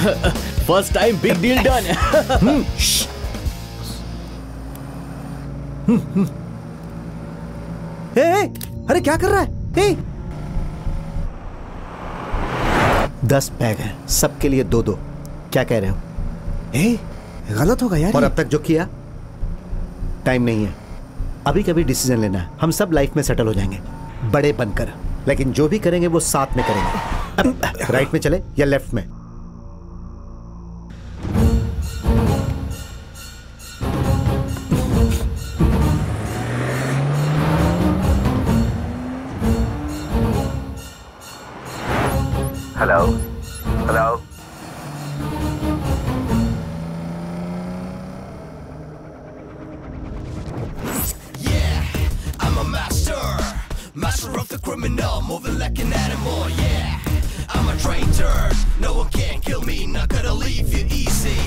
First time big deal done. अरे क्या कर रहा है? 10 बैग है, सबके लिए 2-2। क्या कह रहे हो? गलत होगा यार। और अब तक जो किया, टाइम नहीं है, अभी कभी डिसीजन लेना है। हम सब लाइफ में सेटल हो जाएंगे बड़े बनकर, लेकिन जो भी करेंगे वो साथ में करेंगे। राइट में चले या लेफ्ट में? Hello hello. Master of the criminal, moving like an animal, yeah. I'm a traitor, no one can kill me, not gonna leave you easy.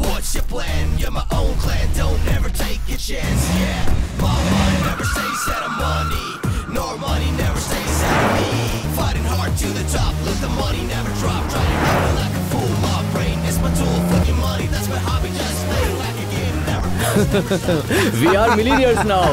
What's your plan? You're my own clan, don't ever take a chance, yeah. My money never stays out of money, nor money never stays out of me. Fighting hard to the top, let the money never drop. Trying to run like a fool, my brain is my tool, fucking money, that's my hobby, just play like a game, never goes. We are millionaires now.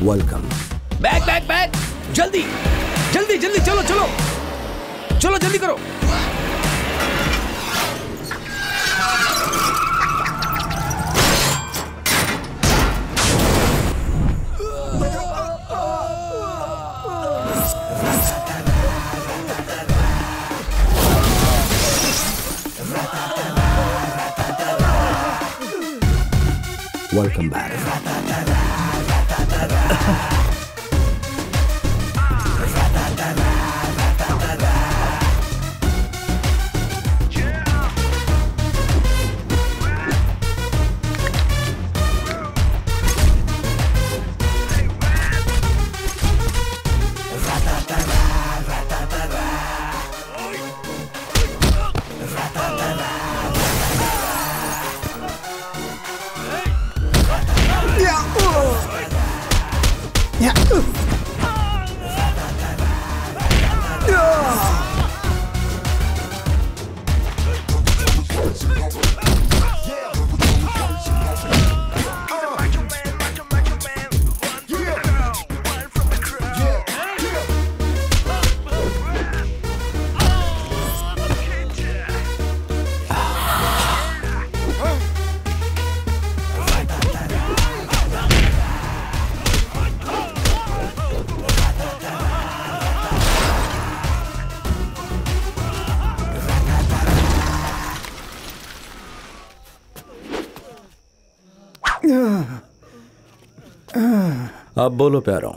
Welcome. Bag bag bag, जल्दी जल्दी जल्दी, चलो चलो चलो, जल्दी करो। Welcome back. अब बोलो प्यारों,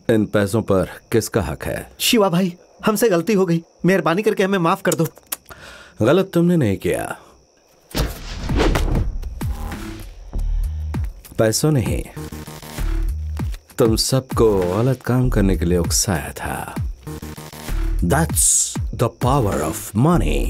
इन पैसों पर किसका हक है? शिवा भाई, हमसे गलती हो गई, मेहरबानी करके हमें माफ कर दो। गलत तुमने नहीं किया, पैसों ने ही तुम सबको गलत काम करने के लिए उकसाया था। That's the power of money।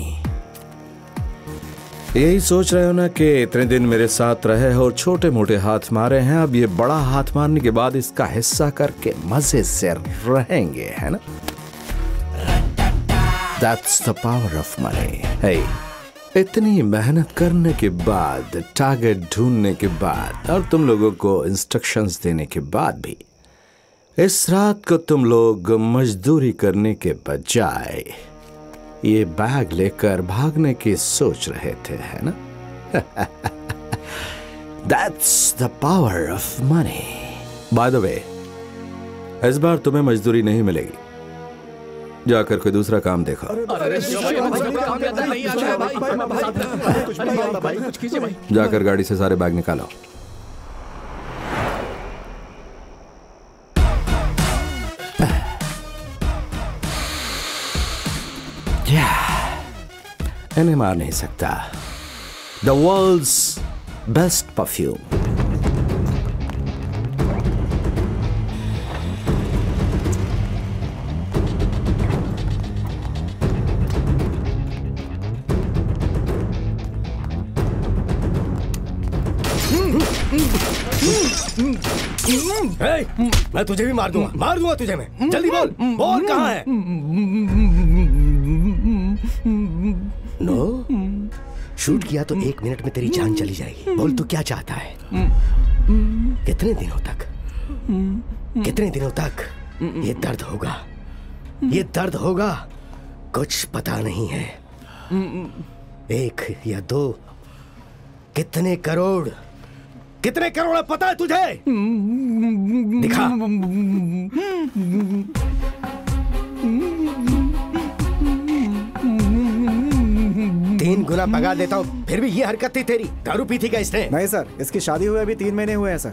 यही सोच रहे हो ना कि इतने दिन मेरे साथ रहे और छोटे मोटे हाथ मारे हैं, अब ये बड़ा हाथ मारने के बाद इसका हिस्सा करके मजे से रहेंगे, है ना? That's the power of money। Hey, इतनी मेहनत करने के बाद, टारगेट ढूंढने के बाद और तुम लोगों को इंस्ट्रक्शंस देने के बाद भी इस रात को तुम लोग मजदूरी करने के बजाय ये बैग लेकर भागने की सोच रहे थे, है ना? That's the power of money। By the way, इस बार तुम्हें मजदूरी नहीं मिलेगी, जाकर कोई दूसरा काम देखो। जाकर गाड़ी से सारे बैग निकालो। इन्हें मार नहीं सकता, द वर्ल्ड्स बेस्ट परफ्यूम। मैं तुझे भी मार दूंगा तुझे मैं। जल्दी बोल, बोल कहाँ है? नो, शूट किया तो 1 मिनट में तेरी जान चली जाएगी। बोल तू क्या चाहता है? कितने दिनों तक ये दर्द होगा? कुछ पता नहीं है। 1 या 2, कितने करोड़ है पता है तुझे? दिखा। 3 गुना पगार देता हूँ, फिर भी ये हरकत थी तेरी। दारू पी थी क्या इसने? नहीं सर, इसकी शादी हुए अभी 3 महीने हुए हैं सर।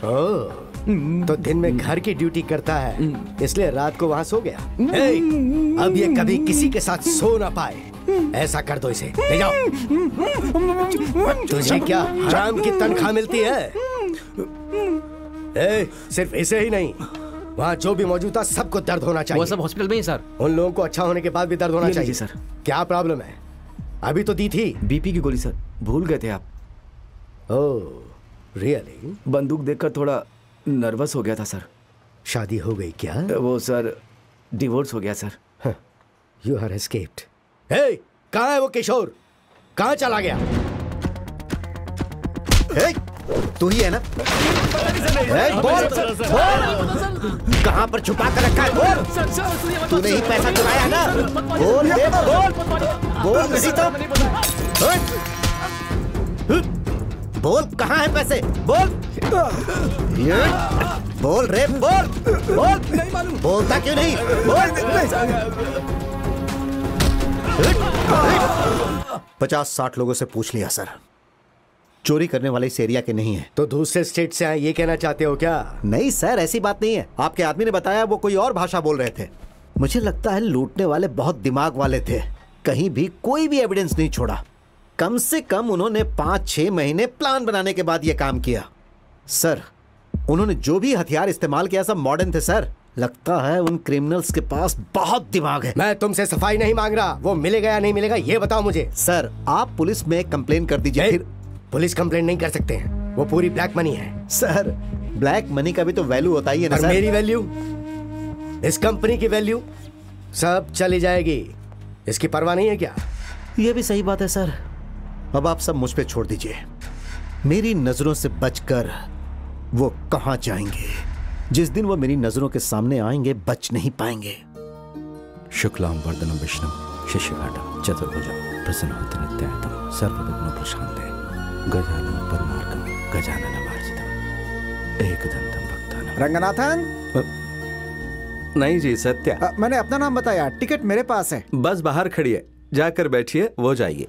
तो दिन में घर की ड्यूटी करता है, इसलिए रात को वहाँ सो गया। अब ये कभी किसी के साथ सो ना पाए। ऐसा कर दो इसे, ले जाओ। तुझे क्या हराम की तनख्वाह मिलती है? सिर्फ इसे ही नहीं, वहाँ जो भी मौजूद था सबको दर्द होना चाहिए। वो सब हॉस्पिटल में ही सर। उन लोगों को अच्छा होने के बाद भी दर्द होना चाहिए सर। क्या प्रॉब्लम है? अभी तो दी थी। बीपी की गोली सर, भूल गए थे आप। Oh really? बंदूक देखकर थोड़ा नर्वस हो गया था सर। शादी हो गई क्या? वो सर, डिवोर्स हो गया सर। You are escaped. कहाँ है वो किशोर? कहाँ चला गया? तू ही है ना? बोल, कहाँ पर छुपा कर रखा है? बोल, तूने ही पैसा चुराया ना? बोल, बोल नहीं तो बोल, कहाँ है पैसे? बोल, बोल रे, बोल, बोलता क्यों नहीं? बोल। 50-60 लोगों से पूछ लिया सर, चोरी करने वाले इस एरिया के नहीं है। तो दूसरे स्टेट से आए ये कहना चाहते हो क्या? नहीं सर, ऐसी बात नहीं है। आपके आदमी ने बताया वो कोई और भाषा बोल रहे थे। मुझे लगता है लूटने वाले बहुत दिमाग वाले थे, कहीं भी कोई भी एविडेंस नहीं छोड़ा। कम से कम उन्होंने 5-6 महीने प्लान बनाने के बाद यह काम किया। सर, उन्होंने जो भी हथियार इस्तेमाल किया सब मॉडर्न थे सर। लगता है उन क्रिमिनल्स के पास बहुत दिमाग है। मैं तुमसे सफाई नहीं मांग रहा, वो मिलेगा या नहीं मिलेगा ये बताओ मुझे। सर, आप पुलिस में कंप्लेन कर दीजिए। फिर पुलिस कंप्लेन नहीं कर सकते हैं, वो पूरी ब्लैक मनी है। सर, ब्लैक मनी का भी तो वैल्यू होता ही है ना सर। मेरी वैल्यू, इस कंपनी की वैल्यू सब चली जाएगी। इसकी परवाह नहीं है क्या? ये भी सही बात है सर। अब आप सब मुझ पे छोड़ दीजिए। मेरी नजरों से बचकर वो कहां जाएंगे? जिस दिन वो मेरी नजरों के सामने आएंगे बच नहीं पाएंगे। शुक्लां वरदनं विष्णुं शशिवर्णं चतुर्भुजं प्रसन्नं नित्यायतं सर्वविघ्नोपशान्ते गजाननं पद्मार्कं गजाननमार्जितम् एकदन्तं भक्तानां। रंगनाथन? नहीं जी, सत्या। मैंने अपना नाम बताया, टिकट मेरे पास है। बस बाहर खड़ी है, जाकर बैठिए, वो जाइए।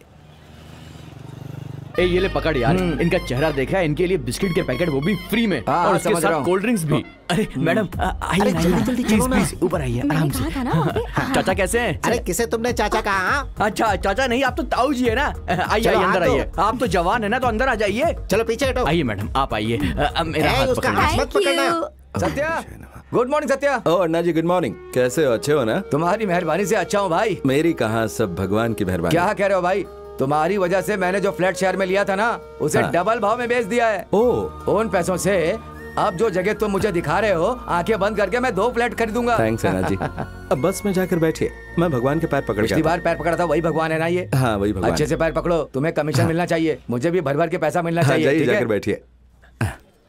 ये ले पकड़ यार, इनका चेहरा देखा है, इनके लिए बिस्किट के पैकेट वो भी फ्री में, और उसके साथ कोल्ड ड्रिंक्स भी। अरे मैडम आइए, जल्दी चलो ना। प्लीज ऊपर आइए आराम से। चाचा कैसे हैं? अरे किसे तुमने चाचा कहा? अच्छा चाचा नहीं, आप तो ताऊ जी है ना। आइए अंदर आइए, आप तो जवान है ना, तो अंदर आ जाइए। चलो पीछे हटो। आइए मैडम, आप आइए। मेरा हाथ उसका पकड़िए। हाथ मत पकड़ना। Satya, good morning Satya. ओ अन्ना जी, गुड मॉर्निंग। कैसे हो? अच्छे हो ना? तुम्हारी मेहरबानी से अच्छा हूँ भाई। मेरी कहाँ, सब भगवान की मेहरबानी। क्या कह रहे हो भाई? तुम्हारी वजह से मैंने जो फ्लैट शहर में लिया था ना, उसे डबल भाव में बेच दिया है। उन पैसों से अब जो जगह तुम मुझे दिखा रहे हो, आंखें बंद करके मैं 2 फ्लैट खरीदूंगा। थैंक्स अन्ना जी। अब बस में जाकर बैठिए, मैं भगवान के पैर पकड़ के पिछली बार पैर पकड़ा था, वही भगवान है ना ये? हाँ वही भगवान। अच्छे से पैर पकड़ो, तुम्हें कमीशन मिलना चाहिए, मुझे भी भर भर के पैसा मिलना चाहिए। जाइए, ठीक है? जाकर बैठिए।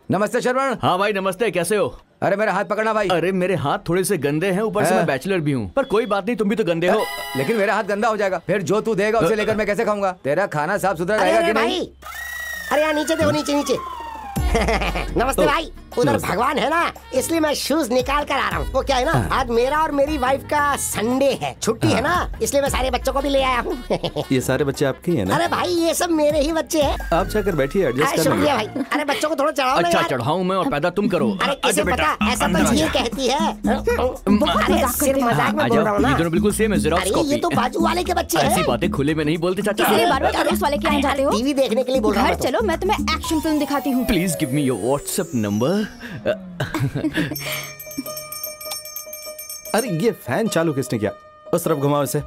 नमस्ते श्रवण। हाँ भाई नमस्ते, कैसे हो? अरे मेरा हाथ पकड़ना भाई। अरे मेरे हाथ थोड़े से गंदे हैं, ऊपर से मैं बैचलर भी हूँ, पर कोई बात नहीं, तुम भी तो गंदे हो। लेकिन मेरा हाथ गंदा हो जाएगा, फिर जो तू देगा उसे लेकर मैं कैसे खाऊंगा? तेरा खाना साफ सुथरा रहेगा कि नहीं? अरे यार नीचे देखो, नीचे नीचे। नमस्ते भाई। उधर भगवान है ना, इसलिए मैं शूज निकाल कर आ रहा हूँ। वो क्या है ना, आज मेरा और मेरी वाइफ का संडे है, छुट्टी है ना, इसलिए मैं सारे बच्चों को भी ले आया हूँ। ये सारे बच्चे आपके हैं ना? अरे भाई ये सब मेरे ही बच्चे हैं। आप जाकर बैठिए, एडजस्ट कर शुक्रिया भाई। अरे बच्चों को थोड़ा चढ़ाओ ना अच्छा यार। चढ़ाऊं मैं और पैदा तुम करो। अरे किसे पता, ऐसा तो ये कहती है। अरे सिर्फ मजाक में बोल रहा हूँ ना। ये दोनों बिल्कुल सेम है, ज़ेरॉक्स अरे कॉपी। ये तो बाजू वाले के बच्चे हैं। ऐसी बातें खुले में नहीं बोलते चाचा। इसलिए बार-बार अड़ोस वाले के यहाँ जाते हो? टीवी देखने के लिए बोल रहा हूँ। घर चलो, मैं तुम्हें एक्शन फिल्म दिखाती हूँ। Please give me your WhatsApp number. अरे ये फैन चालू किसने किया? उस तरफ घुमाओ इसे।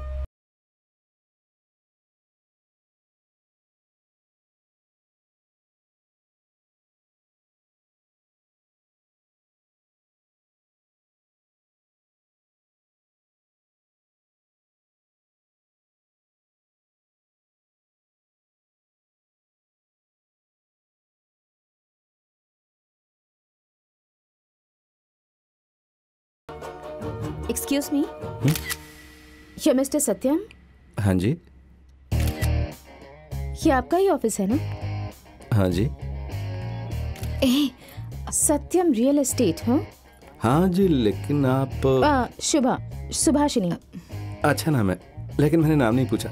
Excuse me? ये मिस्टर सत्यम? हाँ जी। ये आपका ही ऑफिस है ना? हाँ जी। सत्यम रियल एस्टेट, हाँ? हाँ जी, लेकिन आप शुभा, सुभाषिनी। अच्छा नाम है, लेकिन मैंने नाम नहीं पूछा।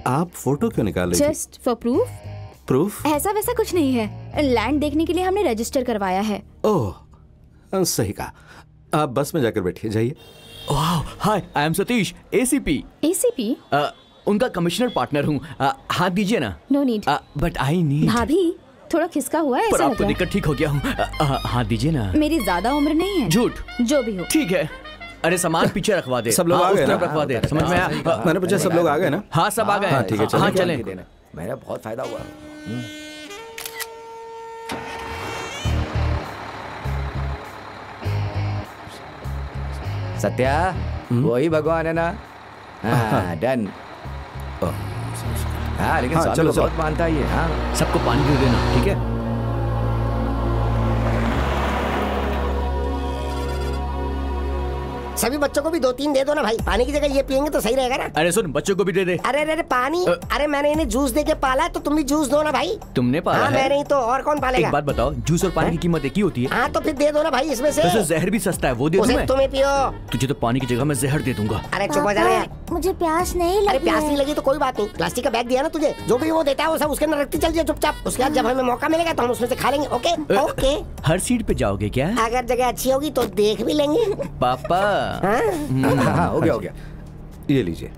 आप फोटो क्यों निकाल रही थी? Just for proof. प्रूफ? ऐसा वैसा कुछ नहीं है, लैंड देखने के लिए हमने रजिस्टर करवाया है। ओह सही कहा। आप बस में जाकर बैठिए, जाइए। वाह, hi, I am Satish, ACP. ACP? उनका कमिश्नर पार्टनर हूँ। हाथ दीजिए ना। No need. But I need. भाभी थोड़ा खिसका हुआ है, पर ऐसा आपको लग रहा दिक्कत ठीक हो गया हूँ। हाथ दीजिए ना। मेरी ज्यादा उम्र नहीं है। झूठ। जो भी हो। ठीक है। अरे सामान पीछे रखवा दे। सब लोग आ गए ना? रखवा दे। समझ में आया? मैंने पूछा सब लोग आ गए ना? हाँ सब आ गए। हाँ ठीक है, चलो। हाँ चलें। मेरा बहुत फायदा हुआ। सत्या, वही भगवान है ना? हाँ डन। हाँ लेकिन हाँ, चलो चलो। बहुत मानता है ये। हाँ सबको पानी दे देना, ठीक है? सभी बच्चों को भी 2-3 दे दो ना भाई, पानी की जगह ये पियेंगे तो सही रहेगा ना। अरे सुन, बच्चों को भी दे दे। अरे अरे पानी, अरे मैंने इन्हें जूस दे के पाला है तो तुम भी जूस दो ना भाई। तुमने पाला हाँ है? मैं नहीं तो और कौन पालेगा? एक बात बताओ, जूस और पानी की कीमत एक ही होती है? हाँ तो फिर दे दो ना भाई इसमें से। वैसे जहर भी सस्ता है, वो दे दूं मैं? तुम्हें पियो। तुझे तो पानी की जगह मैं जहर दे दूंगा। अरे चुप हो जा यार। मुझे प्यास नहीं लगी। अरे प्यास नहीं लगी तो कोई बात नहीं, प्लास्टिक का बैग दिया ना तुझे, जो भी वो देता है वो सब उसके अंदर रखती चल जाए चुपचाप। उसके बाद जब हमें मौका मिलेगा तो हम उसमें से खा लेंगे। Okay okay. हर सीट पे जाओगे क्या? अगर जगह अच्छी होगी तो देख भी लेंगे। पापा। हाँ हो गया हो गया। ये लीजिए।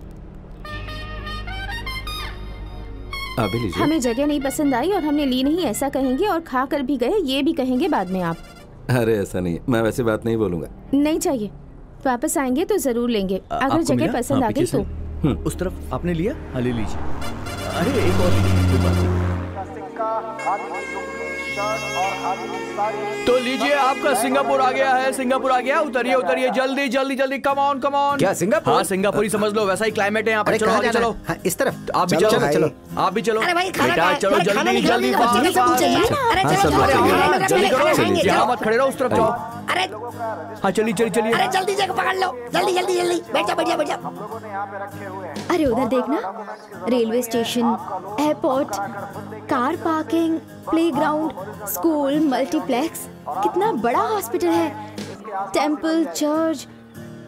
आप भी लीजिए। हमें जगह नहीं पसंद आई और हमने ली नहीं, ऐसा कहेंगे, और खा कर भी गए ये भी कहेंगे बाद में आप। अरे ऐसा नहीं है, मैं वैसे बात नहीं बोलूंगा। नहीं चाहिए, वापस आएंगे तो जरूर लेंगे। अगर आपको जगह मिला? पसंद हाँ, आ गई पीछे तो। से। उस तरफ आपने लिया? हाँ ले लीजिए। अरे एक और लीजिए। तो लीजिए, आपका सिंगापुर आ गया है। सिंगापुर आ गया, उतरिए उतरिए, जल्दी जल्दी जल्दी, कम ऑन कम ऑन। क्या सिंगापुर? हाँ सिंगापुर ही समझ लो, वैसा ही क्लाइमेट है यहाँ पर। चलो आगे चलो। हाँ, इस तरफ आप भी चलो, चलो, भाई। चलो आप भी चलो। अरे भाई खाना बेटा चलो जल्दी जल्दी, अरे सब लोग जल्दी करो, खाएंगे, यहाँ चलो। मत खड़े रहो, उस तरफ जाओ। अरे हाँ चलिए चलिए चलिए। अरे जल्दी जगह पकड़ लो, जल्दी जल्दी जल्दी, बैठ जा बैठ जा बैठ जा। अरे उधर देखना, railway station, airport, car parking, playground, school, multiplex, कितना बड़ा हॉस्पिटल है, टेंपल, चर्च,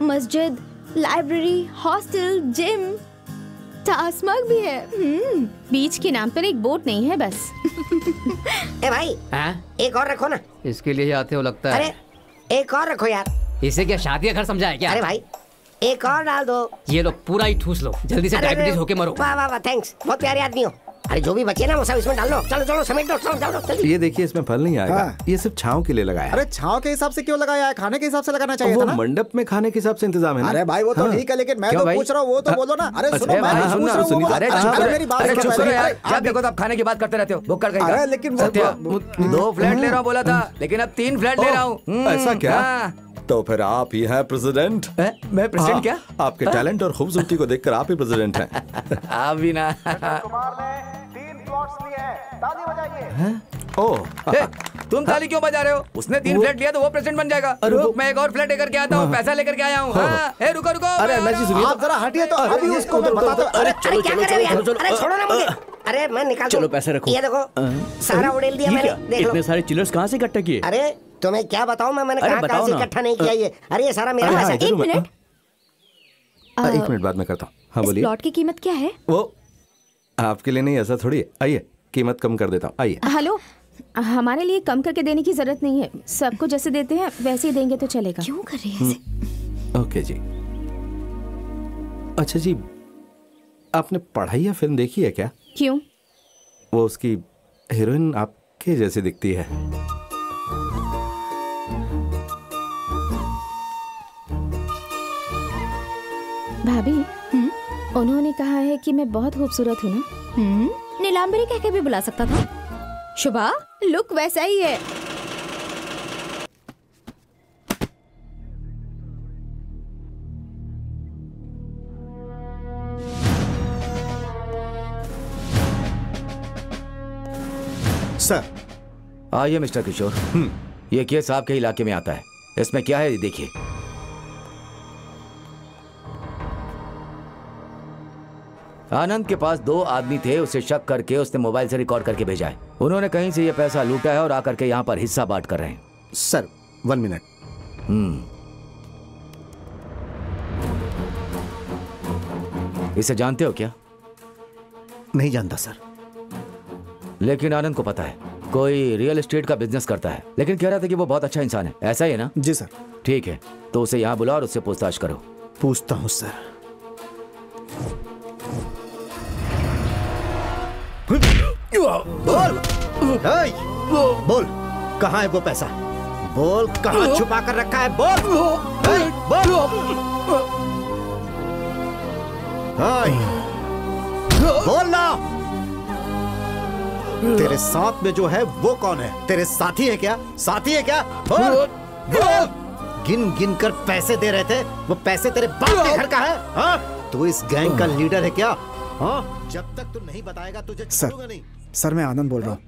मस्जिद, लाइब्रेरी, हॉस्टल, जिम, टासमग भी है। बीच के नाम पर एक बोट नहीं है बस। ए भाई एक और रखो ना। इसके लिए आते हो लगता है। अरे एक और रखो यार। इसे क्या शादी का घर समझा है क्या? अरे भाई एक और डाल दो। ये लो पूरा ही ठूस लो, जल्दी से डायबिटीज होके मरो। वाह वाह वाह, थैंक्स, बहुत प्यारे आदमी हो। अरे जो भी बचे ना वो सब इसमें डाल लो। चलो चलो समेट दो, चलो चलो जल्दी। ये देखिए, इसमें फल नहीं आएगा। हाँ। ये सिर्फ छांव के लिए लगाया है। अरे छांव के हिसाब से क्यों लगाया है? खाने के हिसाब से लगाना चाहिए वो था ना। मंडप में खाने के हिसाब से इंतजाम है ना। अरे भाई वो तो हाँ। ठीक है, लेकिन मैं क्यों तो भाई? पूछ रहा हूँ, वो तो बोलो ना। अरे सुनो, मैं हाँ, पूछ सुनना, रहा हूँ, सुनिए। वो- अरे अरे मेरी बात अरे सुनो चुप करो पहले। यार। क्या देखो तो आप खाने की बात करते रहते हो। बुक कर अरे लेकिन वो- सत्या, 2 फ्लैट ले रहा हूँ बोला था, लेकिन अब 3 फ्लैट ले रहा हूँ। ऐसा क्या? हाँ। तो फिर आप ही हैं प्रेसिडेंट? मैं प्रेसिडेंट क्या? आपके टैलेंट और खूबसूरती को देखकर आप ही प्रेसिडेंट हैं। आप भी ना। ओह, ए, तुम ताली क्यों बजा रहे हो? उसने 3 फ्लैट लिया तो वो प्रेसिडेंट बन जाएगा। रुक, मैं एक और फ्लैट लेकर के आता हूँ, पैसा लेकर के आया हूँ। हाँ, ए रुको रुको। अरे अन्ना जी सुनिए। आप जरा हटिए तो अभी उसको मैं बताता हूँ। अरे क्या कर रहे हो यार? अरे छोड़ो ना मुझे। अरे मैं निकाल चलो पैसे रखो। ये देखो सारा उड़ेल दिया ये मैंने, क्या? देख लो। इतने सारे चिल्लर्स कहाँ से इकट्ठा किए? अरे तुम्हें क्या बताऊं मैंने कहाँ से इकट्ठा नहीं किया ये। अरे ये सारा मेरा पैसा है। एक मिनट, एक मिनट बाद में करता हूँ। हाँ बोलिए। प्लॉट की कीमत क्या है? वो आपके लिए नहीं, ऐसा थोड़ी है। आइए कीमत कम कर देता हूँ, आइए। हेलो, हमारे लिए कम करके देने की जरूरत नहीं है, सबको जैसे देते हैं वैसे ही देंगे तो चलेगा। क्यों कर रहे हैं ऐसे? ओके जी। अच्छा जी, आपने पढ़ाई फिल्म देखी है क्या? क्यों? वो उसकी हीरोइन आपके जैसी दिखती है। भाभी, उन्होंने कहा है कि मैं बहुत खूबसूरत हूँ ना। नीलांबरी कह के भी बुला सकता था। शुभा, लुक वैसा ही है। सर। आइए मिस्टर किशोर, ये केस आपके इलाके में आता है। इसमें क्या है देखिए। आनंद के पास 2 आदमी थे, उसे शक करके उसने मोबाइल से रिकॉर्ड करके भेजा है। उन्होंने कहीं से ये पैसा लूटा है और आकर के यहाँ पर हिस्सा बांट कर रहे हैं। Sir 1 minute. इसे जानते हो क्या? नहीं जानता सर। लेकिन आनंद को पता है, कोई रियल एस्टेट का बिजनेस करता है, लेकिन कह रहा था कि वो बहुत अच्छा इंसान है। ऐसा ही है ना? जी सर। ठीक है, तो उसे यहाँ बुलाओ और उससे पूछताछ करो। पूछता हूँ सर। बोल, बोल, कहाँ है वो पैसा? बोल, कहाँ छुपा कर रखा है? बोल, बोल ना। तेरे साथ में जो है वो कौन है? तेरे साथी है क्या? साथी है क्या? बोल, बोल। गिन गिन कर पैसे दे रहे थे, वो पैसे तेरे बाप के घर का है? हाँ? तू इस गैंग का लीडर है क्या? हाँ? जब तक तू नहीं बताएगा तुझे छोड़ूंगा नहीं। सर मैं आनंद बोल रहा हूँ,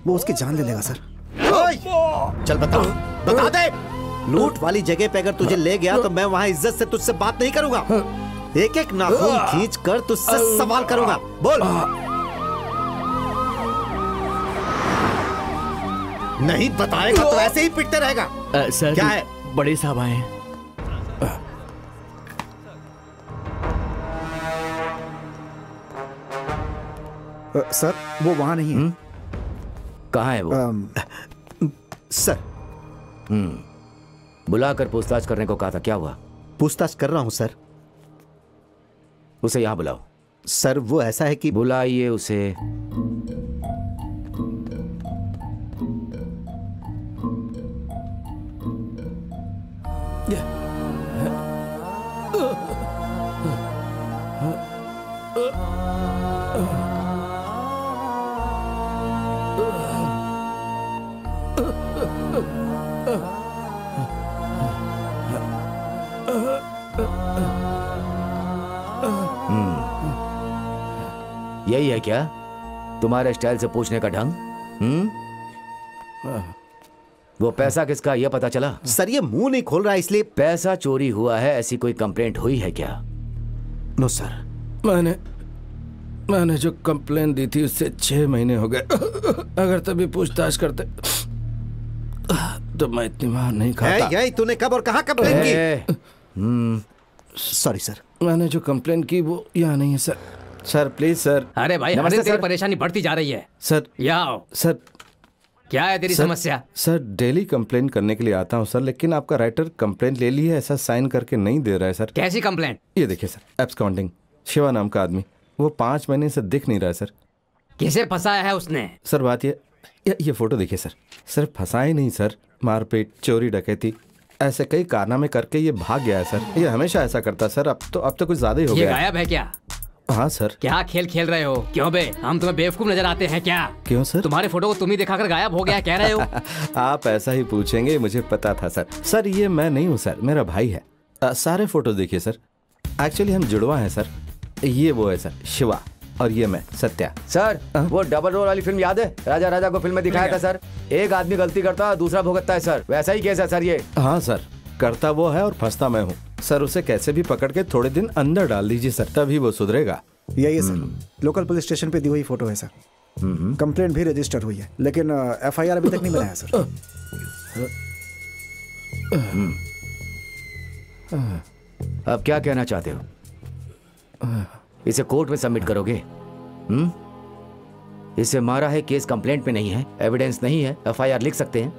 वो उसकी जान ले लेगा सर। चल बता, बता दे। लूट वाली जगह पे अगर तुझे ले गया तो मैं वहाँ इज्जत से तुझसे बात नहीं करूंगा। एक एक नाखून खींच कर तुझसे सवाल करूंगा। बोल। नहीं बताएगा तो ऐसे ही पिटते रहेगा। सर क्या है? बड़े साहब आए हैं। सर वो वहां नहीं है। कहाँ है वो? सर बुलाकर पूछताछ करने को कहा था, क्या हुआ? पूछताछ कर रहा हूं सर। उसे यहाँ बुलाओ। सर वो ऐसा है कि बुलाइए उसे। यही है क्या तुम्हारे स्टाइल से पूछने का ढंग? वो पैसा किसका ये पता चला? सर ये मुंह नहीं खोल रहा इसलिए। पैसा चोरी हुआ है ऐसी कोई कंप्लेंट हुई है क्या? No sir. मैंने जो कंप्लेंट दी थी उससे 6 महीने हो गए। अगर तभी पूछताछ करते तो मैं इतनी मार नहीं खाता। यही तूने कब और कहाँ कंप्लेंट की? Sorry sir. मैंने जो कंप्लेंट की वो यहाँ नहीं है सर। Sir please sir. अरे भाई हमें तेरी परेशानी बढ़ती जा रही है। सर यहाँ आओ। सर क्या है तेरी समस्या? सर डेली कंप्लेंट करने के लिए आता हूँ सर, लेकिन आपका राइटर कंप्लेंट ले ली है, ऐसा साइन करके नहीं दे रहा है सर। कैसी कंप्लेंट? ये देखिए सर, एब्सकॉन्डिंग शिवा नाम का आदमी, वो 5 महीने से दिख नहीं रहा है सर। किसे फंसाया है उसने? सर बात ये फोटो देखिए सर। सर फंसाए नहीं सर, मारपीट, चोरी, डकैती ऐसे कई कारनामे करके ये भाग गया है सर। ये हमेशा ऐसा करता सर। अब तो कुछ ज्यादा ही हो गया। ये गायब है क्या? हाँ सर। क्या खेल खेल रहे हो? क्यों बे, हम तुम्हें बेवकूफ नजर आते हैं क्या? क्यों सर? तुम्हारे फोटो को तुम ही दिखाकर गायब हो गया कह रहे हो? आप ऐसा ही पूछेंगे, मुझे पता था सर। सर ये मैं नहीं हूँ सर, मेरा भाई है। सारे फोटो देखिए सर, एक्चुअली हम जुड़वा हैं सर। ये वो है सर शिवा और ये मैं सत्या। सर वो डबल रोल वाली फिल्म याद है? राजा राजा को फिल्म में दिखाया था सर। एक आदमी गलती करता है दूसरा भुगतता है सर, वैसा ही केस है सर ये। हाँ सर, करता वो है और फंसता मैं हूँ सर। उसे कैसे भी पकड़ के थोड़े दिन अंदर डाल दीजिए सर, तभी वो सुधरेगा। यही है सर, लोकल पुलिस स्टेशन पे दी हुई फोटो है सर। कंप्लेंट भी रजिस्टर हुई है, लेकिन FIR अभी तक नहीं बनाया सर। अब क्या कहना चाहते हो? इसे कोर्ट में सबमिट करोगे? इसे मारा है, केस कंप्लेंट में नहीं है, एविडेंस नहीं है, एफआईआर लिख सकते हैं।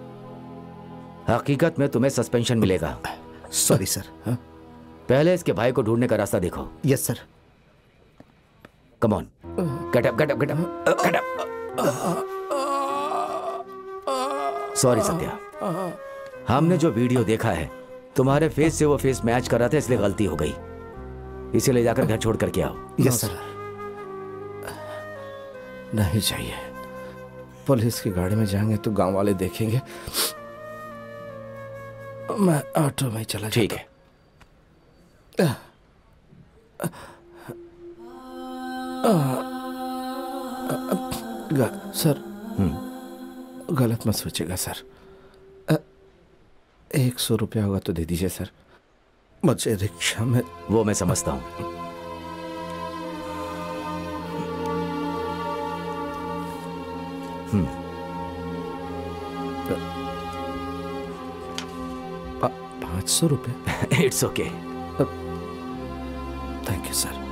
हकीकत में तुम्हें सस्पेंशन मिलेगा। Sorry sir. पहले इसके भाई को ढूंढने का रास्ता देखो। Yes sir. Come on, get up get up get up get up. Sorry Satya, हमने जो वीडियो देखा है तुम्हारे फेस से वो फेस मैच कर रहा था, इसलिए गलती हो गई। इसे ले जाकर घर छोड़ करके आओ। Yes sir. नहीं चाहिए, पुलिस की गाड़ी में जाएंगे तो गांव वाले देखेंगे। मैं ऑटो में चला। ठीक है। सर गलत मत सोचिएगा सर। 100 रुपया होगा तो दे दीजिए सर, मुझे रिक्शा में। वो मैं समझता हूँ। ₹500? It's okay. Thank you sir.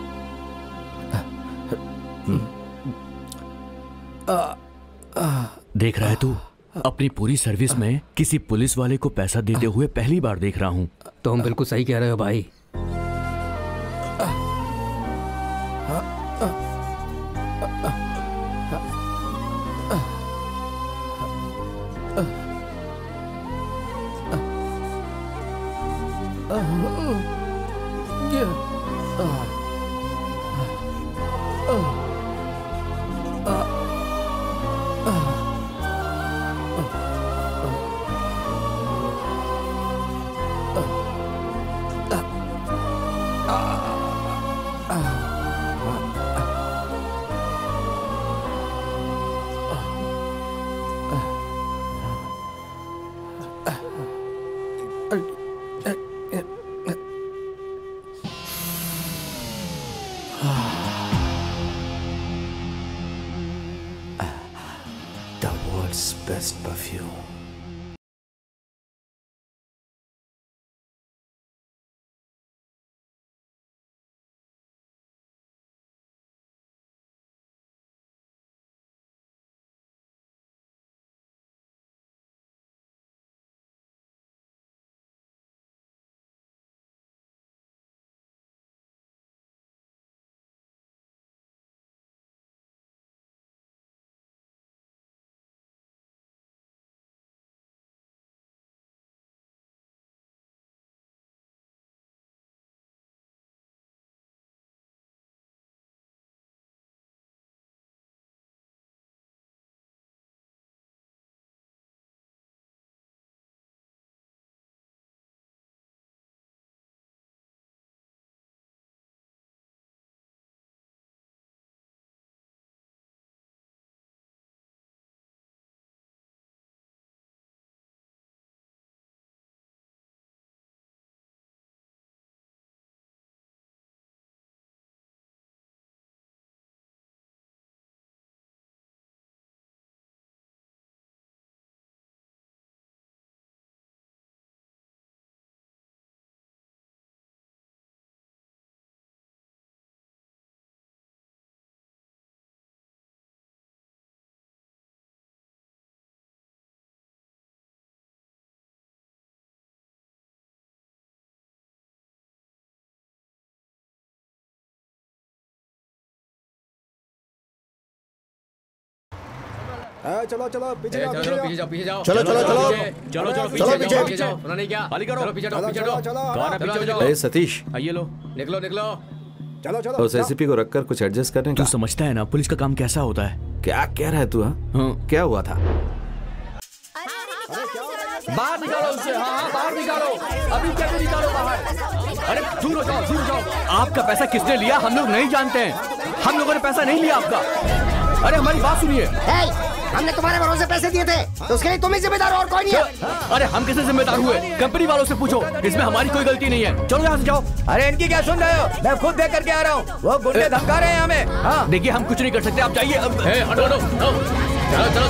देख रहा है तू, अपनी पूरी सर्विस में किसी पुलिस वाले को पैसा देते हुए पहली बार देख रहा हूँ। तुम बिल्कुल सही कह रहे हो भाई। The world's best perfume. चलो चलो पीछे जाओ, पीछे जाओ, पीछे जाओ। चलो चलो चलो चलो चलो पीछे जाओ। सुना नहीं क्या? खाली करो। चलो पीछे जाओ, पीछे जाओ। पीछे जाओ। ए सतीश, आइए लो। निकलो निकलो। चलो चलो। उस एसीपी को रखकर कुछ एडजस्ट करने तू का। समझता है ना पुलिस का काम कैसा होता है? क्या कह रहा है तू? हाँ, क्या हुआ था? बाहर निकालो उसे। हाँ बाहर निकालो, अभी कैसे निकालो बाहर? अरे दूर हो जाओ, दूर हो जाओ। आपका पैसा किसने लिया हम लोग नहीं जानते हैं। हम लोगों ने पैसा नहीं लिया आपका। अरे हमारी बात सुनिए। हमने तुम्हारे भरोसे पैसे दिए थे तो उसके लिए तुम ही जिम्मेदार हो और कोई नहीं है। अरे हम कैसे जिम्मेदार हुए? कंपनी वालों से पूछो, इसमें हमारी कोई गलती नहीं है। चलो यहाँ से जाओ। अरे इनकी क्या सुन रहे हो? मैं खुद देख करके आ रहा हूँ। वो गुंडे धमका रहे हैं हमें। हाँ देखिए हम कुछ नहीं कर सकते, आप जाइए। हटो हटो, चलो चलो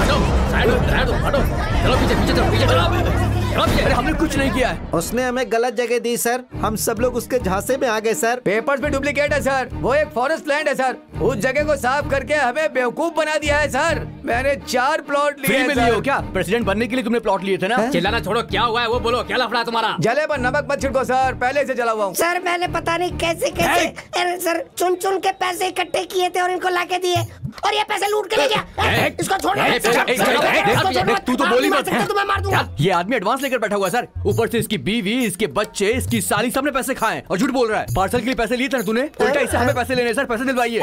हटो, साइड चलो पीछे पीछे चलो पीछे चलो। अरे हमने कुछ नहीं किया है। उसने हमें गलत जगह दी सर, हम सब लोग उसके झांसे में आ गए सर। पेपर्स में डुप्लीकेट है सर, वो एक फॉरेस्ट लैंड है सर, उस जगह को साफ करके हमें बेवकूफ बना दिया है सर। मैंने 4 प्लॉट लिए फ्री में लिए हो क्या? प्रेसिडेंट बनने के लिए तुमने प्लॉट लिए थे ना? चिल्लाना छोड़ो, क्या हुआ है वो बोलो, क्या लफड़ा तुम्हारा? जले पर नमक मत छिड़को सर, पहले से जला हुआ हूँ। सर मैंने पता नहीं कैसे कैसे सर चुन चुन के पैसे इकट्ठे किए थे और इनको लाके दिए और ये पैसे लूट के ले गया। इसको छोड़ो। तू तो बोली मत। तुम्हें मार दूंगा। ये आदमी एडवांस लेकर बैठा हुआ है सर, ऊपर से इसकी बीवी, इसके बच्चे, इसकी साली सबने पैसे खाए और झूठ बोल रहा है। पार्सल के लिए पैसे लिए थे तूने, उल्टा इससे हमें पैसे लेने। सर पैसे दिलवाइए।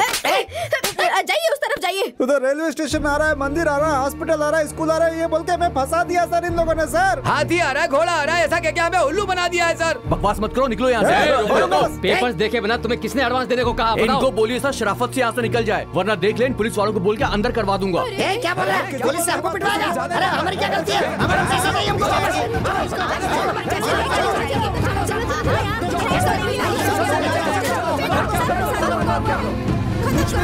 जाइए उस तरफ जाइए। उधर रेलवे स्टेशन आ रहा है, मंदिर आ रहा है, हॉस्पिटल आ रहा है, स्कूल आ रहा है, ये बोल के हमें फंसा दिया सर इन लोगों ने सर। हाथी आ रहा है, घोड़ा आ रहा है, ऐसा क्या हमें उल्लू बना दिया है सर। बकवास मत करो, निकलो यहाँ से। पेपर्स देखे बिना तुम्हें किसने एडवांस देने को कहा? इनको बोलिए सर शराफत से यहाँ से निकल जाए, वरना देख लें पुलिस वालों को बोल के अंदर करवा दूंगा। क्या बोल रहा है? पुलिस से हमको पिटवाएगा? अरे हमारी क्या गलती है? हमारे पैसे चाहिए हमको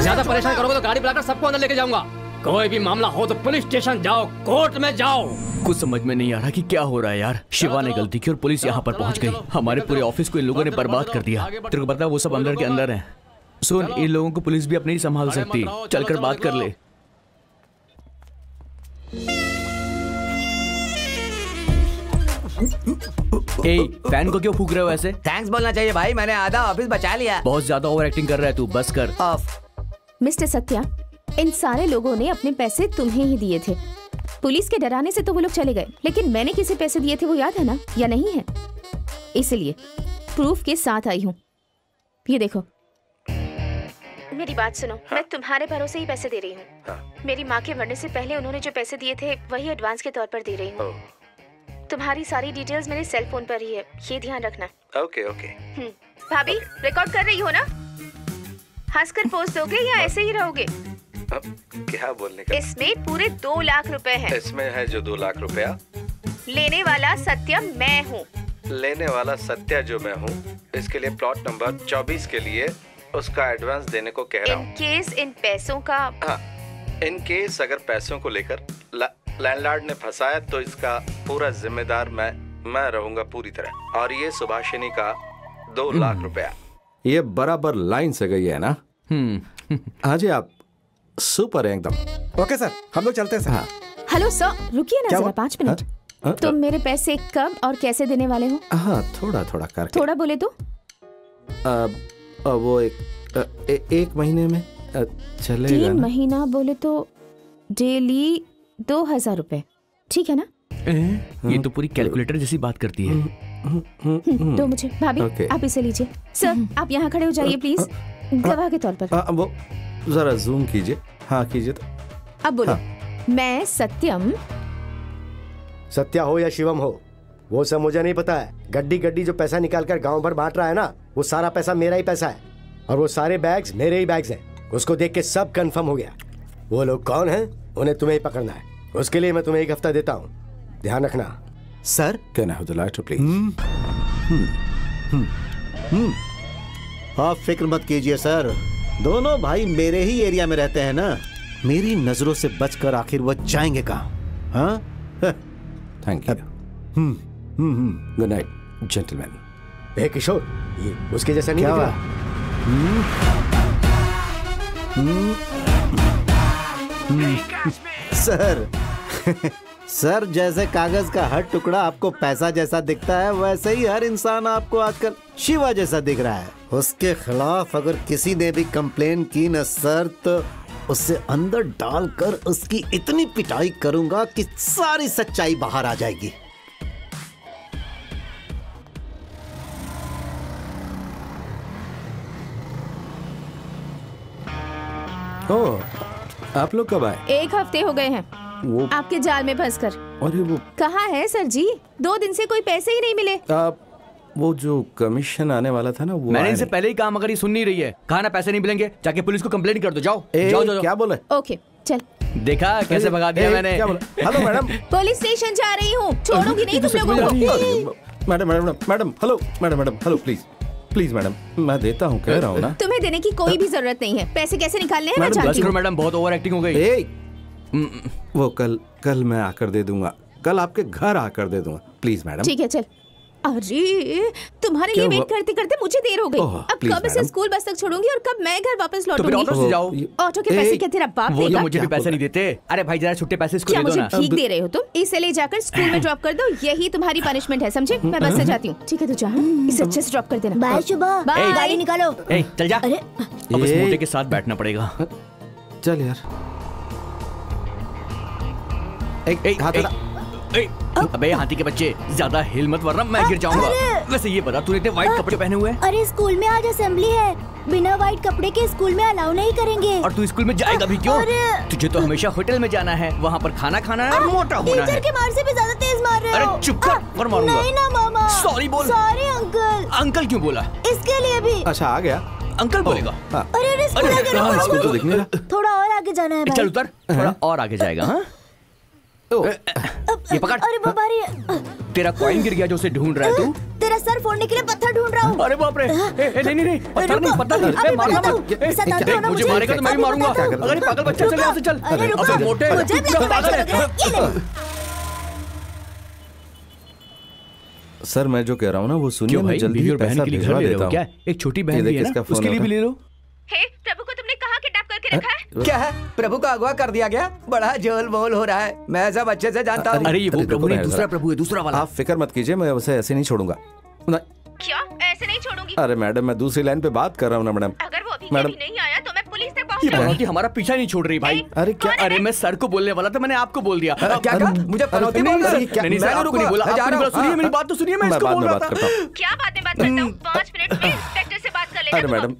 ज्यादा परेशान करोगे तो गाड़ी बुलाकर सबको अंदर लेके जाऊंगा। कोई भी मामला हो तो पुलिस स्टेशन जाओ, कोर्ट में जाओ। कुछ समझ में नहीं आ रहा कि क्या हो रहा है यार। शिवा ने गलती की और पुलिस यहाँ पर पहुँच गई। हमारे पूरे ऑफिस को इन लोगों ने बर्बाद कर दिया। तेरे को पता है वो सब अंदर के अंदर हैं। सुन, इन लोगों को पुलिस भी अपने ही संभाल सकती, चलकर बात कर ले। फैन को क्यों फूक रहे हो ऐसे? थैंक्स बोलना चाहिए भाई, मैंने आधा ऑफिस बचा लिया। बहुत ज्यादा ओवर एक्टिंग कर रहा है तू, बस कर। मिस्टर सत्या, इन सारे लोगों ने अपने पैसे तुम्हें ही दिए थे। पुलिस के डराने से तो वो लोग चले गए, लेकिन मैंने किसे पैसे दिए थे वो याद है ना, या नहीं है? इसलिए प्रूफ के साथ आई हूँ। ये देखो, मेरी बात सुनो। मैं तुम्हारे भरोसे ही पैसे दे रही हूँ। मेरी माँ के मरने से पहले उन्होंने जो पैसे दिए थे वही एडवांस के तौर पर दे रही हूँ। तुम्हारी सारी डिटेल्स मेरे सेल फोन पर ही है, ये ध्यान रखना। Okay okay. भाभी, रिकॉर्ड कर रही हो ना? हंसकर पोस्ट दोगे या ऐसे ही रहोगे? क्या बोलने का? इसमें पूरे 2 लाख रुपए हैं। इसमें है जो 2 लाख रुपया। लेने वाला सत्या मैं हूँ। लेने वाला सत्या जो मैं हूँ, इसके लिए प्लॉट नंबर 24 के लिए उसका एडवांस देने को कह रहा हूँ। इन केस इन पैसों का, हाँ, इन केस अगर पैसों को लेकर लैंडलॉर्ड ने फंसाया तो इसका पूरा जिम्मेदार मैं रहूंगा पूरी तरह। और ये सुभाषिनी का 2 लाख रुपया। ये बराबर लाइन से गई है ना? हाँ जी, आप सुपर है एकदम। ओके सर, हम लोग चलते हैं सर। हाँ। हेलो सर, रुकिए ना जरा 5 मिनट। तुम मेरे पैसे कब और कैसे देने वाले हो? हाँ, थोड़ा थोड़ा करके। थोड़ा बोले तो? वो एक महीने में चलेगा। 3 महीना बोले तो डेली 2000 रुपए, ठीक है ना? ये तो पूरी कैलकुलेटर जैसी बात करती है। तो मुझे भाभी आप इसे लीजिए। सर आप यहाँ खड़े हो जाइए प्लीज, गवाह के तौर पर। वो जरा जूम कीजिए। हाँ कीजिए तो। अब बोलो। मैं सत्यम। सत्या हो या शिवम हो, वो सब मुझे नहीं पता है। गड्डी गड्डी जो पैसा निकाल कर गाँव भर बांट रहा है ना, वो सारा पैसा मेरा ही पैसा है और वो सारे बैग्स मेरे ही बैग्स हैं। उसको देख के सब कंफर्म हो गया। वो लोग कौन हैं उन्हें तुम्हें ही पकड़ना है। उसके लिए मैं तुम्हें 1 हफ्ता देता हूँ, ध्यान रखना। Sir can I have the lighter please? आप फिक्र मत कीजिए सर, दोनों भाई मेरे ही एरिया में रहते हैं ना। मेरी नजरों से बचकर आखिर वो जाएंगे कहाँ? हाँ, thank you. Good night gentleman. Hey Kishore, ये उसके जैसा नहीं क्या दिख रहा? सर सर, जैसे कागज का हर टुकड़ा आपको पैसा जैसा दिखता है, वैसे ही हर इंसान आपको आजकल शिवा जैसा दिख रहा है। उसके खिलाफ अगर किसी ने भी कंप्लेन की न सर, तो उसे अंदर डालकर उसकी इतनी पिटाई करूंगा कि सारी सच्चाई बाहर आ जाएगी। ओह, आप लोग कब आए? 1 हफ्ते हो गए हैं वो आपके जाल में फंसकर। अरे वो कहाँ है सर जी? 2 दिन से कोई पैसे ही नहीं मिले। वो जो कमीशन आने वाला था ना, वो मैंने इनसे पहले ही कहा, मगर ये सुन नहीं रही है। कहा ना पैसे नहीं मिलेंगे, जाके पुलिस को कंप्लेंट कर दो। जाओ जाओ जाओ। क्या बोले? ओके चल। देखा कैसे भगा दिया मैंने। Hello madam. पुलिस स्टेशन जा रही हूँ, छोड़ूंगी नहीं तुम लोगों को। Madam madam madam hello madam madam hello please please madam, मैं देता हूँ, कह रहा हूँ ना। तुम्हें देने की कोई भी जरूरत नहीं है। पैसे कैसे निकालने हैं मैं जानती हूँ। मैडम बहुत ओवर एक्टिंग हो गई। वो कल मैं आकर दे दूंगा, कल आपके घर आकर दे दूंगा, प्लीज मैडम। ठीक है चल। अरे तुम्हारे लिए वेट करते करते मुझे देर हो गई। अब कब इसे स्कूल बस तक छोड़ूंगी और कब मैं घर वापस लौटूंगी? तो फिर ऑटो से जाओ। ऑटो के पैसे क्या तेरा बाप देगा? वो तो मुझे भी पैसे नहीं देते। अरे भाई जरा छुट्टे पैसे इसको दे दो ना। मुझे भीख दे रहे हो तुम? इसे ले जाकर स्कूल में ड्रॉप कर दो, यही तुम्हारी पनिशमेंट है, समझे? मैं बस से जाती हूँ। ठीक है तू जा, इसे अच्छे से ड्रॉप कर देना। बाय शुभा, गाड़ी निकालो। चल जा। अब इस मोटे के साथ बैठना पड़ेगा। चल यार। अबे हाथी के बच्चे, ज्यादा हिल मत वरना मैं गिर जाऊंगा। वैसे ये बता, तूने इतने व्हाइट कपड़े पहने हुए हैं? अरे स्कूल में आज असेंबली है, बिना व्हाइट कपड़े के स्कूल में अलाउ नहीं करेंगे। और तू स्कूल में जाएगा भी क्यों? तुझे तो हमेशा होटल में जाना है, वहाँ पर खाना खाना है और मोटा होना है। टीचर के मार से भी ज्यादा तेज मार रहे हो। अरे चुप कर, और मारूंगा। नहीं ना मामा। सॉरी बोल। Sorry uncle. अंकल क्यों बोला? इसके लिए भी। अच्छा आ गया, अंकल बोलेगा। अरे स्कूल तो दिखने रहा। थोड़ा और आगे जाना है भाई। चल उतर, थोड़ा और आगे जाएगा। हाँ ये पकड़। अरे बाबा तेरा कॉइन गिर गया जो उसे ढूंढ रहा है तू। तेरा सर फोड़ने के लिए पत्थर ढूंढ रहा हूँ। अरे बाप रे, नहीं पत्थर नहीं, मुझे मारेगा तो मैं भी मारूंगा। अरे पागल बच्चा, चल यहाँ से चल। अबे मोटे सर, मैं जो कह रहा हूँ ना वो सुनिए, मैं जल्दी ही पैसा भिजवा देता हूँ। क्या एक छोटी बहन भी है ना, उसके लिए भी ले लो। प्रभु को तुमने कहाँ किडनैप करके रखा है? क्या है? प्रभु का अगवा कर दिया गया? बड़ा जोल बोल हो रहा है, मैं सब अच्छे से जानता हूँ। अरे ये वो प्रभु नहीं, दूसरा प्रभु है, दूसरा वाला। आप फिक्र मत कीजिए, मैं उसे ऐसे नहीं छोड़ूंगा। क्या ऐसे नहीं छोड़ूंगी? अरे मैडम, मैं दूसरी लाइन पे बात कर रहा हूँ ना मैडम। अगर वो अभी नहीं आया तो मैं पुलिस तक पहुँच जाऊंगी। हमारा पीछा नहीं छोड़ रही भाई। अरे क्या? अरे मैं सर को बोलने वाला था, मैंने आपको बोल दिया। क्या कहा? मुझे पनौती बोल रहा है? नहीं सर आपको नहीं बोला। सुनिए मेरी बात तो सुनिए, मैं इसको बोल रहा था। क्या बात में बात करता हूँ? 5 मिनट में इंस्पेक्टर से बात कर लेना। अरे मैडम,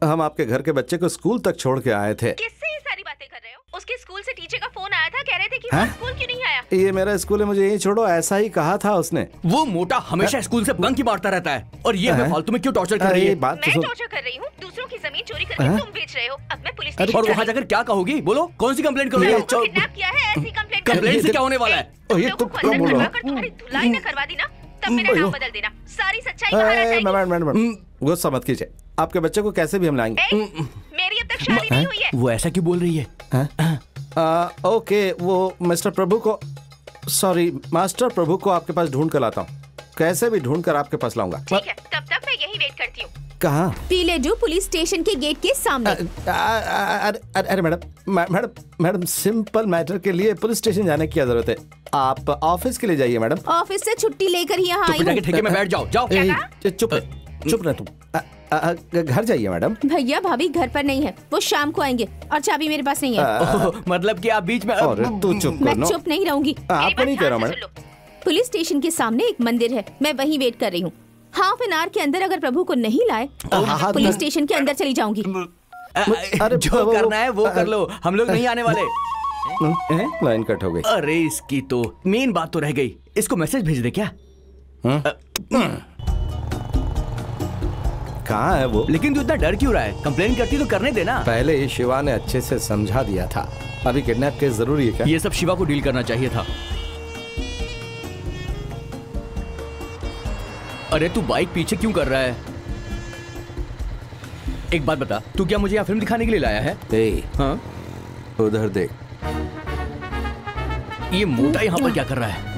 हम आपके घर के बच्चे को स्कूल तक छोड़ के आए थे। किससे ये सारी बातें कर रहे हो? उसके स्कूल से टीचर का फोन आया था, कह रहे थे कि वो स्कूल क्यों नहीं आया? ये मेरा स्कूल है, मुझे यहीं छोड़ो, ऐसा ही कहा था उसने। वो मोटा हमेशा स्कूल से बंक ही मारता रहता है, और ये हमें फालतू में क्यों टॉर्चर कर रही है? मैं टॉर्चर कर रही हूँ? दूसरों की जमीन चोरी करके तुम बेच रहे हो। अब मैं पुलिस स्टेशन और वहाँ जाकर क्या कहोगी? बोलो, कौन सी कंप्लेंट करोगे? किडनैप किया है, ऐसी कंप्लेंट। कंप्लेंट से क्या होने वाला है? ये तो तुम्हारी धुलाई न करवा दी ना, तब मेरा नाम बदल देना। सारी सच्चाई बाहर आ जाएगी। मैडम गुस्सा मत कीजिए, आपके बच्चे को कैसे भी हम लाएंगे। मेरी अब तक शादी नहीं हुई है। वो ऐसा क्यों बोल रही है? ओके, वो मिस्टर प्रभु को, सॉरी मास्टर प्रभु को आपके पास ढूंढ कर लाता हूँ, कैसे भी ढूंढ कर आपके पास लाऊंगा। ठीक है, तब तक मैं यही वेट करती हूँ। कहाँ? पीलेडू पुलिस स्टेशन के गेट के सामने। अरे मैडम सिंपल मैटर के लिए पुलिस स्टेशन जाने की क्या जरूरत है? आप ऑफिस के लिए जाइए मैडम। ऑफिस से छुट्टी लेकर ही यहाँ आई हूँ। ठेके में बैठ जाओ। जाओ चुप रह तुम। घर जाइए मैडम। भैया भाभी घर पर नहीं है, वो शाम को आएंगे और चाबी मेरे पास नहीं है। मतलब कि आप बीच में? तू चुप कर। मैं चुप नहीं रहूंगी। आपको नहीं कह रहा मैडम। पुलिस स्टेशन के सामने एक मंदिर है, मैं वहीं वेट कर रही हूँ। हाफ एन आवर के अंदर अगर प्रभु को नहीं लाए तो पुलिस स्टेशन के अंदर चली जाऊंगी। अरे जो करना है वो कर लो, हम लोग नहीं आने वाले। लाइन कट हो गई। अरे इसकी तो मेन बात तो रह गई, इसको मैसेज भेज दे क्या? कहाँ है वो? लेकिन तू इतना डर क्यों रहा है? कंप्लेन करती तो करने देना। पहले ही शिवा ने अच्छे से समझा दिया था, अभी किडनैप केस जरूरी है क्या? ये सब शिवा को डील करना चाहिए था। अरे तू बाइक पीछे क्यों कर रहा है? एक बात बता, तू क्या मुझे यहाँ फिल्म दिखाने के लिए लाया है? हाँ? उधर देख। ये मोटा यहाँ पर क्या कर रहा है?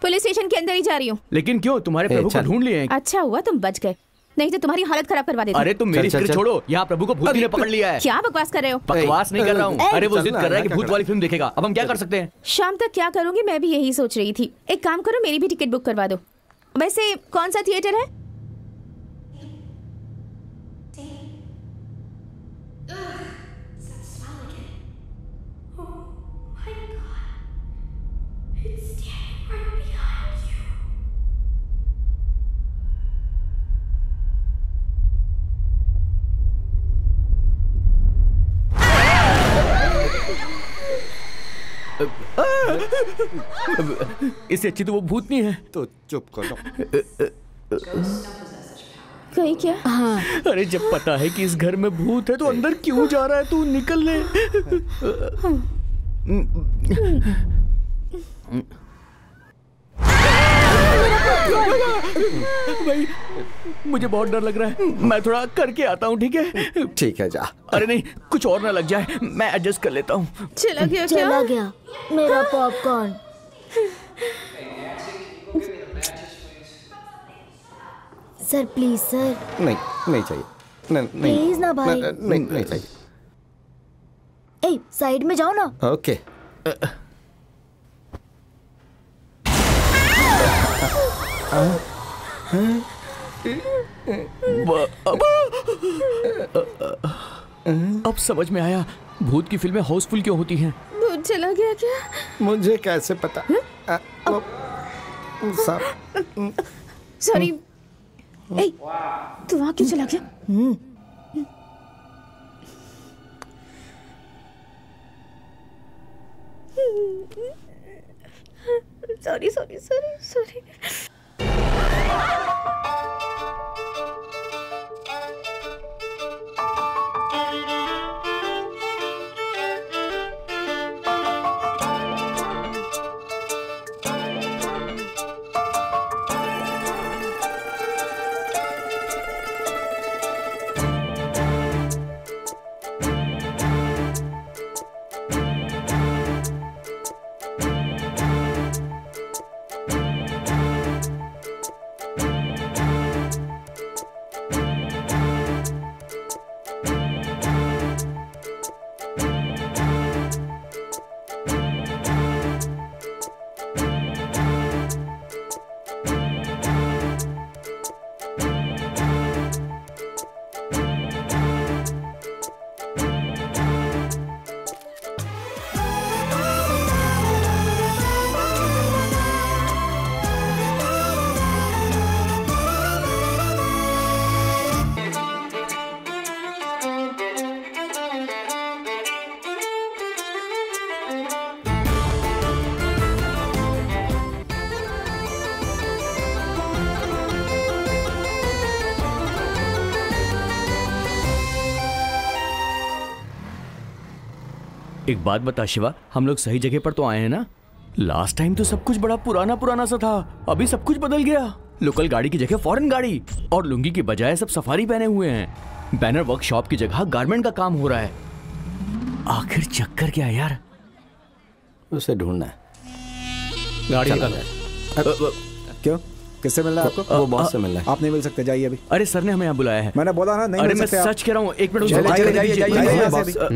पुलिस स्टेशन के अंदर ही जा रही हूँ। लेकिन क्यों? तुम्हारे प्रभु को ढूंढ लिए हैं। अच्छा हुआ तुम बच गए, नहीं तो तुम्हारी हालत खराब करवा देती। अरे तुम मेरी फिक्र छोड़ो, यहाँ प्रभु को भूत ने पकड़ लिया है। क्या बकवास कर रहे हो? बकवास नहीं कर रहा हूँ। अरे वो जिद कर रहा है कि भूत वाली फिल्म देखेगा। अब हम क्या कर सकते हैं? शाम तक क्या करूँगी मैं भी यही सोच रही थी। एक काम करो, मेरी भी टिकट बुक करवा दो। वैसे कौन सा थिएटर है? इससे अच्छी तो वो भूत नहीं है। तो चुप करो। कहीं क्या? हाँ। अरे जब पता है कि इस घर में भूत है तो अंदर क्यों जा रहा है? तू निकल ले। भाई मुझे बहुत डर लग रहा है, मैं थोड़ा करके आता हूँ, ठीक है? ठीक है, जा। अरे नहीं, कुछ और ना लग जाए, मैं एडजस्ट कर लेता हूँ। चला गया क्या? चला गया मेरा पॉपकॉर्न। Sir please sir. नहीं, नहीं चाहिए। नहीं, प्लीज ना भाई। नहीं, नहीं चाहिए। ए, साइड में जाओ ना। ओके। अब समझ में आया भूत की फिल्में हाउसफुल क्यों होती हैं। भूत चला गया क्या? मुझे कैसे पता? सॉरी। ए, तू वहाँ क्यों चला गया? Sorry sorry sorry sorry. एक बात बता शिवा, हम लोग सही जगह पर तो आए हैं ना? लास्ट टाइम तो सब कुछ बड़ा पुराना पुराना सा था, अभी सब कुछ बदल गया। लोकल गाड़ी की जगह फॉरेन गाड़ी, और लुंगी की बजाय सब सफारी पहने हुए हैं। बैनर वर्कशॉप की जगह गारमेंट का काम हो रहा है। आखिर चक्कर क्या है यार? उसे ढूंढना है। गाड़ी निकाल। क्यों? किससे मिलना है आपको? वो बॉस से मिलना है। आप नहीं मिल सकते, जाइए अभी। अरे सर ने हमें यहाँ बुलाया है। मैंने बोला ना नहीं अरे मिल मैं सकते। सच कह रहा हूँ, एक मिनट।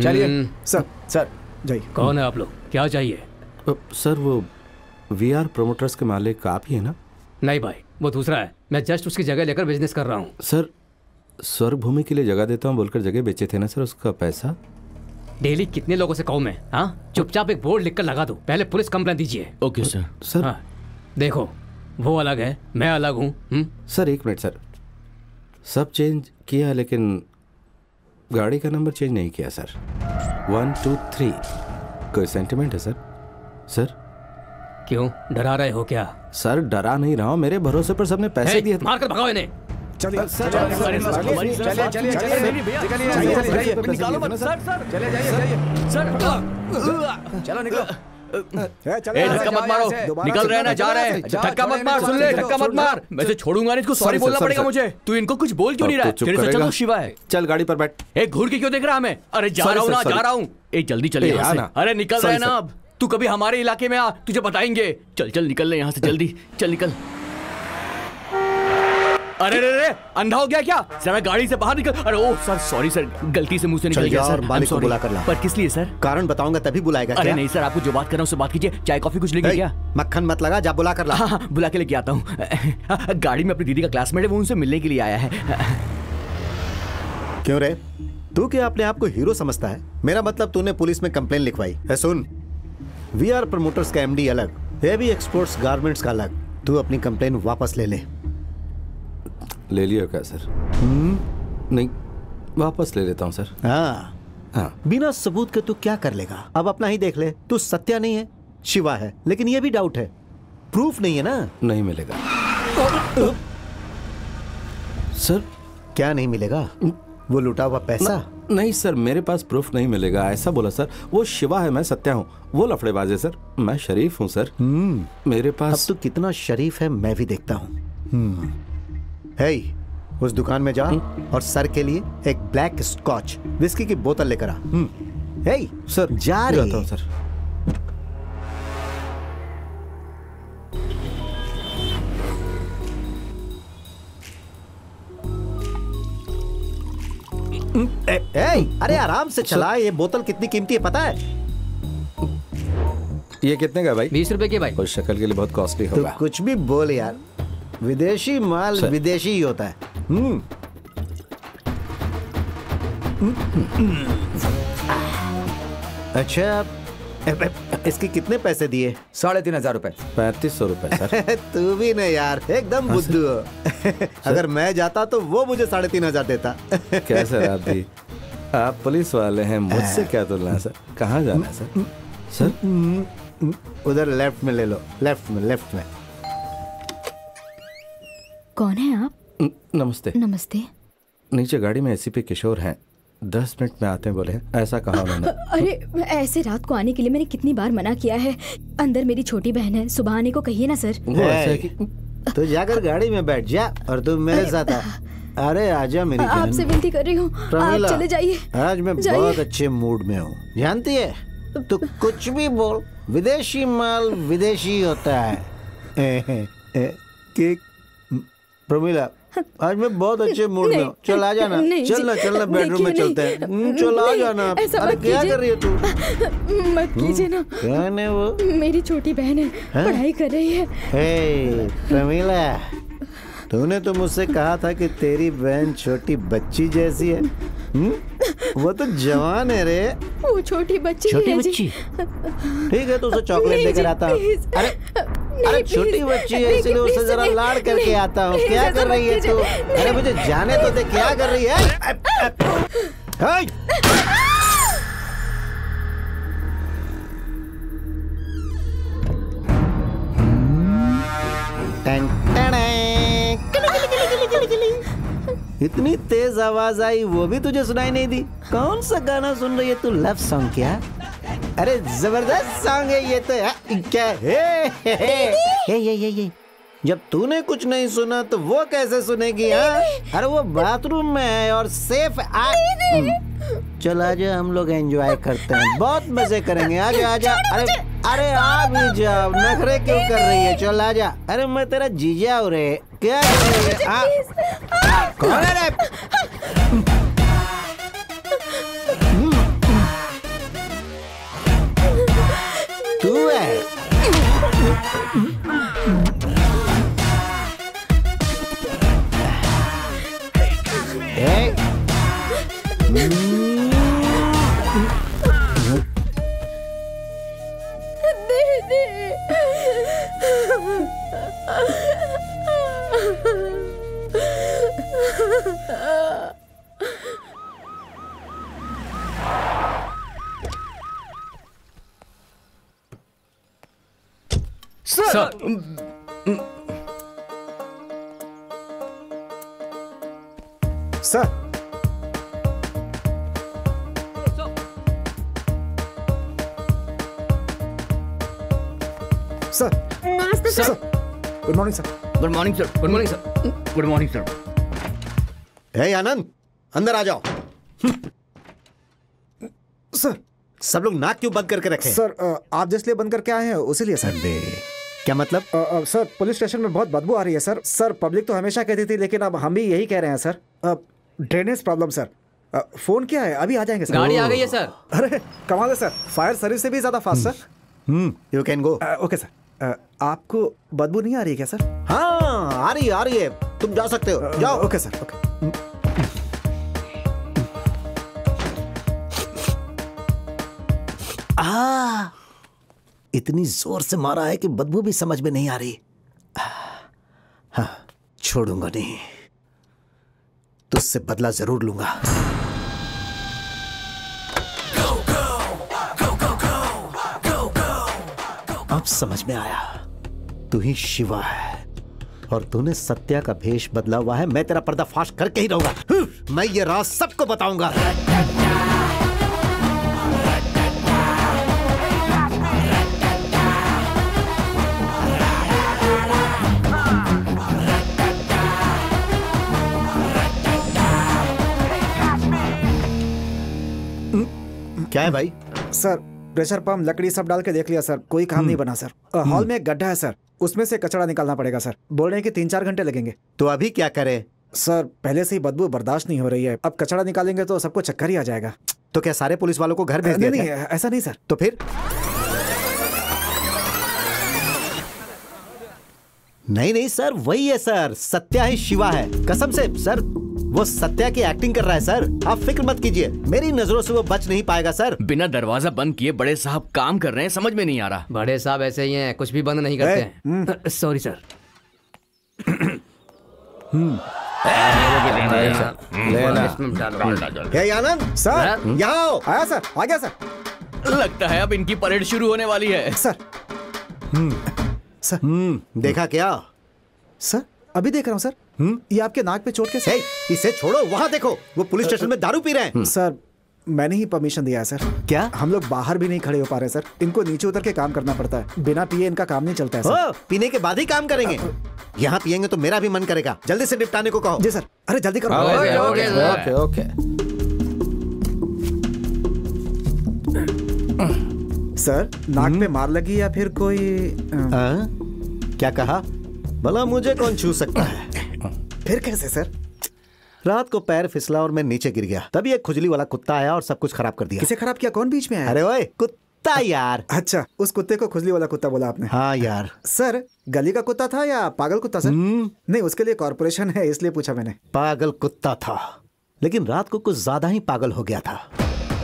चलिए सर, सर जाइए। कौन है आप लोग? क्या चाहिए? सर वो VR प्रोमोटर्स के मालिक आप ही है ना? नहीं भाई, वो दूसरा है। मैं जस्ट उसकी जगह लेकर बिजनेस कर रहा हूँ। सर स्वर्ग भूमि के लिए जगह देता हूँ बोलकर जगह बेचे थे ना सर, उसका पैसा? डेली कितने लोगों से कहूँ मैं? हाँ, चुपचाप एक बोर्ड लिखकर लगा दो, पहले पुलिस कंप्लेंट दीजिए। Okay sir. सर हाँ, देखो वो अलग है, मैं अलग हूँ। सर एक मिनट सर, सब चेंज किया लेकिन गाड़ी का नंबर चेंज नहीं किया सर। 1 2 3 कोई सेंटिमेंट है सर? सर क्यों डरा रहे हो क्या? सर डरा नहीं रहा हूँ, मेरे भरोसे पर सबने पैसे दिए। मारकर भगाओ इन्हें। चलिए सर चलो निकलो। धक्का मत मारो, निकल रहे ना, जा रहे हैं। धक्का मत मार, सुन ले, धक्का मत मार। मैं तो छोड़ूंगा नहीं, इसको सॉरी बोलना पड़ेगा मुझे। तू इनको कुछ बोल क्यों नहीं रहा? तेरे से चलो शिवा है। चल गाड़ी पर बैठ। एक घूर के क्यों देख रहा हमें? अरे जा रहा हूँ ना, जा रहा हूँ। एक जल्दी चले यहाँ से। अरे निकल रहे ना अब। तू कभी हमारे इलाके में आ, तुझे बताएंगे। चल चल निकल ले यहाँ से, जल्दी चल निकल। अरे रे रे, अंधा हो गया क्या? जरा गाड़ी से बाहर निकल। अरे ओ सर, सॉरी सर, गलती से मुंह से निकल गया सर। मालिक को बुला कर ला। पर किस लिए सर? कारण बताऊंगा तभी बुलाएगा। अरे नहीं सर, आपको जो बात कर रहा हूँ उससे बात कीजिए। चाय कॉफी कुछ लेंगे क्या? मक्खन मत लगा, जा बुला कर ला। हाँ, बुला के लेके आता हूँ। गाड़ी में अपनी दीदी का क्लासमेट है, वो उनसे मिलने के लिए आया है। क्यों रे, तू क्या अपने आप को हीरो समझता है? मेरा मतलब तूने पुलिस में कंप्लेन लिखवाई है। सुन, VR प्रमोटर्स का MD अलग, हेवी एक्सपोर्ट्स गारमेंट्स का अलग। तू अपनी कंप्लेन वापस ले ले। ले लिया क्या सर? नहीं, वापस ले लेता हूँ सर। हाँ, बिना सबूत के तू क्या कर लेगा? अब अपना ही देख ले। तू सत्या नहीं है, शिवा है, लेकिन ये भी डाउट है, प्रूफ नहीं है ना। नहीं मिलेगा सर। क्या नहीं मिलेगा? वो लुटा हुआ पैसा? नहीं सर, मेरे पास प्रूफ नहीं मिलेगा, ऐसा बोला सर। वो शिवा है, मैं सत्या हूँ। वो लफड़ेबाज है सर, मैं शरीफ हूँ सर। मेरे पास। अब तू कितना शरीफ है मैं भी देखता हूँ। हे, उस दुकान में जा और सर के लिए एक ब्लैक स्कॉच विस्की की बोतल लेकर आ। हे सर, जा रही जाता हूं सर। अरे आराम से चला। ये बोतल कितनी कीमती है पता है? ये कितने का भाई? 20 रुपए की भाई। उस शक्ल के लिए बहुत कॉस्टली तो होगा। कुछ भी बोल यार, विदेशी माल विदेशी ही होता है। अच्छा, इसके कितने पैसे दिए? 3,500 रुपए। 3500 रुपए सर। तू भी नहीं यार, एकदम बुद्धू हो। अगर मैं जाता तो वो मुझे 3,500 देता। क्या सर आप भी? आप पुलिस वाले हैं, मुझसे क्या तुलना है सर? कहाँ जाना है सर? सर उधर लेफ्ट में ले लो, लेफ्ट में। कौन है आप? नमस्ते। नमस्ते। नीचे गाड़ी में एसीपी किशोर हैं, 10 मिनट में आते हैं बोले। ऐसा कहा उन्होंने। अरे ऐसे रात को आने के लिए मैंने कितनी बार मना किया है। अंदर मेरी छोटी बहन है, सुबह आने को कहिए ना सर। वो ऐसा है कि तो जाकर गाड़ी में बैठ जा और तू मेरे साथ आ। अरे आजा मेरी जान। आपसे विनती कर रही हूँ, आप चले जाइए। आज मैं बहुत अच्छे मूड में हूँ, जानती है। तो कुछ भी बोल, विदेशी माल विदेशी होता है। प्रमिला, आज मैं बहुत अच्छे मूड में हूँ। चल आ जाना, चलना बेडरूम में चलते हैं। चल आ जाना। अरे क्या कर रही है तू? मत कीजिए ना। कौन है वो? मेरी छोटी बहन है, पढ़ाई कर रही है। हे प्रमिला, तूने तो मुझसे कहा था कि तेरी बहन छोटी बच्ची जैसी है। वो तो जवान है रे। वो छोटी बच्ची छोटी है बच्ची? ठीक है, तो उसे चॉकलेट देकर आता हूँ। अरे छोटी बच्ची है, इसलिए उसे जरा लाड़ करके आता हूँ। क्या कर रही है तू? अरे मुझे जाने तो दे, क्या कर रही है? इतनी तेज आवाज आई, वो भी तुझे सुनाई नहीं दी? कौन सा गाना सुन रही है तू? लव सॉन्ग क्या? अरे जबरदस्त सॉन्ग है ये तो। क्या हे जब तूने कुछ नहीं सुना तो वो कैसे सुनेगी? अरे वो बाथरूम में है और सेफ। चल आजा, हम लोग एंजॉय करते हैं, बहुत मजे करेंगे। आजा। अरे आ भी जाओ, नखरे क्यों कर रही है? चल आजा। अरे मैं तेरा जीजा हूँ रे। क्या कर रही है? कौन है रे? तू है? Sir, sir, sir, good morning sir. Good morning sir. Good morning sir. Good morning sir. Hey Anand, अंदर आ जाओ। सर, सब लोग नाक क्यों बंद करके रखे? सर आप जिस लिए बंद करके आए हैं उसी लिए सर। क्या मतलब? सर पुलिस स्टेशन में बहुत बदबू आ रही है सर। सर पब्लिक तो हमेशा कहती थी, लेकिन अब हम भी यही कह रहे हैं sir. Drainage problem sir. Phone किया है, अभी आ जाएंगे सर। गाड़ी आ गई है सर। अरे कमाल है सर, फायर सर्विस से भी ज्यादा fast sir. You can go. Okay sir. आपको बदबू नहीं आ रही है क्या सर? हाँ आ रही है, तुम जा सकते हो, जाओ। Okay sir. ओके। इतनी जोर से मारा है कि बदबू भी समझ में नहीं आ रही। हाँ, छोड़ूंगा नहीं, तुझसे बदला जरूर लूंगा। अब समझ में आया, तू ही शिवा है और तूने सत्या का भेष बदला हुआ है। मैं तेरा पर्दाफाश करके ही रहूंगा। मैं ये राज सबको बताऊंगा। है भाई? सर प्रेशर पंप लकड़ी सब डाल के देख लिया सर, कोई काम नहीं बना सर। हॉल में एक गड्ढा है सर, उसमें से कचरा निकालना पड़ेगा सर। बोल रहे हैं कि 3-4 घंटे लगेंगे। तो अभी क्या करें? सर पहले से ही बदबू बर्दाश्त नहीं हो रही है, अब कचरा निकालेंगे तो सबको चक्कर ही आ जाएगा। तो क्या सारे पुलिस वालों को घर भेज दिया? नहीं, ऐसा नहीं सर। तो फिर? नहीं सर, वही है सर, सत्या ही शिवा है, कसम से सर। वो सत्या की एक्टिंग कर रहा है सर, आप फिक्र मत कीजिए, मेरी नजरों से वो बच नहीं पाएगा सर। बिना दरवाजा बंद किए बड़े साहब काम कर रहे हैं, समझ में नहीं आ रहा। बड़े साहब ऐसे ही हैं, कुछ भी बंद नहीं करते हैं। Sorry sir. आनंद सर, यहाँ आओ। आया सर, आ गया सर। लगता है अब इनकी परेड शुरू होने वाली है। सर सर देखा क्या? सर अभी देख रहा हूँ सर। ये आपके नाक पे चोट कैसे? इसे छोड़ो, वहाँ देखो, वो पुलिस स्टेशन में दारू पी रहे हैं। सर मैंने ही परमिशन दिया है सर। क्या? हम लोग बाहर भी नहीं खड़े हो पा रहे सर, इनको नीचे उतर के काम करना पड़ता है, बिना पिए इनका काम नहीं चलता है सर। पीने के बाद ही काम करेंगे? यहाँ पियेंगे तो मेरा भी मन करेगा, जल्दी से निपटाने को कहो। जी सर। अरे जल्दी करो। ओके। सर नाक पे मार लगी या फिर कोई क्या कहा? भला मुझे कौन छू सकता है? फिर कैसे सर? रात को पैर फिसला और मैं नीचे गिर गया, तभी एक खुजली वाला कुत्ता आया और सब कुछ खराब कर दिया। किसे खराब किया? कौन बीच में आया? अरे ओए कुत्ता यार। अच्छा, उस कुत्ते को खुजली वाला कुत्ता बोला आपने? हाँ यार। सर गली का कुत्ता था या पागल कुत्ता सर? नहीं, उसके लिए कॉर्पोरेशन है इसलिए पूछा मैंने। पागल कुत्ता था, लेकिन रात को कुछ ज्यादा ही पागल हो गया था।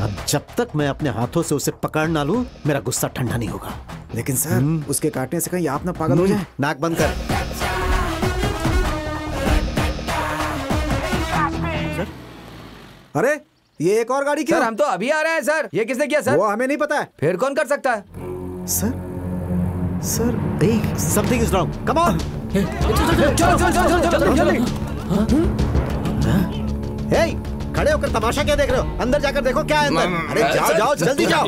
अब जब तक मैं अपने हाथों से उसे पकड़ ना लूं, मेरा गुस्सा ठंडा नहीं होगा। लेकिन सर उसके काटने से कहीं आप ना पागल हो जाए। नाक बंद कर। अरे ये एक और गाड़ी क्यों? सर हम तो अभी आ रहे हैं सर। ये किसने किया सर? वो हमें नहीं पता है। फिर कौन कर सकता है? Sir something is wrong, come on. खड़े होकर तमाशा क्या देख रहे हो? अंदर जाकर देखो क्या है अंदर। अरे जाओ जाओ, जल्दी जाओ।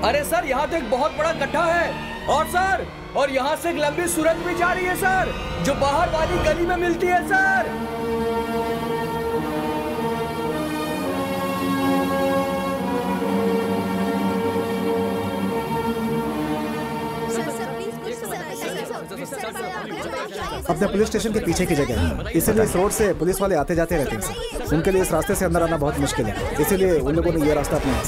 अरे सर यहाँ तो एक बहुत बड़ा गड्ढा है, और सर और यहाँ से एक लंबी सुरंग भी जा रही है सर, जो बाहर वाली गली में मिलती है सर। अपने पुलिस स्टेशन के पीछे की जगह है, इसीलिए इस रोड से पुलिस वाले आते जाते रहते हैं सर। उनके लिए इस रास्ते से अंदर आना बहुत मुश्किल है, इसीलिए उन लोगों ने ये रास्ता अपनाया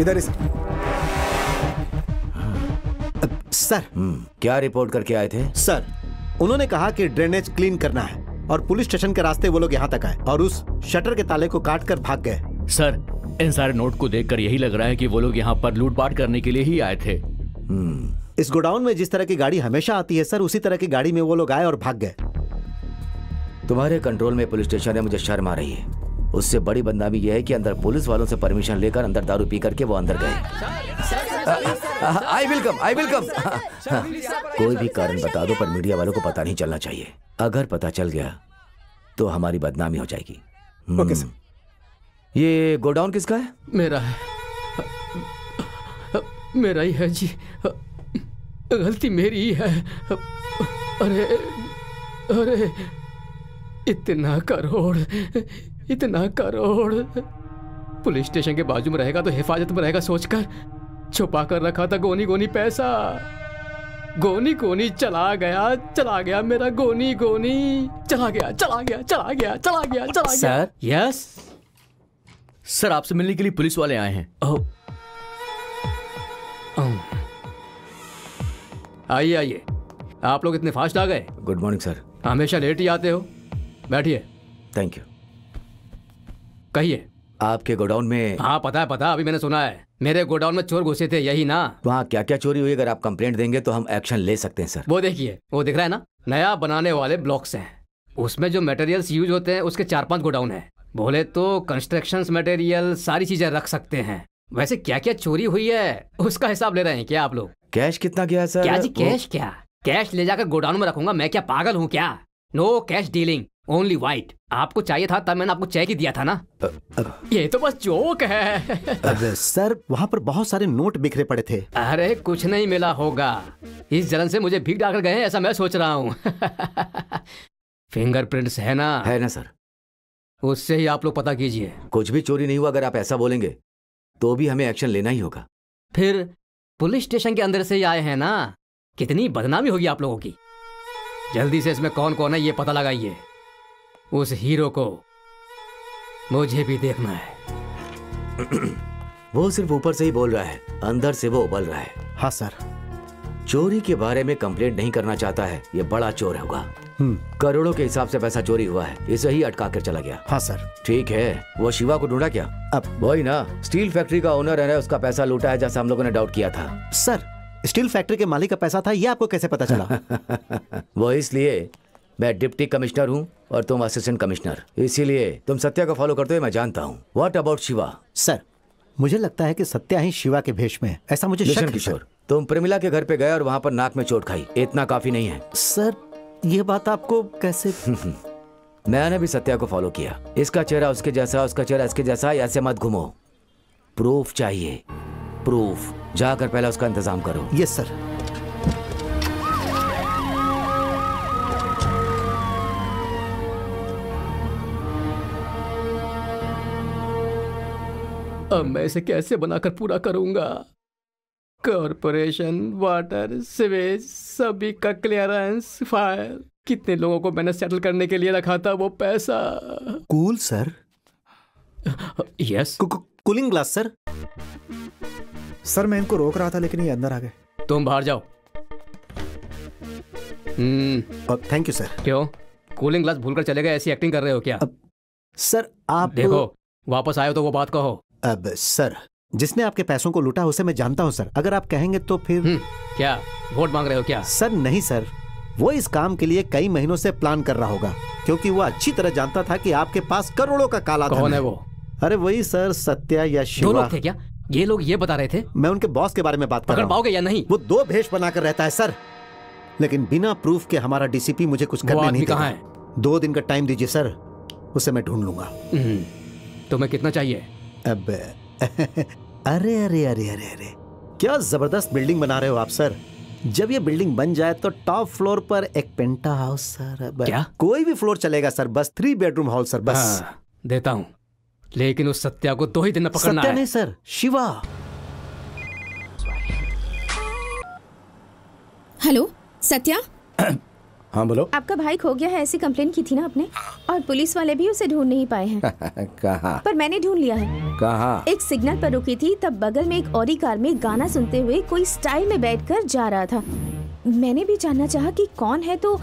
इधर। सर क्या रिपोर्ट करके आए थे? सर उन्होंने कहा कि ड्रेनेज क्लीन करना है और पुलिस स्टेशन के रास्ते वो लोग यहाँ तक आए और उस शटर के ताले को काट कर भाग गए। सर इन सारे नोट को देखकर यही लग रहा है कि वो लोग यहाँ पर लूटपाट करने के लिए ही आए थे। इस गोडाउन में जिस तरह की गाड़ी हमेशा आती है सर, उसी तरह की गाड़ी में वो लोग आए और भाग गए। तुम्हारे कंट्रोल में पुलिस स्टेशन है, मुझे शर्म आ रही है। उससे बड़ी बदनामी यह है कि अंदर पुलिस वालों से परमिशन लेकर अंदर दारू पी करके वो अंदर गए। I will come. कोई भी कारण बता दो, पर मीडिया वालों को पता नहीं चलना चाहिए। अगर पता चल गया तो हमारी बदनामी हो जाएगी। Okay sir. ये गोडाउन किसका है? मेरा है, मेरा ही है जी, गलती मेरी ही है। अरे इतना करोड़ पुलिस स्टेशन के बाजू में रहेगा तो हिफाजत में रहेगा सोचकर छुपा कर रखा था गोनी पैसा। गोनी चला गया मेरा गोनी चला गया। सर यस सर, आपसे मिलने के लिए पुलिस वाले आए हैं। आइए, आप लोग इतने फास्ट आ गए। Good morning sir. हमेशा लेट ही आते हो, बैठिए। Thank you. कहिए। आपके गोडाउन में? हाँ पता है, अभी मैंने सुना है मेरे गोडाउन में चोर घुसे थे, यही ना? वहाँ क्या क्या चोरी हुई? अगर आप कंप्लेंट देंगे तो हम एक्शन ले सकते हैं सर। वो देखिए, वो दिख रहा है ना, नया बनाने वाले ब्लॉक्स हैं, उसमें जो मटेरियल्स यूज होते हैं उसके 4-5 गोडाउन है। बोले तो कंस्ट्रक्शन मटेरियल सारी चीजें रख सकते हैं। वैसे क्या क्या चोरी हुई है उसका हिसाब ले रहे हैं क्या आप लोग? कैश कितना गया है सर? क्या जी कैश? क्या कैश ले जाकर गोडाउन में रखूंगा मैं? क्या पागल हूँ क्या? No cash dealing, only white. आपको चाहिए था तब मैंने आपको चेक ही दिया था ना। ये तो बस जोक है। अरे सर वहाँ पर बहुत सारे नोट बिखरे पड़े थे। अरे कुछ नहीं मिला होगा, इस जलन से मुझे भीख डालकर गए ऐसा मैं सोच रहा हूँ। फिंगरप्रिंट्स है ना? है ना सर। उससे ही आप लोग पता कीजिए। कुछ भी चोरी नहीं हुआ, अगर आप ऐसा बोलेंगे तो भी हमें एक्शन लेना ही होगा। फिर पुलिस स्टेशन के अंदर से ही आए हैं ना, कितनी बदनामी होगी आप लोगों की। जल्दी से इसमें कौन कौन है ये पता लगाइए। उस हीरो को मुझे भी देखना है। वो सिर्फ ऊपर से ही बोल रहा है, अंदर से वो उबल रहा है। हाँ सर। चोरी के बारे में कंप्लेंट नहीं करना चाहता है, ये बड़ा चोर होगा। करोड़ों के हिसाब से पैसा चोरी हुआ है, इसे ही अटका कर चला गया। हाँ सर। ठीक है, वो शिवा को ढूंढा क्या? अब वही ना, स्टील फैक्ट्री का ओनर है, उसका पैसा लूटा है जैसा हम लोगों ने डाउट किया था। सर, स्टील फैक्ट्री के मालिक का पैसा था, ये आपको कैसे पता चला? वो इसलिए मैं डिप्टी कमिश्नर हूँ और तुम असिस्टेंट कमिश्नर, इसीलिए तुम सत्या को फॉलो करते हुए मैं जानता हूँ। What about Shiva? सर, मुझे लगता है कि सत्या ही शिवा के भेष में है, ऐसा मुझे शक है। किशोर, तुम प्रेमिला के घर पे गए और वहाँ पर नाक में चोट खाई, इतना काफी नहीं है। सर, ये बात आपको कैसे? मैंने भी सत्या को फॉलो किया। इसका चेहरा उसके जैसा, उसका चेहरा इसके जैसा, ऐसे मत घूमो। प्रूफ चाहिए, प्रूफ। जाकर पहले उसका इंतजाम करो। Yes sir. अब मैं इसे कैसे बनाकर पूरा करूंगा? कॉर्पोरेशन, वाटर, सीवेज, सभी का क्लियरेंस, फायर, कितने लोगों को मैंने सेटल करने के लिए रखा था वो पैसा। Cool sir. Yes. Cooling glass sir. Sir मैं इनको रोक रहा था लेकिन ये अंदर आ गए। तुम बाहर जाओ। Thank you sir. क्यों कूलिंग ग्लास भूलकर चले गए? ऐसी एक्टिंग कर रहे हो क्या? सर आप देखो, वापस आए हो तो वो बात कहो। अब सर, जिसने आपके पैसों को लूटा उसे मैं जानता हूं सर। अगर आप कहेंगे तो फिर क्या वोट मांग रहे हो क्या? सर नहीं सर, वो इस काम के लिए कई महीनों से प्लान कर रहा होगा, क्योंकि वो अच्छी तरह जानता था कि आपके पास करोड़ों का काला धन है। कौन है वो? अरे वही सर, सत्या या शिवा। दो लोग थे क्या? ये लोग ये बता रहे थे। मैं उनके बॉस के बारे में बात कर रहा हूं। पकड़ पाओगे या नहीं? वो दो भेष बनाकर रहता है सर, लेकिन बिना प्रूफ के हमारा डीसीपी मुझे कुछ करने नहीं देगा। 2 दिन का टाइम दीजिए सर, उसे मैं ढूंढ लूंगा। तुम्हें कितना चाहिए? अब अरे अरे अरे अरे अरे, क्या जबरदस्त बिल्डिंग बना रहे हो आप सर। जब ये बिल्डिंग बन जाए तो टॉप फ्लोर पर एक पेंटा हाउस सर। क्या? कोई भी फ्लोर चलेगा सर, बस 3 बेडरूम हॉल सर, बस। देता हूं, लेकिन उस सत्या को 2 ही दिन में पकड़ना है। सत्या नहीं सर, शिवा। हेलो सत्या। हाँ बोलो। आपका भाई खो गया है ऐसी कंप्लेन की थी ना आपने, और पुलिस वाले भी उसे ढूंढ नहीं पाए हैं। कहाँ? पर मैंने ढूंढ लिया है। कहाँ? एक सिग्नल पर रुकी थी, तब बगल में एक ऑडी कार में गाना सुनते हुए कोई स्टाइल में बैठकर जा रहा था। मैंने भी जानना चाहा कि कौन है, तो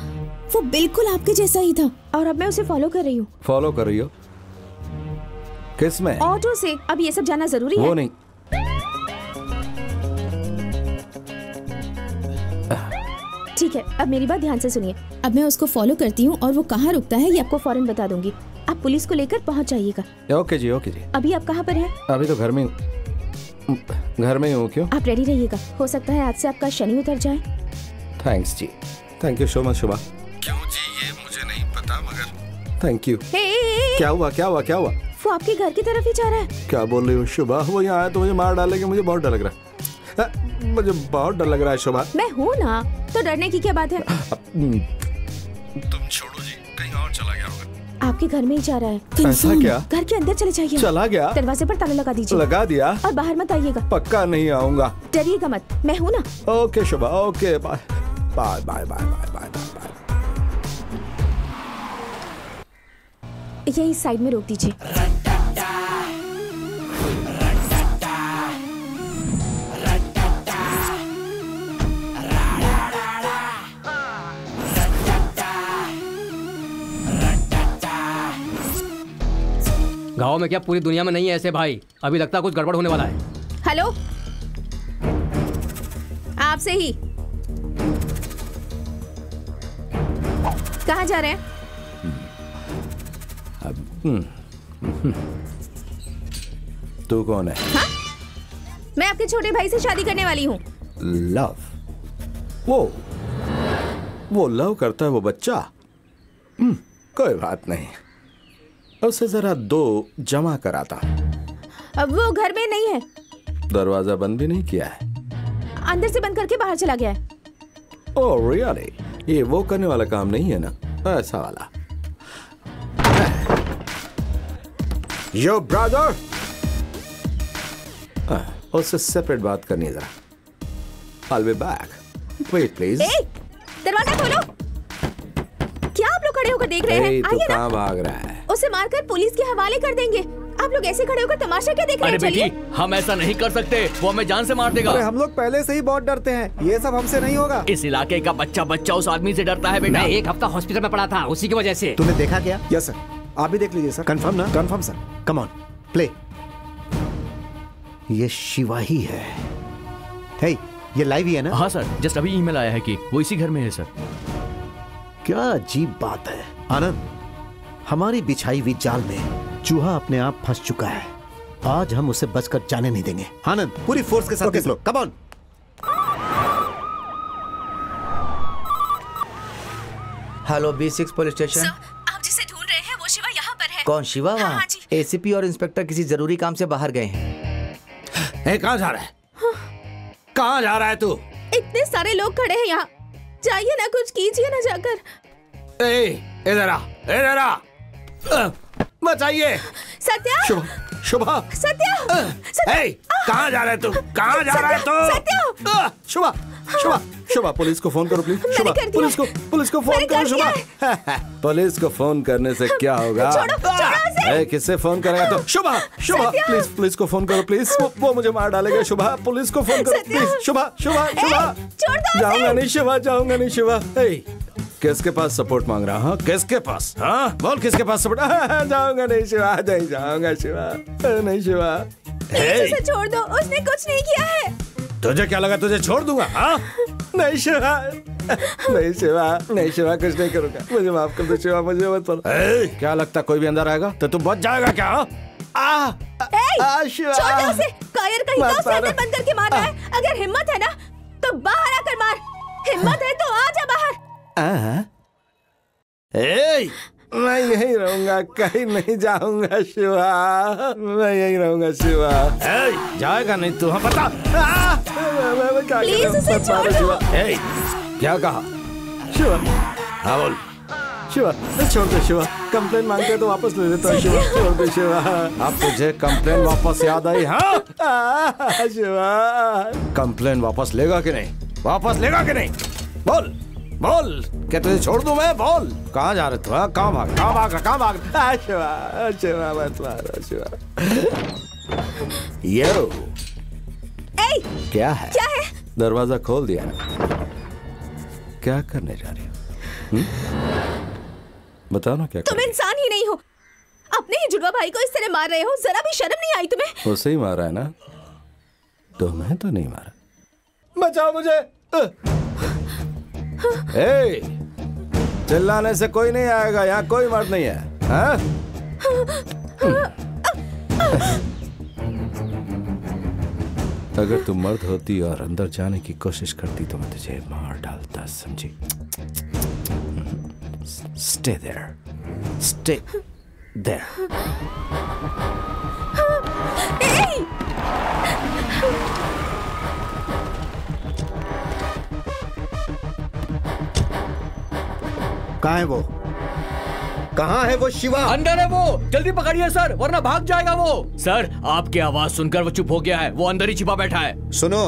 वो बिल्कुल आपके जैसा ही था, और अब मैं उसे फॉलो कर रही हूँ। फॉलो कर रही हो? किस में? ऑटो से। अब ये सब जानना जरूरी है? वो नहीं। ठीक है, अब मेरी बात ध्यान से सुनिए। अब मैं उसको फॉलो करती हूँ और वो कहाँ रुकता है ये आपको फौरन बता दूंगी। आप पुलिस को लेकर पहुँच जाइएगा। ओके जी, ओके जी। अभी आप कहाँ पर हैं? अभी तो घर में हूँ। क्यों? आप रेडी रहिएगा, हो सकता है आज से आपका शनि उतर जाए। Thanks ji, thank you so much Shubha. क्यों जी, ये मुझे नहीं पता, मगर थैंक यू। क्या हुआ? वो आपके घर की तरफ ही जा रहा है। क्या बोल रही हो शुभा? वो यहाँ आया तो मुझे मार डालेगा, मुझे बहुत डर लग रहा है। मुझे बहुत डर लग रहा है शुभा। मैं हूँ ना, तो डरने की क्या बात है? तुम छोड़ो जी, कहीं और चला गया होगा। आपके घर में ही जा रहा है। ऐसा क्या? घर के अंदर चले जाइए। चला गया? दरवाजे पर ताला लगा दीजिए। लगा दिया? और बाहर मत आइएगा। पक्का नहीं आऊंगा। डरिएगा मत, मैं हूँ ना। Okay Shubha, okay, bye bye bye bye bye bye. यही साइड में रोक दीजिए। गाँव में क्या पूरी दुनिया में नहीं है ऐसे भाई। अभी लगता है कुछ गड़बड़ होने वाला है। हेलो, आपसे ही। कहाँ जा रहे हैं? तू कौन है? हाँ? मैं आपके छोटे भाई से शादी करने वाली हूँ। लव? वो लव करता है वो बच्चा? कोई बात नहीं, उसे जरा 2 जमा कराता। अब वो घर में नहीं है। दरवाजा बंद भी नहीं किया है? अंदर से बंद करके बाहर चला गया है। Oh really? ये वो करने वाला काम नहीं है ना, ऐसा वाला। यो ब्रदर, उससे सेपरेट बात करनी है जरा। I'll be back. Wait, please. दरवाजा खोलो। क्या आप लोग खड़े होकर देख रहे हैं? तू कहाँ भाग रहा है? उसे मारकर पुलिस के हवाले कर देंगे। आप लोग ऐसे खड़े होकर तमाशा क्या देख रहे हैं? अरे बेटी, हम ऐसा नहीं कर सकते, वो हमें जान से मार देगा। अरे हम लोग पहले से ही बहुत डरते हैं, ये सब हमसे नहीं होगा। इस इलाके का बच्चा उस आदमी से डरता है बेटा। मैं 1 हफ्ता हॉस्पिटल में पड़ा था, उसी की वजह से। तूने देखा क्या? यस सर, आप भी देख लीजिए सर। कंफर्म ना? Confirm sir. Come on, play. ये शिवा ही है। हे, ये लाइव ही है ना? हाँ सर, जस्ट अभी ईमेल आया है कि वो इसी घर में है सर। क्या अजीब बात है आनंद, हमारी बिछाई हुई जाल में चूहा अपने आप फंस चुका है। आज हम उसे बचकर जाने नहीं देंगे। आनंद, पूरी फोर्स के साथ देख लो। Come on. Hello B6 police station. आप जिसे ढूंढ रहे हैं वो शिवा यहाँ पर है। कौन शिवा? वहाँ हाँ, ACP और इंस्पेक्टर किसी जरूरी काम से बाहर गए हैं। कहाँ जा रहा है? कहाँ जा रहा है तू? इतने सारे लोग खड़े हैं यहाँ, जाइए ना, कुछ कीजिए ना जाकर। इधर आ, इधर आ, बचाइए। सत्या, शुभा, सत्या, कहाँ जा रहा है तू? कहाँ जा रहा है तू? सत्या, शुभा, पुलिस को फोन करो प्लीज। शुभा, पुलिस को फोन करो शुभा। पुलिस को फोन करने से क्या होगा? किससे फोन करेगा तो? शुभा, प्लीज पुलिस को फोन करो प्लीज। वो मुझे मार डालेगा। शुभा, पुलिस को फोन करो प्लीज। शुभा, जाऊंगा नहीं शुभा। किसके पास सपोर्ट मांग रहा? हाँ, किसके पास? हाँ, बोल किसके पास सपोर्ट? जाऊंगा नहीं शिवा, नहीं जाऊंगा शिवा, नहीं शिवा। छोड़ दो, उसने कुछ नहीं किया है। तुझे क्या लगा तुझे छोड़ दूंगा? हाँ, नहीं शिवा, कुछ नहीं करूंगा। मुझे माफ कर दो शिवा, मुझे मत पढ़ो। क्या लगता कोई भी अंदर आएगा तो तू बच जाएगा क्या? छोड़ दो उसे, कायर कहीं तो उसे अंदर बंद करके मार रहा है। अगर हिम्मत है ना तो बाहर आकर मार, हिम्मत है तो आ जा बाहर। मैं यहीं रहूंगा, कहीं नहीं जाऊंगा शिवा, मैं यहीं रहूंगा शिवा। जाएगा नहीं तू? हाँ बता। प्लीज उसे छोड़ दो। क्या कहा शिवा? हाँ बोल शिवा, छोड़ दे शिवा। कंप्लेन मांगते तो वापस ले लेता शिवा, छोड़ दे शिवा। अब तुझे कंप्लेन वापस याद आई? हाँ शिवा, कंप्लेन वापस लेगा कि नहीं? वापस लेगा कि नहीं? बोल क्या तुझे छोड़ दूं मैं? बोल कहाँ जा रहे तू? कहाँ भाग? शिवा मत मारो शिवा। यो क्या है? दरवाजा खोल दिया ना? क्या करने जा रही हो? बताओ ना क्या तुम इंसान ही नहीं हो, अपने ही जुड़वा भाई को इस तरह मार रहे हो, जरा भी शर्म नहीं आई तुम्हें? उसे ही मारा है ना, तुम्हें तो नहीं मारा। बचाओ मुझे। चिल्लाने से कोई नहीं आएगा, यहाँ कोई मर्द नहीं है। हाँ? अगर तुम मर्द होती और अंदर जाने की कोशिश करती तो मैं तुझे मार डालता, समझी? Stay there. कहाँ है वो? कहाँ है वो शिवा? अंदर है वो, जल्दी पकड़िए सर, वरना भाग जाएगा वो। सर, आपकी आवाज सुनकर वो चुप हो गया है, वो अंदर ही छिपा बैठा है। सुनो,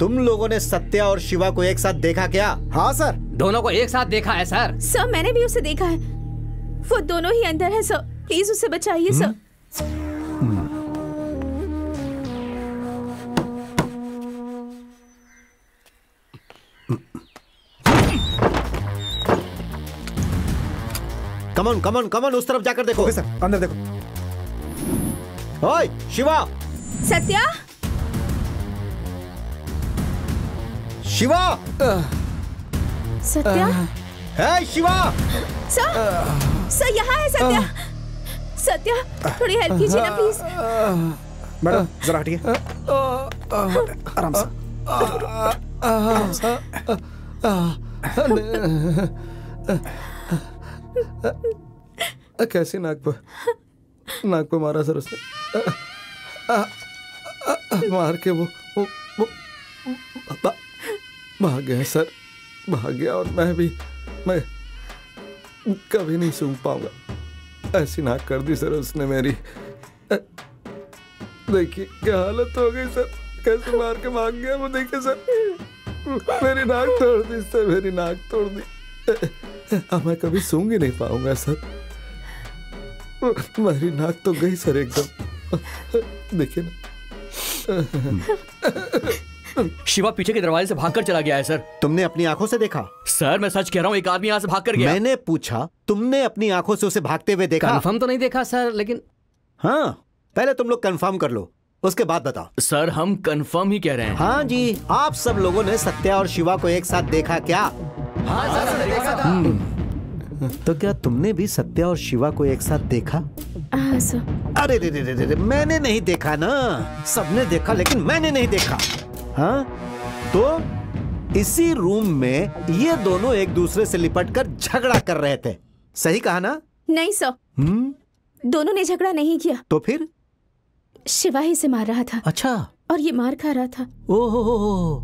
तुम लोगों ने सत्या और शिवा को एक साथ देखा क्या? हाँ सर, दोनों को एक साथ देखा है सर। सर, मैंने भी उसे देखा है, वो दोनों ही अंदर है सर, प्लीज उसे बचाइए सर। कम ऑन, उस तरफ जाकर देखो। सर, अंदर देखो। ओए शिवा! सत्या! शिवा! सत्या? है शिवा! सर यहाँ है सत्या। सत्या, थोड़ी हेल्प कीजिए ना प्लीज। मैडम जरा हटिए, आराम से। कैसी नाक पे मारा सर उसने? मार के वो भाग गया सर, भाग गया। और मैं कभी नहीं सूंघ पाऊंगा, ऐसी नाक कर दी सर उसने मेरी। देखिए क्या हालत हो गई सर, कैसे मार के भाग गया वो। देखिए सर, मेरी नाक तोड़ दी सर, मेरी नाक तोड़ दी। अब मैं कभी सूंघ ही नहीं पाऊंगा सर, मेरी नाक तो गई सर एकदम। देखिए ना। शिवा पीछे के दरवाजे से भागकर चला गया है सर। तुमने अपनी आंखों से देखा? सर मैं सच कह रहा हूँ, एक आदमी यहाँ से भागकर गया। मैंने पूछा, तुमने अपनी आंखों से उसे भागते हुए देखा? कंफर्म तो नहीं देखा सर, लेकिन हाँ, पहले तुम लोग कंफर्म कर लो, उसके बाद बताओ। सर हम कंफर्म ही कह रहे हैं। हाँ जी, आप सब लोगों ने सत्या और शिवा को एक साथ देखा क्या? हाँ सर, देखा था। तो क्या तुमने भी सत्या और शिवा को एक साथ देखा? हाँ सर। अरे रे रे रे रे, मैंने नहीं देखा ना, सबने देखा लेकिन मैंने नहीं देखा। हाँ, तो इसी रूम में ये दोनों एक दूसरे से लिपटकर झगड़ा कर रहे थे, सही कहा ना? नहीं सर, दोनों ने झगड़ा नहीं किया। तो फिर? शिवा ही से मार रहा था। अच्छा। और ये मार खा रहा था। ओहो।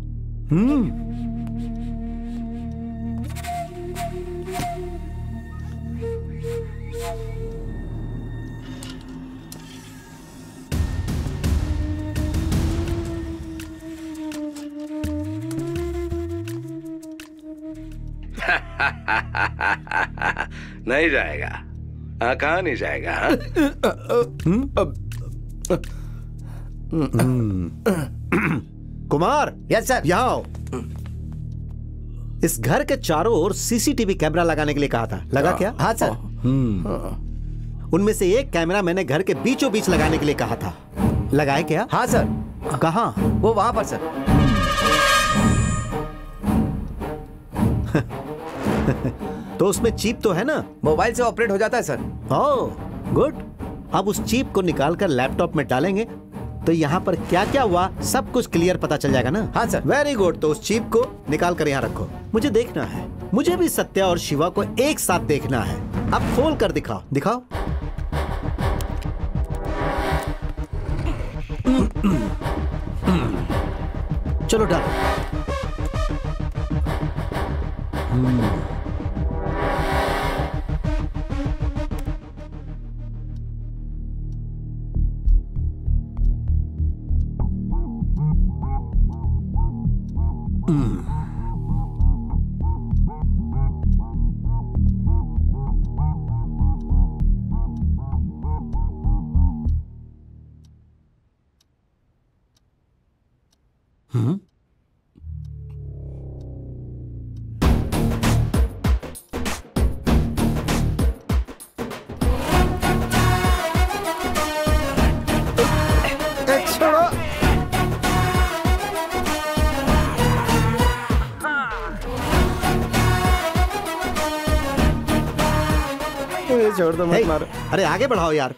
नहीं जाएगा। कहाँ नहीं जाएगा? कुमार। Yes sir. यहाँ आओ। इस घर के चारों ओर सीसीटीवी कैमरा लगाने के लिए कहा था, लगा क्या? हाँ सर। उनमें से एक कैमरा मैंने घर के बीचों बीच लगाने के लिए कहा था, लगाए क्या? हाँ सर। कहाँ? वो वहां पर सर। तो उसमें चिप तो है ना? मोबाइल से ऑपरेट हो जाता है सर। Oh good. अब उस चिप को निकालकर लैपटॉप में डालेंगे तो यहाँ पर क्या क्या हुआ सब कुछ क्लियर पता चल जाएगा ना? हाँ सर। Very good. तो उस चिप को निकाल कर यहाँ रखो, मुझे देखना है। मुझे भी सत्या और शिवा को एक साथ देखना है। अब खोल कर दिखाओ, दिखाओ। चलो डालो। छोड़ दो, मत मारो। अरे आगे बढ़ाओ यार।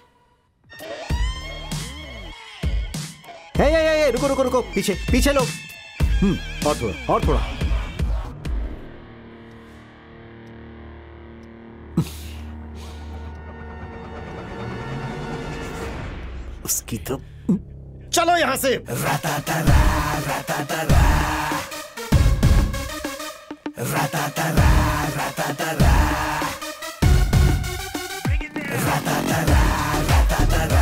हे, रुको रुको रुको, पीछे पीछे लोग। और थोड़ा, और थोड़ा। उसकी तो चलो यहां से। Ratatara, ratatara. Ratatara, ratatara. Ratatara, ratatara.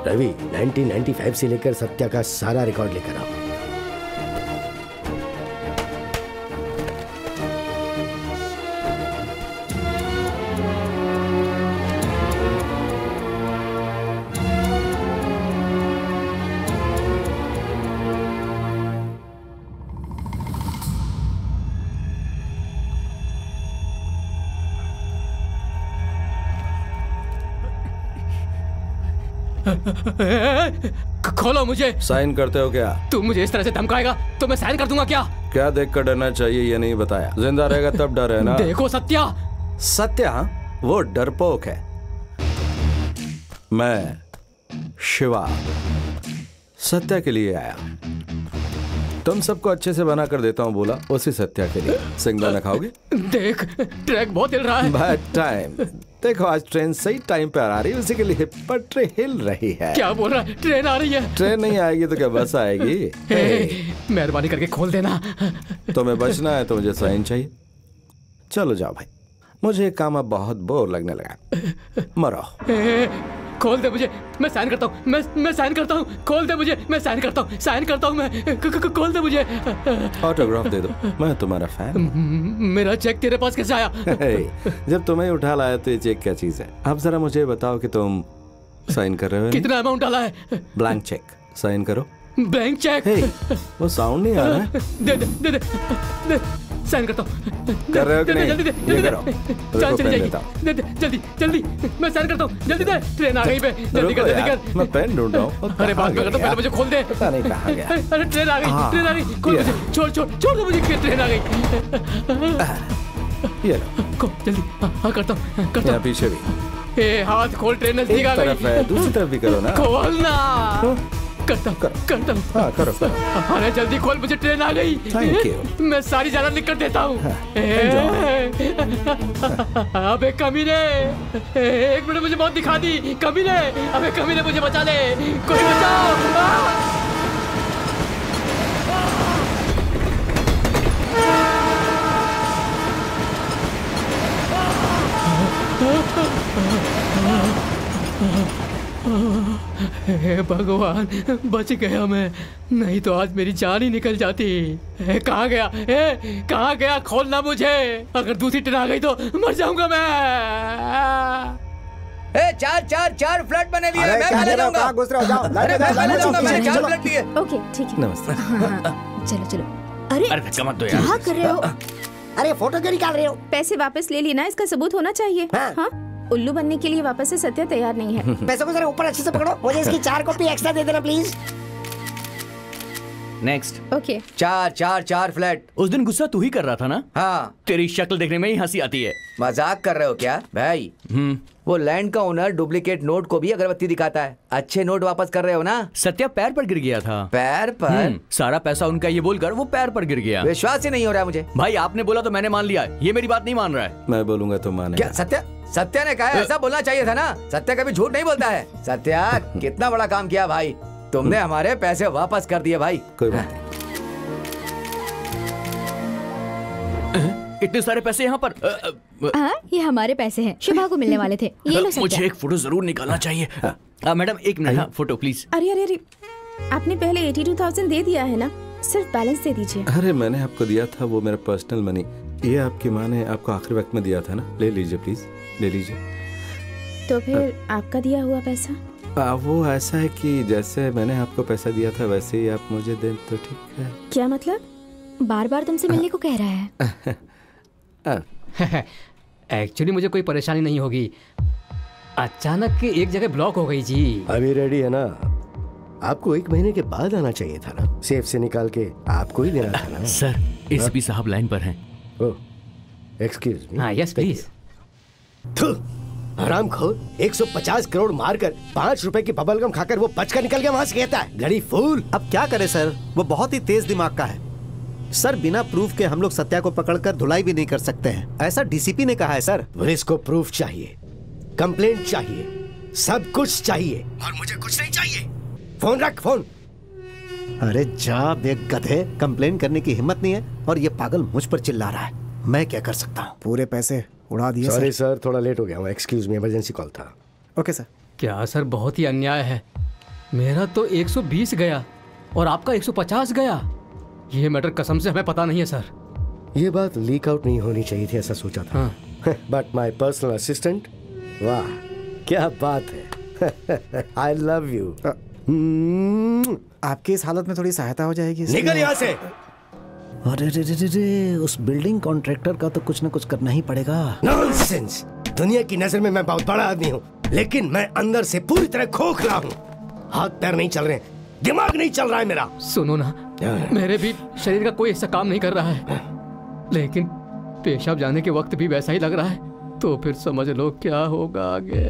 Ravi, 1995 से लेकर सत्या का सारा रिकॉर्ड लेकर आओ। खोलो मुझे। साइन करते हो क्या? तू मुझे इस तरह से धमकाएगा तो मैं साइन कर दूंगा क्या? क्या देख कर डरना चाहिए ये नहीं बताया। जिंदा रहेगा तब डर है ना। देखो सत्या। सत्या वो डरपोक है। मैं शिवा सत्या के लिए आया। तुम सबको अच्छे से बना कर देता हूँ बोला, उसी सत्या के लिए। सिंगदाना खाओगे? देख ट्रैक बहुत हिल रहा है। Bad time. देखो आज ट्रेन सही टाइम पे आ रही है, उसी के लिए पटरी हिल रही है। क्या बोल रहा है? ट्रेन आ रही है? ट्रेन नहीं आएगी तो क्या बस आएगी? मेहरबानी करके खोल देना। तुम्हें बचना है तो मुझे साइन चाहिए। चलो जाओ भाई, मुझे ये काम अब बहुत बोर लगने लगा। मरो। खोल दे मुझे, मैं साइन करता हूँ। मैं साइन करता हूँ। खोल दे मुझे, मैं साइन करता हूँ। साइन करता हूँ मैं। खोल दे मुझे। ऑटोग्राफ दे दो, मैं तुम्हारा फैन। मेरा चेक तेरे पास कैसे आया? जब तुम्हें उठा लाया तो ये चेक क्या चीज है? अब जरा मुझे बताओ कि तुम साइन कर रहे हो। कितना अमाउंट डाला है? Blank cheque. साइन करो। Blank cheque? वो साउंड नहीं आ रहा है। दे दे दे दे दे। साइन करता हूँ। कर रहे हो कि नहीं? जल्दी दे, ये करो। जान चली जाएगी। दे दे जल्दी जल्दी। मैं साइन करता हूँ। जल्दी दे, ट्रेन आ गई पे। जल्दी कर जल्दी कर। मैं पेन ढूंढ रहा हूँ। अरे बात कर तो पहले मुझे खोल दे। पता नहीं कहाँ गया। अरे ट्रेन आ गई, ट्रेन आ गई। खोल मुझे, छोड़ छोड़ छोड़ दो मुझे, ट्रेन आ गई। ये लो। खोल जल्दी। हाँ करता हूँ करता हूँ। पीछे भी। ए हाथ खोल, ट्रेन नजदीक आ गई। एक तरफ है, दूसरी तरफ भी करो ना। खोलना। करता हूँ करता हूँ। हाँ करो। अरे जल्दी खोल, मुझे ट्रेन आ गई। Thank you. मैं सारी जाना लिख कर देता हूँ। अबे कमीने, एक मिनट मुझे बहुत दिखा दी। कमीने, अबे कमीने मुझे बचा ले, कोई बचाओ। हे भगवान, बच गया मैं, नहीं तो आज मेरी जान ही निकल जाती। कहाँ गया? कहाँ गया? खोलना मुझे, अगर दूसरी ट्रेन आ गई तो मर जाऊंगा मैं। चार फ्लैट बने लिए। मैं पहले जाऊंगा। अरे मैं पहले जाऊंगा, मैंने 4 फ्लैट लिए। ओके ठीक है। नमस्ते। चलो चलो। अरे धक्का मत दो यार। क्या कर रहे हो? अरे फोटो क्यों निकाल रहे हो? पैसे वापस ले लेना, इसका सबूत होना चाहिए। हाँ? उल्लू बनने के लिए वापस से सत्या तैयार नहीं है। पैसों को जरा ऊपर अच्छे से पकड़ो, मुझे इसकी 4 कॉपी एक्स्ट्रा दे देना प्लीज। नेक्स्ट। ओके। 4 फ्लैट। उस दिन गुस्सा तू ही कर रहा था ना? हाँ। तेरी शक्ल देखने में ही हंसी आती है। मजाक कर रहे हो क्या भाई? वो लैंड का ओनर डुप्लीकेट नोट को भी अगरबत्ती दिखाता है। अच्छे नोट वापस कर रहे हो ना? सत्या पैर पर गिर गया था। पैर पर? सारा पैसा उनका ये बोलकर वो पैर पर गिर गया। विश्वास ही नहीं हो रहा है मुझे। भाई आपने बोला तो मैंने मान लिया, ये मेरी बात नहीं मान रहा है। मैं बोलूंगा तो माने। क्या सत्या ने कहा? ऐसा बोलना चाहिए था ना। सत्या कभी झूठ नहीं बोलता है। सत्या कितना बड़ा काम किया भाई, तुमने हमारे पैसे वापस कर दिए भाई। कोई बात नहीं। इतने सारे पैसे यहाँ पर? हाँ, ये हमारे पैसे हैं, शिवा को मिलने वाले थे। ये लो सत्या। मुझे एक फोटो जरूर निकालना चाहिए। मैडम एक मिनट, फोटो प्लीज। अरे अरे अरे, आपने पहले 82,000 दे दिया है ना, सिर्फ बैलेंस दे दीजिए। अरे मैंने आपको दिया था, वो मेरा पर्सनल मनी। ये आपकी माँ ने आपको आखिरी वक्त में दिया था ना, ले लीजिए प्लीज, ले लीजिए। तो फिर आपका दिया हुआ पैसा? वो ऐसा है कि जैसे मैंने आपको पैसा दिया था वैसे ही आप मुझे दें तो ठीक है। क्या मतलब? बार बार तुमसे मिलने को कह रहा है। एक्चुअली मुझे कोई परेशानी नहीं होगी, अचानक एक जगह ब्लॉक हो गई जी। अभी रेडी है ना? आपको 1 महीने के बाद आना चाहिए था ना, सेफ से निकाल के आपको ही देना था ना। सर एसपी साहब लाइन पर हैं। Excuse me. हाँ यस प्लीज। हरामखोर, 150 करोड़ मारकर 5 रुपए की बबलगम खाकर वो बचकर निकल गया वहाँ से। कहता है गड़ी फूल। अब क्या करे सर, वो बहुत ही तेज दिमाग का है सर। बिना प्रूफ के हम लोग सत्या को पकड़कर धुलाई भी नहीं कर सकते हैं, ऐसा डीसीपी ने कहा है सर। पुलिस को प्रूफ चाहिए, कंप्लेंट चाहिए, सब कुछ चाहिए, और मुझे कुछ नहीं चाहिए। फोन रख, फोन। अरे जा बेगधे, कंप्लेन करने की हिम्मत नहीं है और ये पागल मुझ पर चिल्ला रहा है। मैं क्या कर सकता हूँ? पूरे पैसे उड़ा दिए। सॉरी सर, थोड़ा लेट हो गया हूँ। एक्सक्यूज मी, इमरजेंसी कॉल था। Okay sir. क्या सर, बहुत ही अन्याय है। मेरा तो 120 गया और आपका 150 गया। ये मैटर कसम से हमें पता नहीं है सर। ये बात लीक आउट नहीं होनी चाहिए थी, ऐसा सोचा था। बट माय पर्सनल असिस्टेंट, वाह क्या बात है। I love you. आपकी इस हालत में थोड़ी सहायता हो जाएगी। निकल यहाँ से। अरे रे रे रे रे, उस बिल्डिंग कॉन्ट्रैक्टर का तो कुछ न कुछ करना ही पड़ेगा। नॉनसेंस। दुनिया की नजर में मैं बहुत बड़ा आदमी हूँ, लेकिन मैं अंदर से पूरी तरह खोखला हूँ। हाथ पैर नहीं चल रहे, दिमाग नहीं चल रहा है मेरा। सुनो ना, मेरे भी शरीर का कोई हिस्सा काम नहीं कर रहा है, लेकिन पेशाब जाने के वक्त भी वैसा ही लग रहा है। तो फिर समझ लो क्या होगा आगे।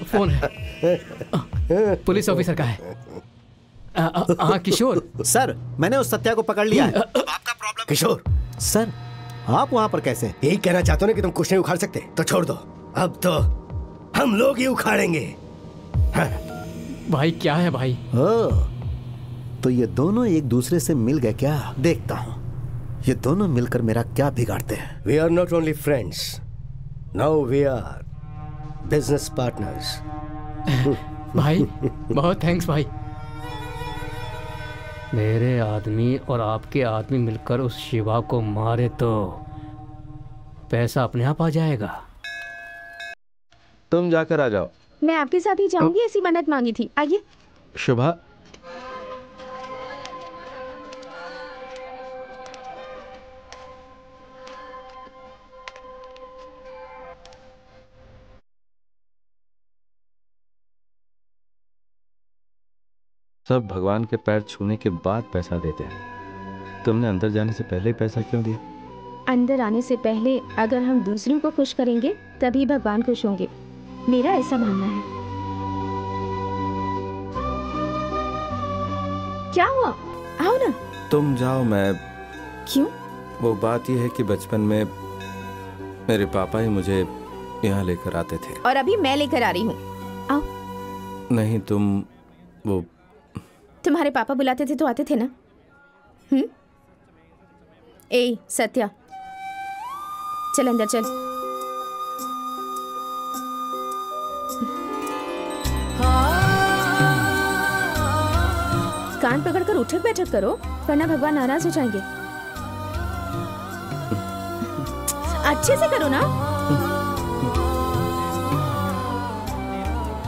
फोन है, पुलिस ऑफिसर का है। हाँ किशोर। सर मैंने उस सत्या को पकड़ लिया है। आपका प्रॉब्लम किशोर सर आप वहां पर कैसे? यही कहना चाहते हो ना कि तुम कुछ नहीं उखाड़ सकते, तो छोड़ दो, अब तो हम लोग ही उखाड़ेंगे। हाँ। भाई क्या है भाई? तो ये दोनों एक दूसरे से मिल गए क्या? देखता हूँ ये दोनों मिलकर मेरा क्या बिगाड़ते हैं। We are not only friends, now we are business partners. भाई बहुत थैंक्स भाई। मेरे आदमी और आपके आदमी मिलकर उस शिवा को मारे तो पैसा अपने आप आ जाएगा। तुम जाकर आ जाओ। मैं आपके साथ ही जाऊंगी, ऐसी मन्नत मांगी थी। आइए। शुभा, सब भगवान के पैर छूने के बाद पैसा देते हैं। तुमने अंदर जाने से पहले ही पैसा क्यों दिया? अंदर आने से पहले अगर हम दूसरों को खुश करेंगे तभी भगवान खुश होंगे, मेरा ऐसा मानना है। क्या हुआ? आओ ना। तुम जाओ, मैं। क्यों? वो बात यह है कि बचपन में मेरे पापा ही मुझे यहाँ लेकर आते थे। और अभी मैं लेकर आ रही हूँ। आओ। नहीं, तुम वो तुम्हारे पापा बुलाते थे तो आते थे ना? ए सत्या, चल अंदर चल। कान पकड़कर उठक बैठक करो, वरना भगवान नाराज हो जाएंगे। अच्छे से करो ना।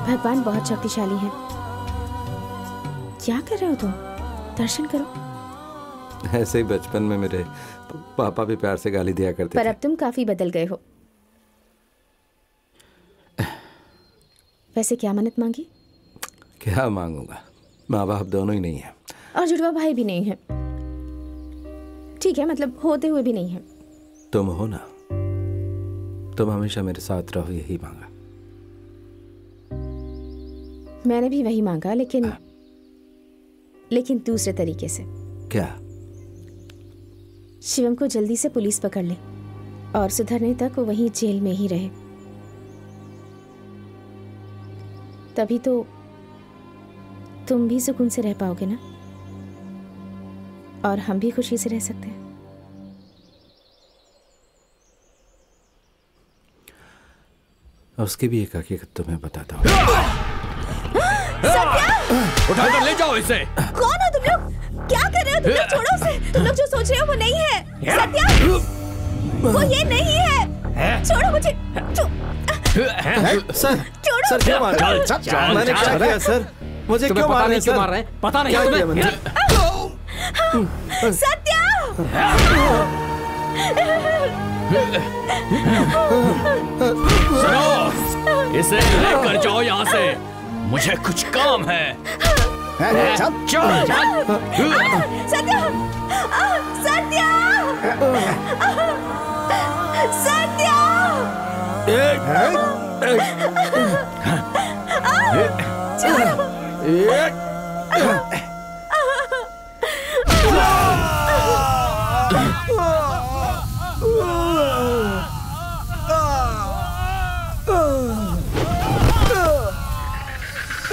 भगवान बहुत शक्तिशाली है। क्या कर रहे हो तुम? दर्शन करो। ऐसे ही बचपन में मेरे पापा भी प्यार से गाली दिया करते पर थे। अब तुम काफी बदल गए हो। वैसे क्या मन्नत मांगी? क्या मांगूंगा, माँ बाप दोनों ही नहीं है और जुड़वा भाई भी नहीं है। ठीक है, मतलब होते हुए भी नहीं है। तुम हो ना, तुम हमेशा मेरे साथ रहो, यही मांगा। मैंने भी वही मांगा, लेकिन दूसरे तरीके से। क्या? शिवम को जल्दी से पुलिस पकड़ ले और सुधरने तक वो वहीं जेल में ही रहे। तभी तो तुम भी सुकून से रह पाओगे ना, और हम भी खुशी से रह सकते हैं। उसकी भी एक हकीकत तुम्हें बताता हूँ। उठाकर ले जाओ इसे। कौन हो तुम लोग? क्या कर रहे हो तुम लोग? छोड़ो उसे। तुम लोग जो सोच रहे हो वो नहीं है। सत्या, वो ये नहीं है। छोड़ो मुझे। सर, छोड़ो। सर क्यों मार रहे हैं? मैंने क्या किया सर? मुझे क्यों मार रहे हैं? क्यों मार रहे हैं? पता नहीं तुम्हें? सत्या! सुनो, इसे लेकर जाओ यहाँ से, मुझे कुछ काम है। चल चल Satya, Satya, Satya,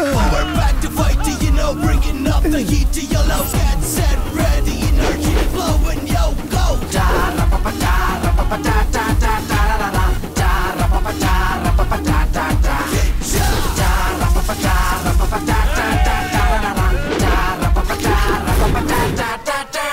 We're back to fight, do you know? Bringing up the heat to your lows. Get set, ready, energy flowing, yo, go. Da ra pa pa da ra pa pa da da da da da da da ra pa pa da ra pa pa da da da. Da ra pa pa da ra pa pa da da da da da da da ra pa pa da ra pa pa da da da da.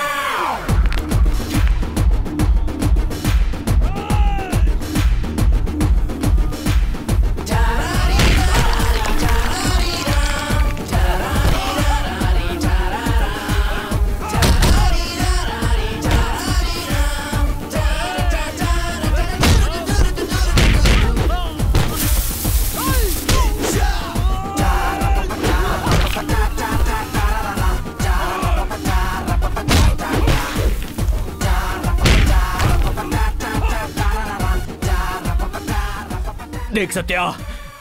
देख सत्या,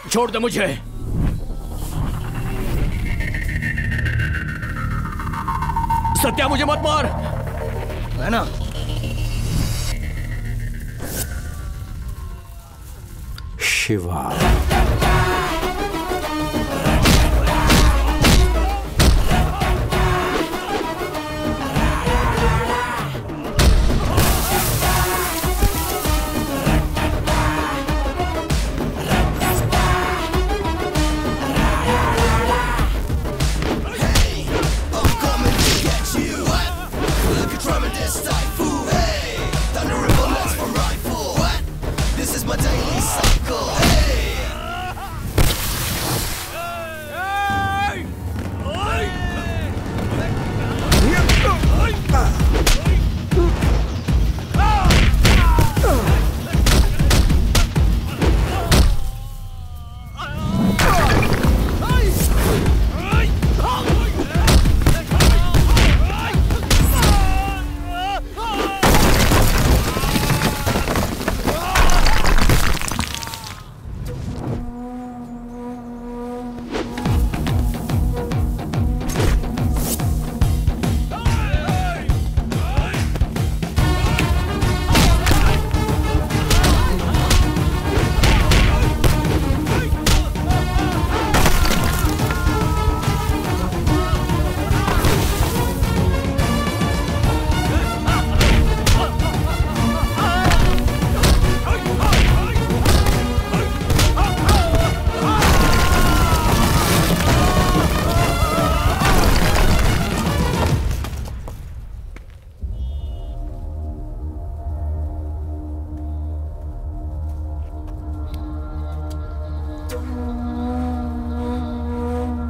छोड़ दे मुझे। सत्या मुझे मत मार, है ना? शिवा,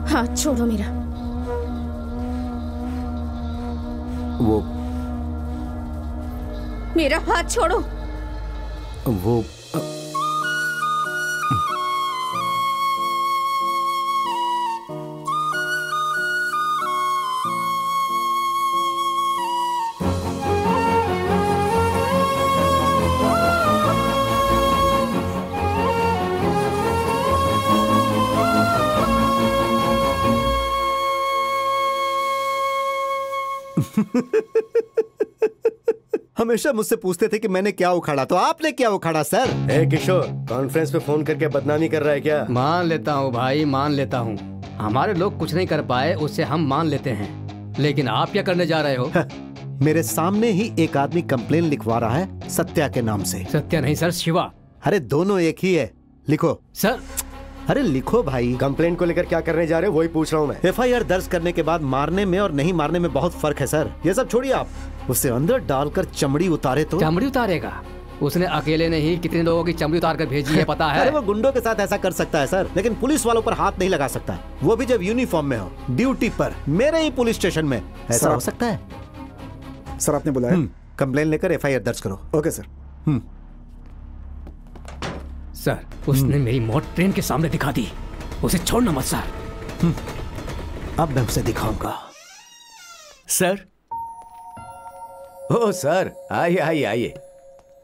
हाथ छोड़ो मेरा। वो मेरा हाथ छोड़ो। वो हमेशा मुझसे पूछते थे कि मैंने क्या उखाड़ा, तो आपने क्या उखाड़ा सर? ए किशोर, कॉन्फ्रेंस पे फोन करके बदनामी कर रहा है क्या? मान लेता हूँ भाई, मान लेता हूँ। हमारे लोग कुछ नहीं कर पाए, उससे हम मान लेते हैं। लेकिन आप क्या करने जा रहे हो? मेरे सामने ही एक आदमी कंप्लेन लिखवा रहा है सत्या के नाम से। सत्या नहीं सर, शिवा। अरे दोनों एक ही है, लिखो सर। अरे लिखो भाई। कंप्लेन को लेकर क्या करने जा रहे हो वही पूछ रहा हूँ मैं। FIR दर्ज करने के बाद मारने में और नहीं मारने में बहुत फर्क है सर। ये सब छोड़िए आप, उसे अंदर डालकर चमड़ी उतारे तो। चमड़ी उतारेगा? उसने अकेले ने ही कितने लोगों की चमड़ी उतार कर भेजी है पता है? अरे वो गुंडों के साथ ऐसा कर सकता है सर, लेकिन पुलिस वालों पर हाथ नहीं लगा सकता, वो भी जब यूनिफॉर्म में हो, ड्यूटी पर, मेरे ही पुलिस स्टेशन में। ऐसा हो सकता है? सर आपने बुलाया? कंप्लेन लेकर FIR दर्ज करो। Okay sir. सर उसने मेरी मौत ट्रेन के सामने दिखा दी, उसे छोड़ना मत सर। अब मैं उसे दिखाऊंगा। सर। ओ सर, आइए आइए आइए।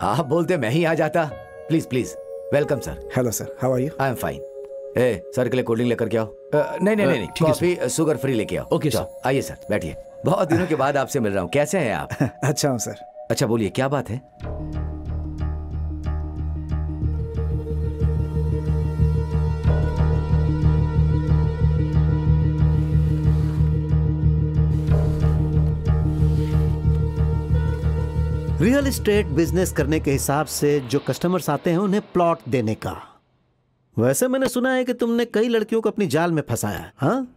आप बोलते मैं ही आ जाता। Please please, welcome sir. Hello sir, how are you? I am fine. ए सर के लिए कोल्ड ड्रिंक लेकर के आओ। नहीं नहीं नहीं, कॉफी शुगर फ्री लेके आओ। Okay sir. आइए सर, बैठिए। बहुत दिनों के बाद आपसे मिल रहा हूँ, कैसे हैं आप? अच्छा हूँ सर। अच्छा बोलिए, क्या बात है? रियल एस्टेट बिजनेस करने के हिसाब से जो कस्टमर्स आते हैं उन्हें प्लॉट देने का। वैसे मैंने सुना है कि तुमने कई लड़कियों को अपनी जाल में फंसाया है, हाँ?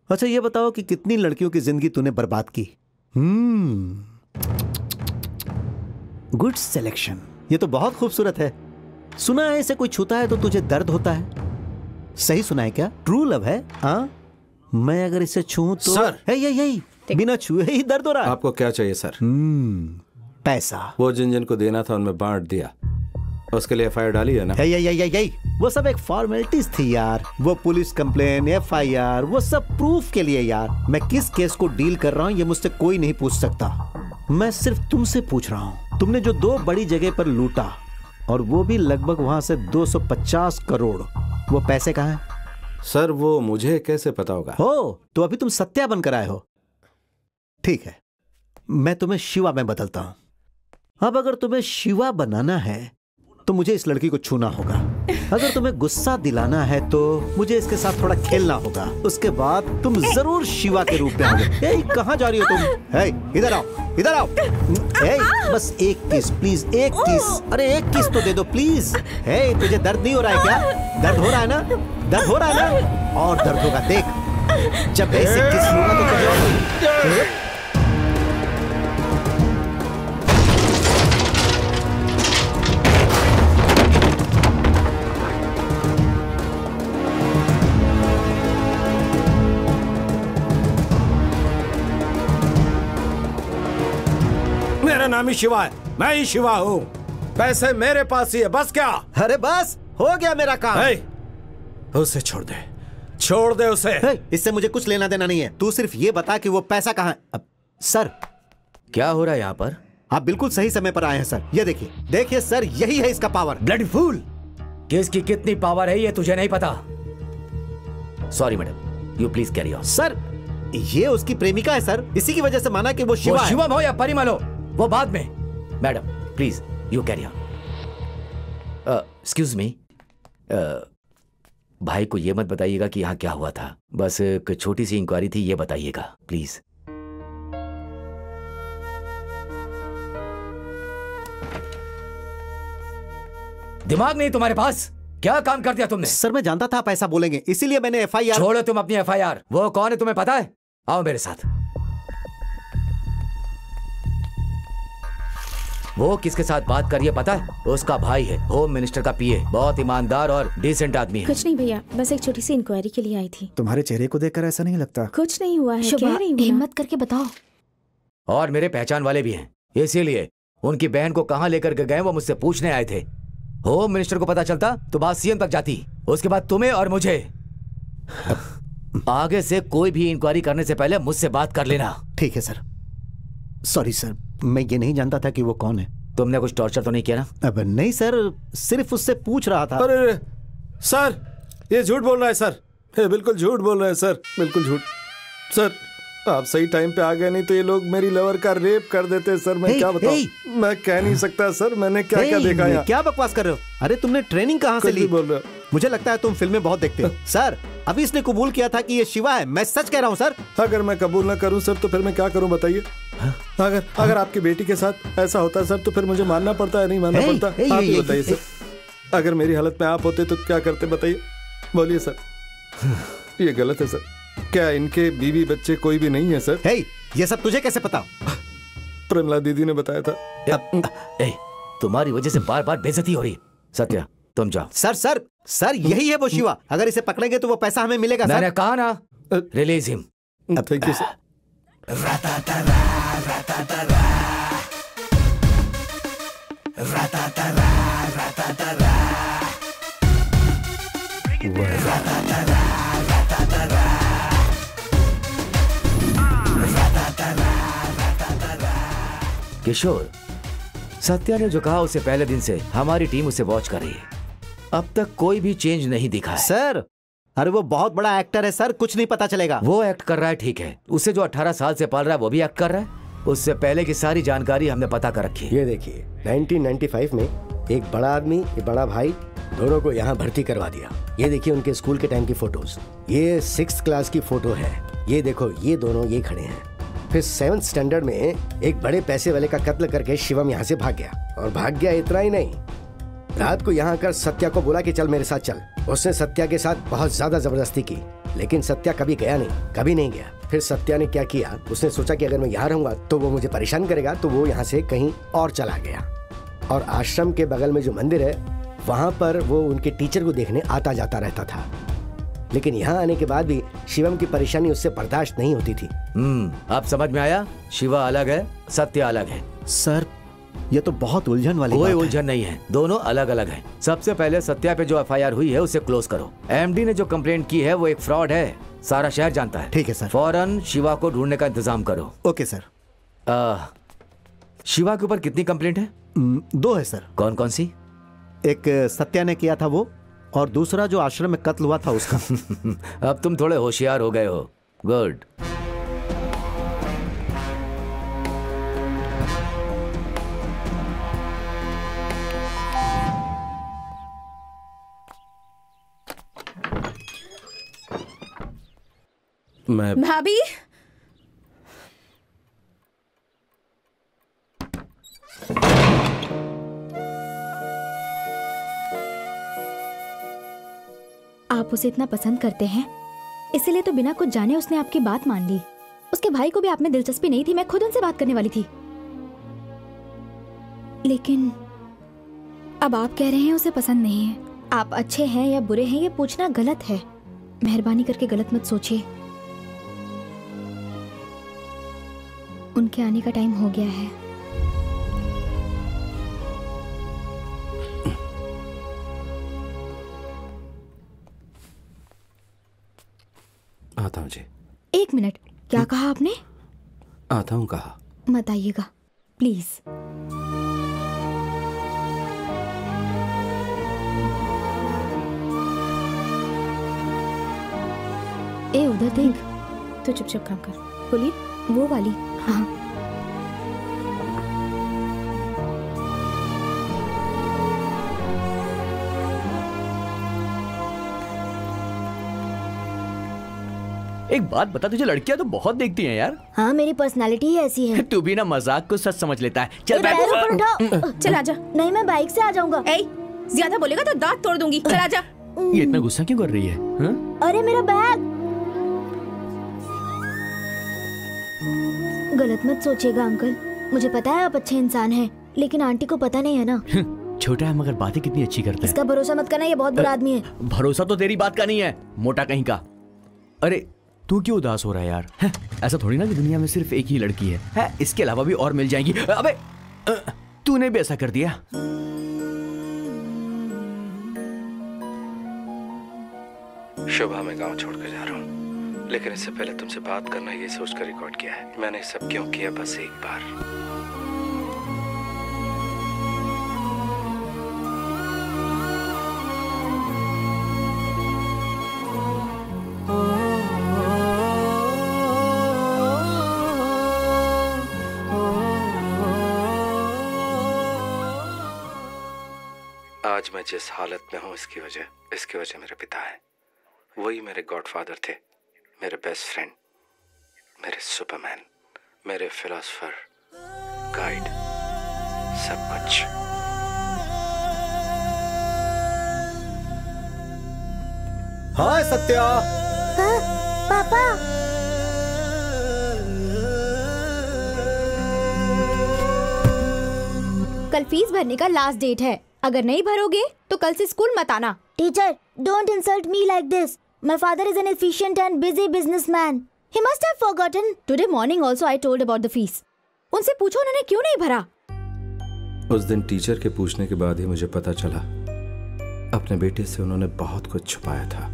अच्छा ये बताओ कि कितनी लड़कियों की जिंदगी तूने बर्बाद की? Good selection. ये तो बहुत खूबसूरत है। सुना है इसे कोई छूता है तो तुझे दर्द होता है। सही सुना है क्या? ट्रू लव है? हाँ, मैं अगर इसे छूं तो सर, यही बिना छुए ही दर्द हो रहा है। आपको क्या चाहिए सर? पैसा। वो जिन को देना था उनमें बांट दिया, उसके लिए FIR डाली है ना? यही वो सब एक फॉर्मेलिटीज थी यार। वो पुलिस कंप्लेन, FIR, वो सब प्रूफ के लिए यार। मैं किस केस को डील कर रहा हूँ ये मुझसे कोई नहीं पूछ सकता। मैं सिर्फ तुमसे पूछ रहा हूँ, तुमने जो 2 बड़ी जगह पर लूटा और वो भी लगभग वहां से 250 करोड़। वो पैसे कहाँ हैं? सर वो मुझे कैसे पता होगा? हो तो अभी तुम सत्या बनकर आए हो। ठीक है, मैं तुम्हें शिवा में बदलता हूं। अब अगर तुम्हें शिवा बनाना है तो मुझे इस लड़की को छूना होगा। अगर तुम्हें गुस्सा दिलाना है तो मुझे इसके साथ थोड़ा खेलना होगा। उसके बाद तुम जरूर शिवा के रूप में आओगे। कहाँ जा रही हो तुम? इधर आओ, इधर आओ। बस एक किस प्लीज, एक किस। अरे एक किस तो दे दो प्लीज। तुझे दर्द नहीं हो रहा है क्या? दर्द हो रहा है ना? दर्द हो रहा है ना? और दर्द होगा, देख। जब ऐसे किस लूंगा तो तुझे नाम ही शिवा है, मैं ही शिवा हूँ। पैसे मेरे पास ही है, बस क्या? अरे बस हो गया मेरा काम। उसे छोड़ दे, छोड़ दे उसे। इससे मुझे कुछ लेना देना नहीं है। तू सिर्फ ये बता कि वो पैसा कहाँ है। सर क्या हो रहा है यहाँ पर? आप बिल्कुल सही समय पर आए हैं सर। ये देखिए, देखिए सर, यही है इसका पावर। ब्लडी फूल, किसकी कितनी पावर है ये तुझे नहीं पता। Sorry madam, you please carry on. Sir ये उसकी प्रेमिका है सर, इसी की वजह से माना कि वो शिवा है। शिवम हो या परिमल हो, वो बाद में। Madam please you carry on. Excuse me, भाई को ये मत बताइएगा कि यहाँ क्या हुआ था। बस एक छोटी सी इंक्वायरी थी, ये बताइएगा प्लीज। दिमाग नहीं तुम्हारे पास? क्या काम कर दिया तुमने? सर मैं जानता था आप ऐसा बोलेंगे, इसीलिए मैंने FIR। छोड़ो तुम अपनी FIR। वो कौन है तुम्हें पता है? आओ मेरे साथ। वो किसके साथ बात कर रही है पता है? उसका भाई है, होम मिनिस्टर का PA। बहुत ईमानदार और डिसेंट आदमी है। कुछ नहीं भैया, बस एक छोटी सी इंक्वायरी के लिए आई थी। तुम्हारे चेहरे को देखकर ऐसा नहीं लगता। कुछ नहीं हुआ है। कह रही हूं, हिम्मत करके बताओ। और मेरे पहचान वाले भी हैं, इसीलिए उनकी बहन को कहाँ लेकर के गए वो मुझसे पूछने आए थे। होम मिनिस्टर को पता चलता तो बात CM तक जाती, उसके बाद तुम्हें और मुझे। आगे से कोई भी इंक्वायरी करने से पहले मुझसे बात कर लेना। ठीक है सर। सॉरी सर, मैं ये नहीं जानता था कि वो कौन है। तुमने कुछ टॉर्चर तो नहीं किया ना? अब नहीं सर, सिर्फ उससे पूछ रहा था। अरे सर ये झूठ बोल रहा है सर, ये बिल्कुल झूठ बोल रहा है सर, बिल्कुल झूठ। सर आप सही टाइम पे आ गए, नहीं तो ये लोग मेरी लवर का रेप कर देते सर। मैं क्या बताऊं, मैं कह नहीं सकता सर। मैंने क्या क्या देखा यहाँ। क्या बकवास कर रहे हो? अरे तुमने ट्रेनिंग कहाँ से ली? बोल रहे हो? मुझे लगता है तुम फिल्में बहुत देखते हो। सर अभी इसने कबूल किया था कि ये शिवा है, मैं सच कह रहा हूँ सर। अगर मैं कबूल ना करूँ सर तो फिर मैं क्या करूँ बताइए? अगर आपकी बेटी के साथ ऐसा होता है सर तो फिर मुझे मानना पड़ता है, नहीं मानना पड़ता? आप ही बताइए सर, अगर मेरी हालत में आप होते तो क्या करते बताइए? बोलिए सर। ये गलत है सर। क्या इनके बीवी बच्चे कोई भी नहीं है सर? ये सब तुझे कैसे पता? प्रमला दीदी ने बताया था। तुम्हारी वजह से बार बार बेइज्जती हो रही। सत्या तुम जाओ। सर सर सर यही है वो शिवा। अगर इसे पकड़ेंगे तो वो पैसा हमें मिलेगा। मैंने कहा ना, release him. Thank you sir. Kishore, Satya ने जो कहा उससे पहले दिन से हमारी टीम उसे वॉच कर रही है। अब तक कोई भी चेंज नहीं दिखा है। सर अरे वो बहुत बड़ा एक्टर है सर, कुछ नहीं पता चलेगा। वो एक्ट कर रहा है ठीक है, उसे जो 18 साल से पाल रहा है वो भी एक्ट कर रहा है। उससे पहले की सारी जानकारी हमने पता कर रखी है। ये देखिए 1995 में एक बड़ा आदमी, एक बड़ा भाई, दोनों को यहाँ भर्ती करवा दिया। ये देखिए उनके स्कूल के टाइम की फोटोज। ये 6th क्लास की फोटो है। ये देखो ये दोनों ये खड़े हैं। फिर 7th स्टैंडर्ड में एक बड़े पैसे वाले का कत्ल करके शिवम यहाँ से भाग गया। और भाग गया इतना ही नहीं, रात को यहाँ आकर सत्या को बोला कि चल मेरे साथ चल। उसने सत्या के साथ बहुत ज्यादा जबरदस्ती की, लेकिन सत्या कभी गया नहीं, कभी नहीं गया। फिर सत्या ने क्या किया, उसने सोचा कि अगर मैं यहाँ रहूंगा तो वो मुझे परेशान करेगा, तो वो यहाँ से कहीं और चला गया। और आश्रम के बगल में जो मंदिर है वहाँ पर वो उनके टीचर को देखने आता जाता रहता था। लेकिन यहाँ आने के बाद भी शिवम की परेशानी उससे बर्दाश्त नहीं होती थी। अब समझ में आया? शिवा अलग है, सत्या अलग है। सर ये तो बहुत उलझन वाली बात है। कोई उलझन नहीं है, दोनों अलग अलग हैं। सबसे पहले सत्या पे जो FIR हुई है उसे क्लोज करो। MD ने जो कंप्लेंट की है वो एक फ्रॉड है, सारा शहर जानता है। ठीक है सर। फौरन शिवा को ढूंढने का इंतजाम करो। Okay sir. शिवा के ऊपर कितनी कंप्लेंट है? 2 है सर। कौन कौन सी? एक सत्या ने किया था वो, और दूसरा जो आश्रम में कत्ल हुआ था उसका। अब तुम थोड़े होशियार हो गए हो। गुड। भाभी, आप उसे इतना पसंद करते हैं, इसीलिए तो बिना कुछ जाने उसने आपकी बात मान ली। उसके भाई को भी आप में दिलचस्पी नहीं थी, मैं खुद उनसे बात करने वाली थी। लेकिन अब आप कह रहे हैं उसे पसंद नहीं है। आप अच्छे हैं या बुरे हैं ये पूछना गलत है। मेहरबानी करके गलत मत सोचिए। उनके आने का टाइम हो गया है। आता हूँ जी। 1 मिनट, क्या कहा आपने? आता हूँ कहा। मत आइएगा प्लीज। ए उधर देख। तो चुपचाप काम कर। बोलिए। वो वाली। हाँ। एक बात बता, तुझे लड़कियां तो बहुत देखती हैं यार। हाँ, मेरी पर्सनालिटी ही ऐसी है। तू भी ना मजाक को सच समझ लेता है। चल बैठ। पैरों पर उठाओ। चल आजा। नहीं, मैं बाइक से आ जाऊंगा। ज्यादा बोलेगा तो दांत तोड़ दूंगी। चल आजा। ये इतना गुस्सा क्यों कर रही है? हा? अरे मेरा बैग। गलत मत सोचिएगा अंकल, मुझे पता है आप अच्छे इंसान हैं, लेकिन आंटी को पता नहीं है ना। छोटा है मगर बातें कितनी अच्छी करता है। इसका भरोसा मत करना, ये बहुत बुरा आदमी है। भरोसा तो तेरी बात का नहीं है, मोटा कहीं का। अरे तू क्यों उदास हो रहा है यार? है? ऐसा थोड़ी ना कि दुनिया में सिर्फ एक ही लड़की है, इसके अलावा भी और मिल जाएंगी। अबे तूने भी ऐसा कर दिया। शुभा, मैं गांव छोड़कर जा रहा हूँ, लेकिन इससे पहले तुमसे बात करना ये सोचकर रिकॉर्ड किया है। मैंने सब क्यों किया, बस एक बार। आज मैं जिस हालत में हूँ इसकी वजह मेरे पिता है। वही मेरे गॉडफादर थे, मेरे बेस्ट फ्रेंड, मेरे सुपरमैन, मेरे फिलोसोफर, गाइड, सब कुछ। हाय सत्या। हाँ, पापा। कल फीस भरने का लास्ट डेट है, अगर नहीं भरोगे तो कल से स्कूल मत आना। Teacher, don't insult me like this. My father is an efficient and busy businessman. He must have forgotten. Today morning also I told about the fees. उनसे पूछो उन्होंने क्यों नहीं भरा। उस दिन टीचर के पूछने के बाद ही मुझे पता चला अपने बेटे से उन्होंने बहुत कुछ छुपाया था।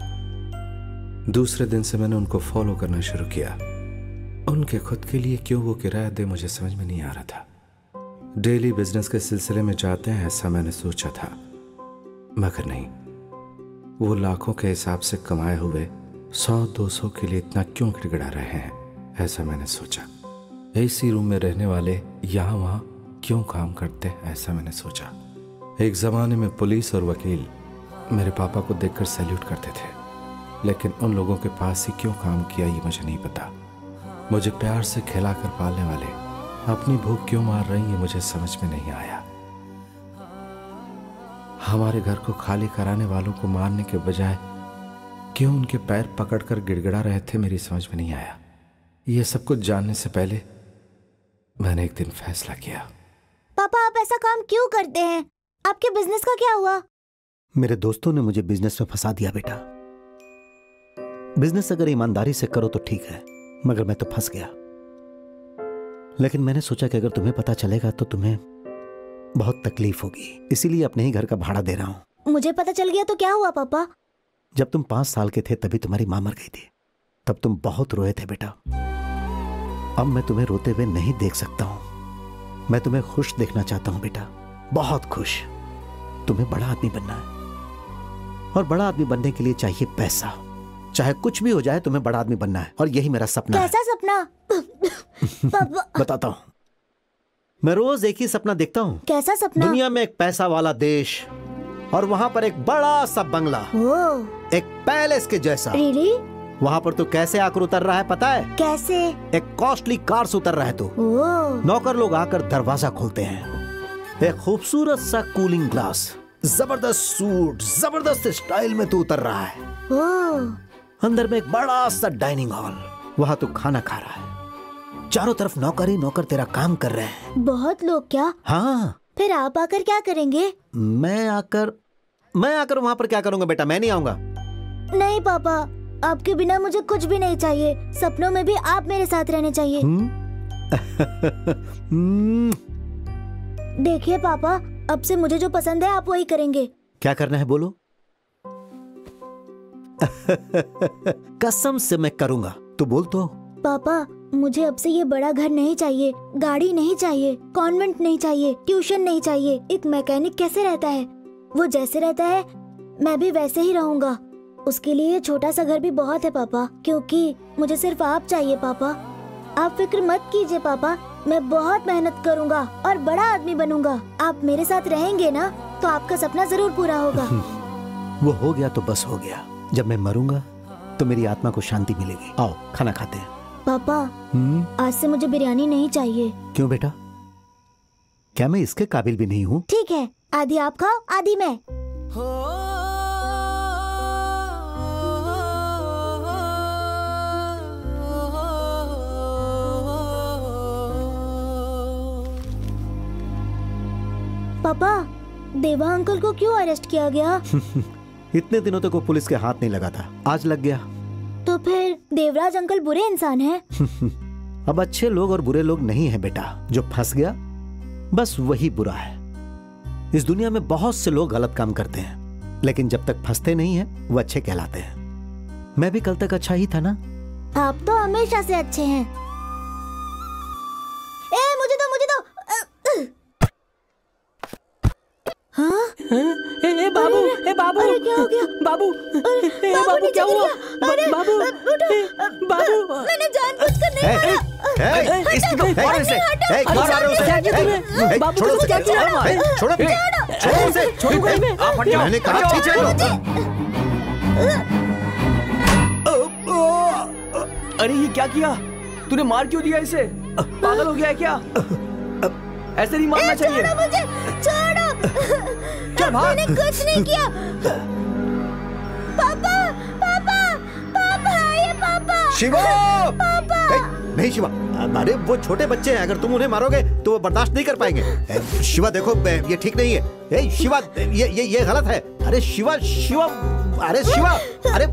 दूसरे दिन से मैंने उनको फॉलो करना शुरू किया। उनके खुद के लिए क्यों वो किराया दे मुझे समझ में नहीं आ रहा था। डेली बिजनेस के सिलसिले में जाते हैं ऐसा मैंने सोचा था, मगर नहीं। वो लाखों के हिसाब से कमाए हुए 100-200 के लिए इतना क्यों गिड़गिड़ा रहे हैं, ऐसा मैंने सोचा। एसी रूम में रहने वाले यहाँ वहाँ क्यों काम करते हैं, ऐसा मैंने सोचा। एक जमाने में पुलिस और वकील मेरे पापा को देखकर सैल्यूट करते थे, लेकिन उन लोगों के पास ही क्यों काम किया ये मुझे नहीं पता। मुझे प्यार से खिलाकर पालने वाले अपनी भूख क्यों मार रही है मुझे समझ में नहीं आया। हमारे घर को खाली कराने वालों को मारने के बजाय क्यों उनके पैर पकड़कर गिड़गिड़ा रहे थे मेरी समझ में नहीं आया। ये सब कुछ जानने से पहले मैंने एक दिन फैसला किया। पापा, आप ऐसा काम क्यों करते हैं? आपके बिजनेस का क्या हुआ? मेरे दोस्तों ने मुझे बिजनेस में फंसा दिया बेटा। बिजनेस अगर ईमानदारी से करो तो ठीक है, मगर मैं तो फंस गया। लेकिन मैंने सोचा कि अगर तुम्हें पता चलेगा तो तुम्हें बहुत तकलीफ होगी, इसीलिए अपने ही घर का भाड़ा दे रहा हूं। मुझे पता चल गया तो क्या हुआ पापा? जब तुम 5 साल के थे तभी तुम्हारी मां मर गई थी, तब तुम बहुत रोए थे बेटा। अब मैं तुम्हें रोते हुए नहीं देख सकता हूं। मैं तुम्हें खुश देखना चाहता हूं बेटा, बहुत खुश। तुम्हें बड़ा आदमी बनना है, और बड़ा आदमी बनने के लिए चाहिए पैसा। चाहे कुछ भी हो जाए, तुम्हें बड़ा आदमी बनना है, और यही मेरा सपना है। कैसा सपना? पापा बताता हूँ। मैं रोज एक ही सपना देखता हूँ। कैसा सपना? दुनिया में एक पैसा वाला देश, और वहाँ पर एक बड़ा सा बंगला, एक पैलेस के जैसा। Really? वहाँ पर तो कैसे आकर उतर रहा है पता है? कैसे? एक कॉस्टली कार से उतर रहा है। तो नौकर लोग आकर दरवाजा खोलते हैं। एक खूबसूरत सा कूलिंग ग्लास, जबरदस्त सूट, जबरदस्त स्टाइल में तो उतर रहा है। अंदर में एक बड़ा सा डाइनिंग हॉल, वहाँ तो खाना खा रहा है। चारों तरफ नौकर ही नौकर तेरा काम कर रहे हैं। बहुत लोग क्या? हाँ। फिर आप आकर क्या करेंगे? मैं आकर वहाँ पर क्या करूँगा बेटा? मैं नहीं आऊंगा। नहीं पापा, आपके बिना मुझे कुछ भी नहीं चाहिए। सपनों में भी आप मेरे साथ रहने चाहिए। देखिए पापा, अब से मुझे जो पसंद है आप वही करेंगे। क्या करना है बोलो? कसम से मैं करूंगा, तू बोल तो। पापा, मुझे अब से ये बड़ा घर नहीं चाहिए, गाड़ी नहीं चाहिए, कॉन्वेंट नहीं चाहिए, ट्यूशन नहीं चाहिए। एक मैकेनिक कैसे रहता है, वो जैसे रहता है मैं भी वैसे ही रहूंगा। उसके लिए छोटा सा घर भी बहुत है पापा, क्योंकि मुझे सिर्फ आप चाहिए पापा। आप फिक्र मत कीजिए पापा, मैं बहुत मेहनत करूंगा और बड़ा आदमी बनूंगा। आप मेरे साथ रहेंगे ना, तो आपका सपना जरूर पूरा होगा। वो हो गया तो बस हो गया। जब मैं मरूंगा तो मेरी आत्मा को शांति मिलेगी। आओ खाना खाते हैं। पापा, आज से मुझे बिरयानी नहीं चाहिए। क्यों बेटा? क्या मैं इसके काबिल भी नहीं हूँ? ठीक है, आधी आप खाओ, आधी मैं। पापा, देवा अंकल को क्यों अरेस्ट किया गया? इतने दिनों तक वो पुलिस के हाथ नहीं लगा था, आज लग गया। तो फिर देवराज अंकल बुरे इंसान हैं? अब अच्छे लोग और बुरे लोग नहीं हैं बेटा। जो फंस गया बस वही बुरा है। इस दुनिया में बहुत से लोग गलत काम करते हैं, लेकिन जब तक फंसते नहीं हैं वो अच्छे कहलाते हैं। मैं भी कल तक अच्छा ही था ना। आप तो हमेशा से अच्छे हैं। मुझे दो। हाँ? बाबू, बाबू, अरे क्या हो गया? बाबू, बाबू क्या हुआ? बाबू, बाबू, मैंने जानबूझकर नहीं मारा। इसकी तो मारो इसे। क्या किया तुमने? बाबू छोड़ो को क्या किया? छोड़ो उसे, छोड़ो। आप हट जाओ। मैंने कहा चलो। अरे ये क्या किया तूने? मार क्यों दिया इसे? पागल हो गया है क्या? ऐसे नहीं मारना चाहिए। छोड़ो मुझे, छोड़ो। चल भाग। मैंने कुछ नहीं किया। पापा, पापा, पापा, ये पापा। शिवा! पापा। नहीं शिवा, अरे वो छोटे बच्चे हैं, अगर तुम उन्हें मारोगे तो वो बर्दाश्त नहीं कर पाएंगे। शिवा देखो, ये ठीक नहीं है। शिवा, ये गलत है। अरे शिवा, अरे शिवा, अरे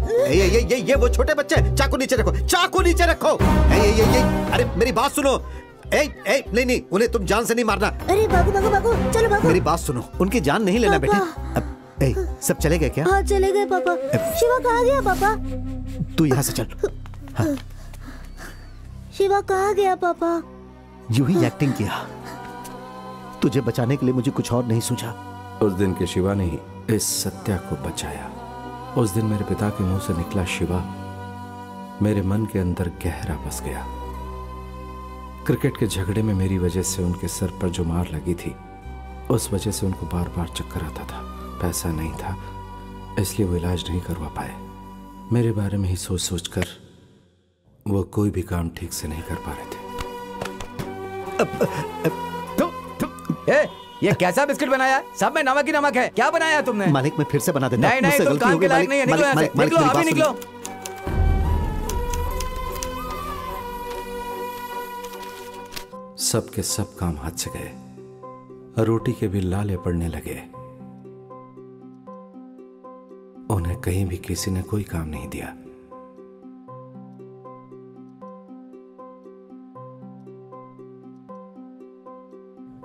ये वो छोटे बच्चे हैं। चाकू नीचे रखो, चाकू नीचे रखो। अरे मेरी बात सुनो। नहीं, उन्हें तुम जान से नहीं मारना। अरे भागो, चलो भागो। मेरी बात सुनो, उनकी जान नहीं लेना बेटे। सब चले गए क्या? हाँ चले गए पापा। शिवा कहाँ गया पापा? तू यहाँ से चल। हाँ। शिवा कहाँ गया पापा? यूं ही एक्टिंग किया। तुझे बचाने के लिए मुझे कुछ और नहीं सूझा। उस दिन के शिवा ने ही इस सत्या को बचाया। उस दिन मेरे पिता के मुंह से निकला शिवा मेरे मन के अंदर गहरा बस गया। क्रिकेट के झगड़े में मेरी वजह से उनके सर पर जो मार लगी थी, उस वजह से उनको बार बार चक्कर आता था। पैसा नहीं था, इसलिए वो इलाज नहीं करवा पाए। मेरे बारे में ही सोच सोच कर वो कोई भी काम ठीक से नहीं कर पा रहे थे। ये कैसा बिस्किट बनाया है? सब में नमक ही नमक है। क्या बनाया है तुमने? मालिक, मैं फिर से बना देता हूं। नहीं, तुम काम के लायक नहीं है। निकलो यहाँ से। निकलो, अभी निकलो। सब के सब काम हाथ से गए। रोटी के भी लाले पड़ने लगे। उन्हें कहीं भी किसी ने कोई काम नहीं दिया।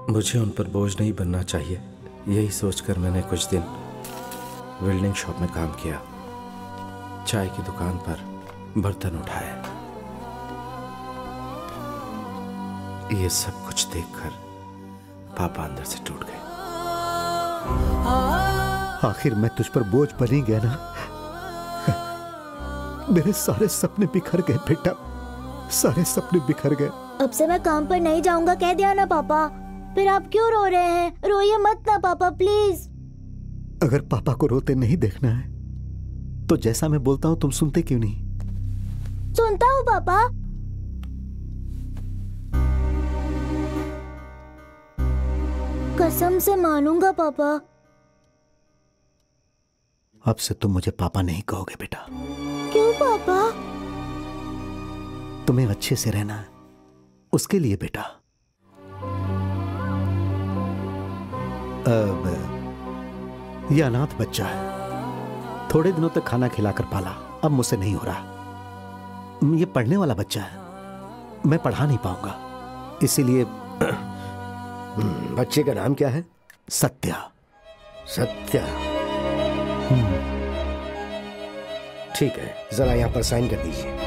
मुझे उन पर बोझ नहीं बनना चाहिए, यही सोचकर मैंने कुछ दिन वेल्डिंग शॉप में काम किया। चाय की दुकान पर बर्तन उठाए। ये सब कुछ देखकर पापा अंदर से टूट गए। आखिर मैं तुझ पर बोझ बनी गया ना। मेरे सारे सपने बिखर गए बेटा, सारे सपने बिखर गए। अब से मैं काम पर नहीं जाऊंगा कह दिया ना पापा। फिर आप क्यों रो रहे हैं? रोइए मत ना पापा प्लीज। अगर पापा को रोते नहीं देखना है तो जैसा मैं बोलता हूँ तुम सुनते क्यों नहीं? सुनता हूँ पापा। कसम से मानूंगा पापा। अब से तुम मुझे पापा नहीं कहोगे बेटा। क्यों पापा? तुम्हें अच्छे से रहना है उसके लिए बेटा। अब यह अनाथ बच्चा है, थोड़े दिनों तक खाना खिलाकर पाला, अब मुझसे नहीं हो रहा। ये पढ़ने वाला बच्चा है, मैं पढ़ा नहीं पाऊंगा, इसीलिए। बच्चे का नाम क्या है? सत्या। सत्या, ठीक है, जरा यहां पर साइन कर दीजिए।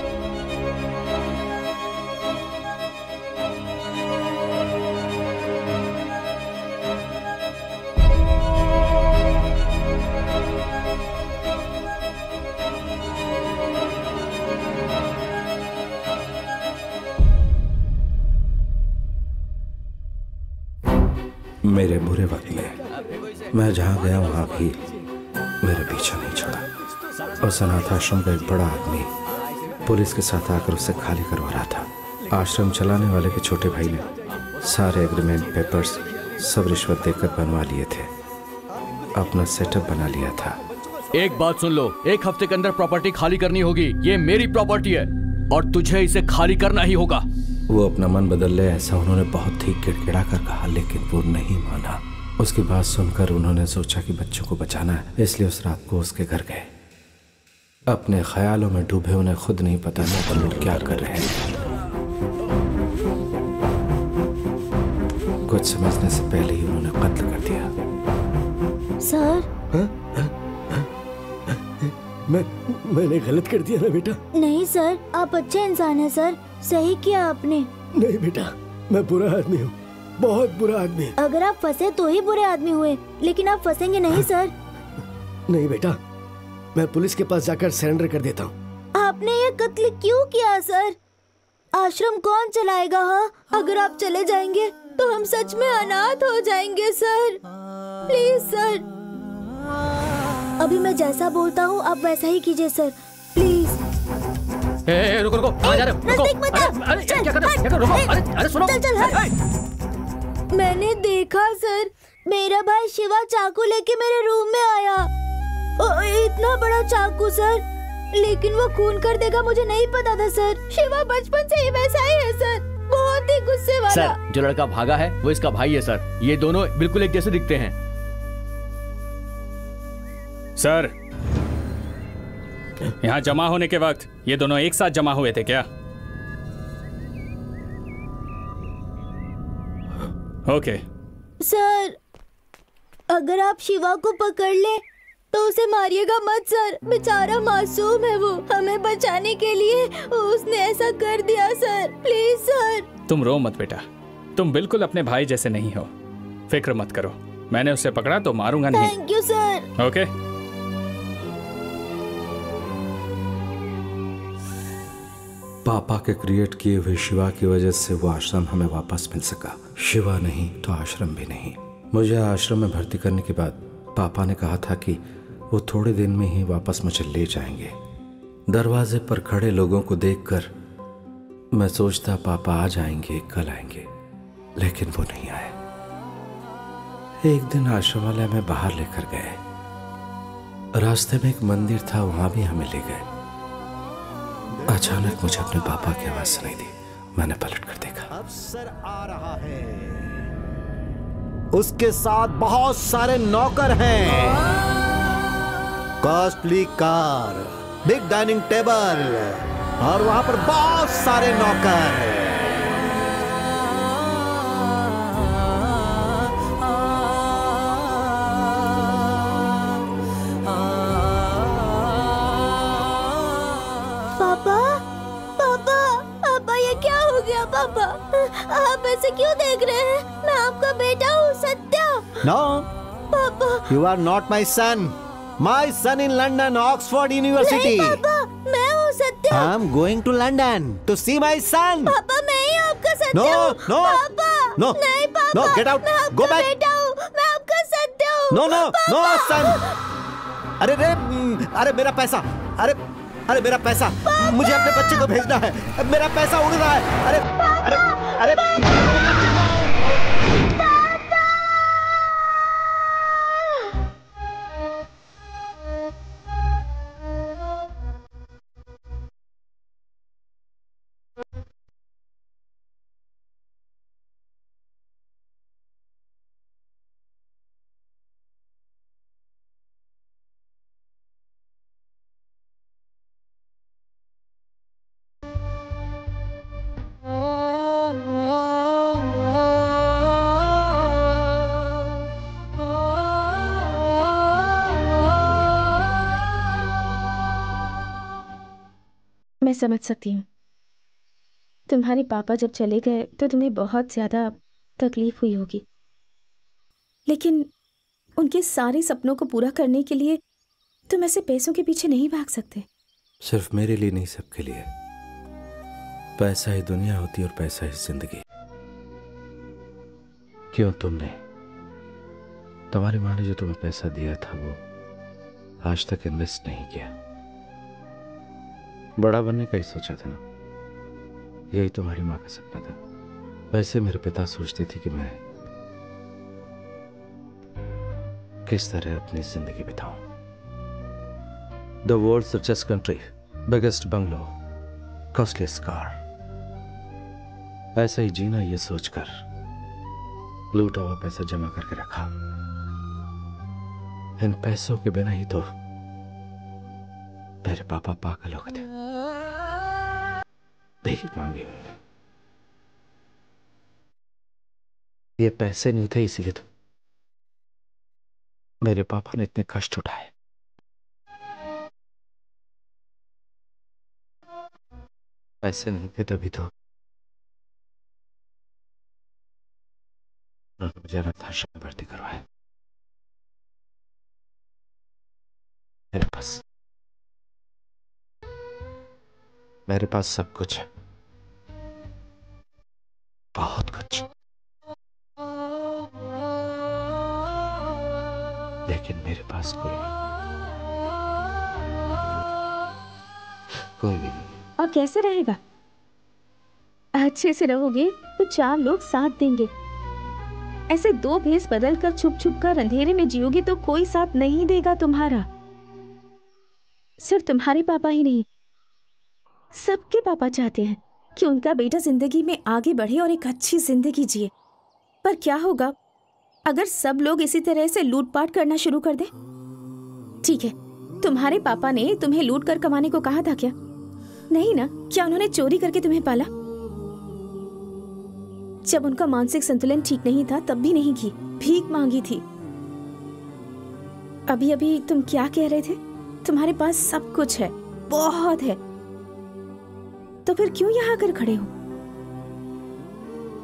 मेरे बुरे वक्त में मैं जहाँ गया वहाँ भी मेरे पीछा नहीं छोड़ा। और अनाथ आश्रम का एक बड़ा आदमी पुलिस के साथ आकर उसे खाली करवा रहा था। आश्रम चलाने वाले के छोटे भाई ने सारे एग्रीमेंट पेपर्स सब रिश्वत देकर बनवा लिए थे, अपना सेटअप बना लिया था। एक बात सुन लो, 1 हफ्ते के अंदर प्रॉपर्टी खाली करनी होगी। ये मेरी प्रॉपर्टी है और तुझे इसे खाली करना ही होगा। वो अपना मन बदल ले ऐसा उन्होंने बहुत ही गिड़गिड़ा कर कहा, लेकिन वो नहीं माना। उसकी बात सुनकर उन्होंने सोचा कि बच्चों को बचाना है, इसलिए उस रात को उसके घर गए। अपने ख्यालों में डूबे, उन्हें खुद नहीं पता वो लोग क्या कर रहे हैं। कुछ समझने से पहले ही उन्होंने कत्ल कर दिया। सर मैंने गलत कर दिया ना बेटा? नहीं सर, आप अच्छे इंसान हैं सर, सही किया आपने। नहीं बेटा, मैं बुरा आदमी हूँ, बहुत बुरा आदमी। अगर आप फंसे तो ही बुरे आदमी हुए, लेकिन आप फंसेंगे नहीं सर। नहीं बेटा, मैं पुलिस के पास जाकर सरेंडर कर देता हूँ। आपने ये कत्ल क्यों किया सर? आश्रम कौन चलाएगा? हाँ, अगर आप चले जाएंगे तो हम सच में अनाथ हो जाएंगे सर। प्लीज सर, अभी मैं जैसा बोलता हूँ आप वैसा ही कीजिए सर, प्लीज। रुको रुको, कहाँ जा रहे हो? रुको। अरे क्या कर रहे हो? क्या कर रहे हो? अरे सुनो। चल। मैंने देखा सर, मेरा भाई शिवा चाकू लेके मेरे रूम में आया। इतना बड़ा चाकू सर, लेकिन वो खून कर देगा मुझे नहीं पता था सर। शिवा बचपन से ही वैसा ही है सर, बहुत ही गुस्से वाला। सर, जो लड़का भागा है वो इसका भाई है सर। ये दोनों बिल्कुल एक जैसे दिखते हैं। सर, यहाँ जमा होने के वक्त ये दोनों एक साथ जमा हुए थे क्या? ओके। सर, अगर आप शिवा को पकड़ ले तो उसे मारिएगा मत सर, बेचारा मासूम है वो। हमें बचाने के लिए उसने ऐसा कर दिया सर, प्लीज सर। तुम रो मत बेटा, तुम बिल्कुल अपने भाई जैसे नहीं हो, फिक्र मत करो। मैंने उसे पकड़ा तो मारूंगा नहीं। Thank you sir. ओके। पापा के क्रिएट किए हुए शिवा की वजह से वो आश्रम हमें वापस मिल सका। शिवा नहीं तो आश्रम भी नहीं। मुझे आश्रम में भर्ती करने के बाद पापा ने कहा था कि वो थोड़े दिन में ही वापस मुझे ले जाएंगे। दरवाजे पर खड़े लोगों को देखकर मैं सोचता पापा आ जाएंगे, कल आएंगे, लेकिन वो नहीं आए। एक दिन आश्रम वाले हमें बाहर लेकर गए। रास्ते में एक मंदिर था, वहां भी हमें ले गए। अचानक मुझे अपने पापा की आवाज सुनाई दी। मैंने पलट कर देखा। अफसर आ रहा है, उसके साथ बहुत सारे नौकर हैं। Costly car, big dining table और वहां पर बहुत सारे नौकर। पापा, आप ऐसे क्यों देख रहे हैं? मैं आपका बेटा हूँ सत्या। नो पापा, You are not my son. My son in London, Oxford University. नहीं पापा, मैं हूँ Satya. I'm going to London to see my son. पापा मैं ही आपका सत्या No, हूँ। no, पापा no, नहीं पापा, no, get out, मैं आपका go back. बेटा हूँ, मैं आपका सत्या हूँ। No, no, no, son. अरे मेरा पैसा, अरे मेरा पैसा, मुझे अपने बच्चे को भेजना है, मेरा पैसा उड़ रहा है, अरे मैं समझ सकती हूँ। तुम्हारे पापा जब चले गए तो तुम्हें बहुत ज्यादा तकलीफ हुई होगी, लेकिन उनके सारे सपनों को पूरा करने के लिए तुम ऐसे पैसों के पीछे नहीं भाग सकते। सिर्फ मेरे लिए नहीं, सबके लिए। पैसा ही दुनिया होती और पैसा ही जिंदगी। क्यों तुमने, तुम्हारी माँ ने जो तुम्हें पैसा दिया था वो आज तक इन्वेस्ट नहीं किया? बड़ा बनने का ही सोचा था ना? यही तुम्हारी माँ का सपना था। वैसे मेरे पिता सोचते थे कि मैं किस तरह अपनी जिंदगी बिताऊं। The world's richest country, biggest bungalow, costliest car, ऐसा ही जीना, ये सोचकर लूटा हुआ पैसा जमा करके रखा। इन पैसों के बिना ही तो मेरे पापा पागल हो गए थे, भीख मांगी। ये पैसे नहीं थे, इसीलिए तो मेरे पापा ने इतने कष्ट उठाए। पैसे नहीं थे तभी तो मुझे अनाथाश्रम में भर्ती करवाया। मेरे पास सब कुछ है, बहुत कुछ, लेकिन मेरे पास कोई भी नहीं। और कैसे रहेगा? अच्छे से रहोगे तो 4 लोग साथ देंगे। ऐसे 2 भेस बदल कर छुप छुप कर अंधेरे में जियोगे तो कोई साथ नहीं देगा तुम्हारा। सिर्फ तुम्हारे पापा ही नहीं, सबके पापा चाहते हैं कि उनका बेटा जिंदगी में आगे बढ़े और एक अच्छी जिंदगी जिए। पर क्या होगा अगर सब लोग इसी तरह से लूटपाट करना शुरू कर दें? ठीक है, तुम्हारे पापा ने तुम्हें लूट कर कमाने को कहा था क्या? नहीं ना? क्या उन्होंने चोरी करके तुम्हें पाला? जब उनका मानसिक संतुलन ठीक नहीं था तब भी नहीं की, भीख मांगी थी। अभी अभी तुम क्या कह रहे थे? तुम्हारे पास सब कुछ है, बहुत है, तो फिर क्यों यहाँ आकर खड़े हो?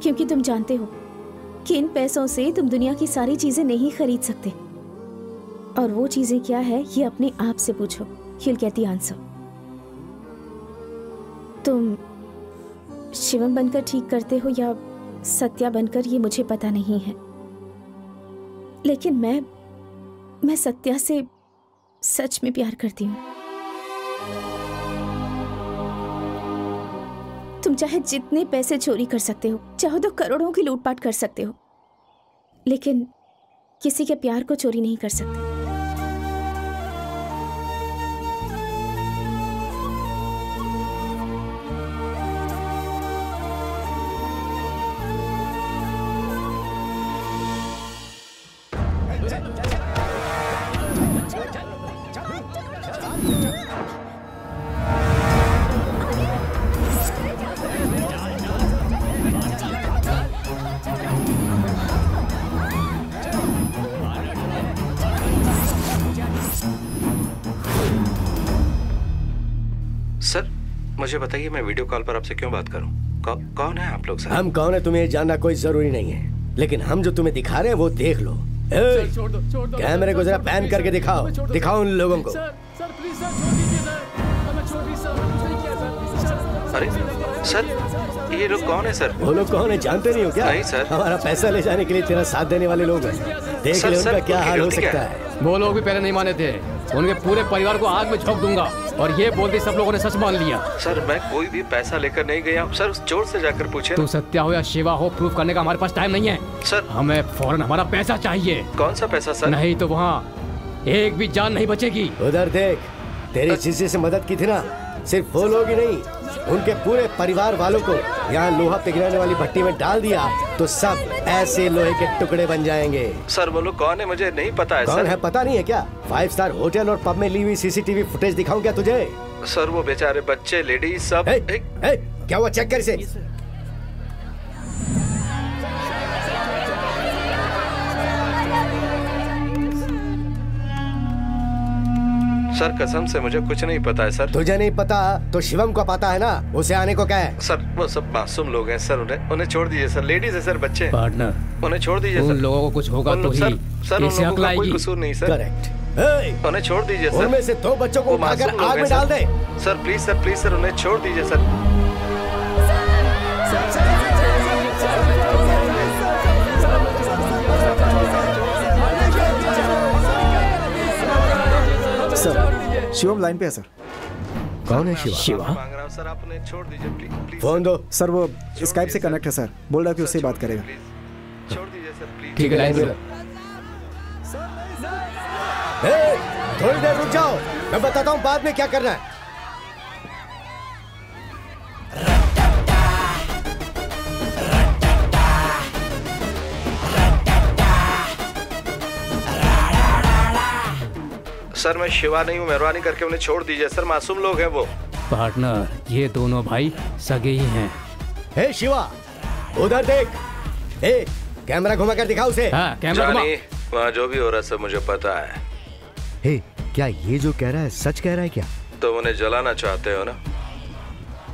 क्योंकि तुम जानते हो कि इन पैसों से तुम दुनिया की सारी चीजें नहीं खरीद सकते। और वो चीजें क्या है ये अपने आप से पूछो। You'll get the answer। तुम शिवम बनकर ठीक करते हो या सत्या बनकर, ये मुझे पता नहीं है, लेकिन मैं सत्या से सच में प्यार करती हूँ। तुम चाहे जितने पैसे चोरी कर सकते हो, चाहो तो करोड़ों की लूटपाट कर सकते हो, लेकिन किसी के प्यार को चोरी नहीं कर सकते। सर मुझे बताइए, मैं वीडियो कॉल पर आपसे क्यों बात करूं? कौन है आप लोग सर? हम कौन है तुम्हें जानना कोई जरूरी नहीं है, लेकिन हम जो तुम्हें दिखा रहे हैं वो देख लो। छोड़ दो कैमरे को जरा पैन करके दिखाओ, दिखाओ उन लोगों को। सर प्लीज सर छोड़ दीजिए सर, हमें छोड़ दीजिए सर, कुछ नहीं किया सर। अरे सर, ये लोग कौन है सर? वो लोग कौन है जानते नहीं हो क्या? नहीं सर। हमारा पैसा ले जाने के लिए तेरा साथ देने वाले लोग हैं। देख ले उनका क्या हाल हो सकता है। वो लोग भी पहले नहीं माने थे, उनके पूरे परिवार को आग में झोंक दूंगा, और ये बोलते सब लोगों ने सच मान लिया। सर मैं कोई भी पैसा लेकर नहीं गया सर, उस चोर से जाकर पूछे। तू सत्या हो या शिवा हो, प्रूफ करने का हमारे पास टाइम नहीं है सर। हमें फौरन हमारा पैसा चाहिए। कौन सा पैसा सर? नहीं तो वहाँ एक भी जान नहीं बचेगी। उधर देख, तेरी चीज़ से मदद की थी ना, सिर्फ वो लोग ही नहीं, उनके पूरे परिवार वालों को यहाँ लोहा पिघलाने वाली भट्टी में डाल दिया तो सब ऐसे लोहे के टुकड़े बन जाएंगे। सर वो लोग कौन है मुझे नहीं पता है। कौन है पता नहीं है क्या? 5 स्टार होटल और पब में ली हुई सीसीटीवी फुटेज दिखाऊं क्या तुझे? सर वो बेचारे बच्चे, लेडीज सब। क्या हुआ? चेक कर इसे। सर कसम से मुझे कुछ नहीं पता है सर। तुझे नहीं पता तो शिवम को पता है ना, उसे आने को क्या है? सर वो सब मासूम लोग हैं सर, उन्हें छोड़ दीजिए सर। लेडीज है सर, बच्चे। पार्टनर उन्हें छोड़ दीजिए सर। उन लोगों को कुछ होगा तो ही सर उन इसे लोगों अक्ल का आएगी। कोई कसूर नहीं सर। करेक्ट। उन्हें छोड़ दीजिए सर। उनमें से 2 बच्चों को वो उठाकर मासूम लोग आग हैं में डाल दे। सर प्लीज सर, उन्हें छोड़ दीजिए सर। सर शिवम लाइन पे है सर। कौन है शिवा? शिवा सर आप उन्हें छोड़ दीजिए प्लीज। फोन दो। सर वो स्काइप से कनेक्ट है सर, बोल रहा है कि उससे बात करेगा। छोड़ दीजिए सर प्लीज। ठीक है लाइन पे। थोड़ी देर रुक जाओ, मैं बताता हूँ बाद में क्या करना है। सर मैं शिवा नहीं हूँ, मेहरबानी करके उन्हें छोड़ दीजिए सर, मासूम लोग हैं वो। पार्टनर ये दोनों भाई सगे ही हैं। हे शिवा उधर देख। हे कैमरा घुमा कर दिखा उसे। हाँ, कैमरा घुमा। वहाँ जो भी हो रहा है सब मुझे पता है। हे क्या ये जो कह रहा है सच कह रहा है क्या? तुम उन्हें जलाना चाहते हो ना,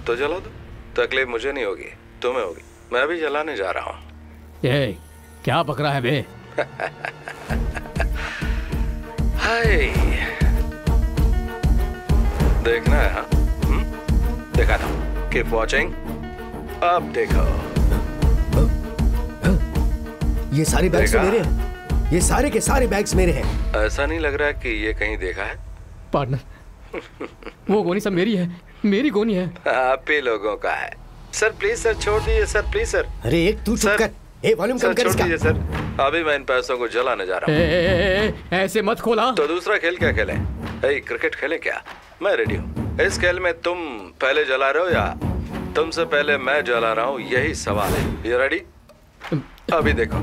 तो जला दो, तकलीफ मुझे नहीं होगी, तुम्हें होगी। मैं भी जलाने जा रहा हूँ। ये क्या बक रहा है बे? हाय देखना है? हाँ देखा था। Keep watching. अब देखो। ये सारे बैग्स मेरे हैं, ये सारे के सारे बैग्स मेरे हैं। ऐसा नहीं लग रहा कि ये कहीं देखा है? पार्टनर वो गोनी सब मेरी है, मेरी गोनी है। आप ही लोगों का है। सर प्लीज सर छोड़ दीजिए सर, प्लीज सर। अरे एक तू चुप कर। ए वॉल्यूम कम कर इसका। छोड़ दीजिए सर, अभी मैं इन पैसों को जलाने जा रहा हूँ। ऐसे मत खोला। तो दूसरा खेल क्या खेलें? क्रिकेट खेलें क्या? मैं रेडी हूँ। इस खेल में तुम पहले जला रहे हो या तुमसे पहले मैं जला रहा हूँ, यही सवाल है। ये रेडी? अभी देखो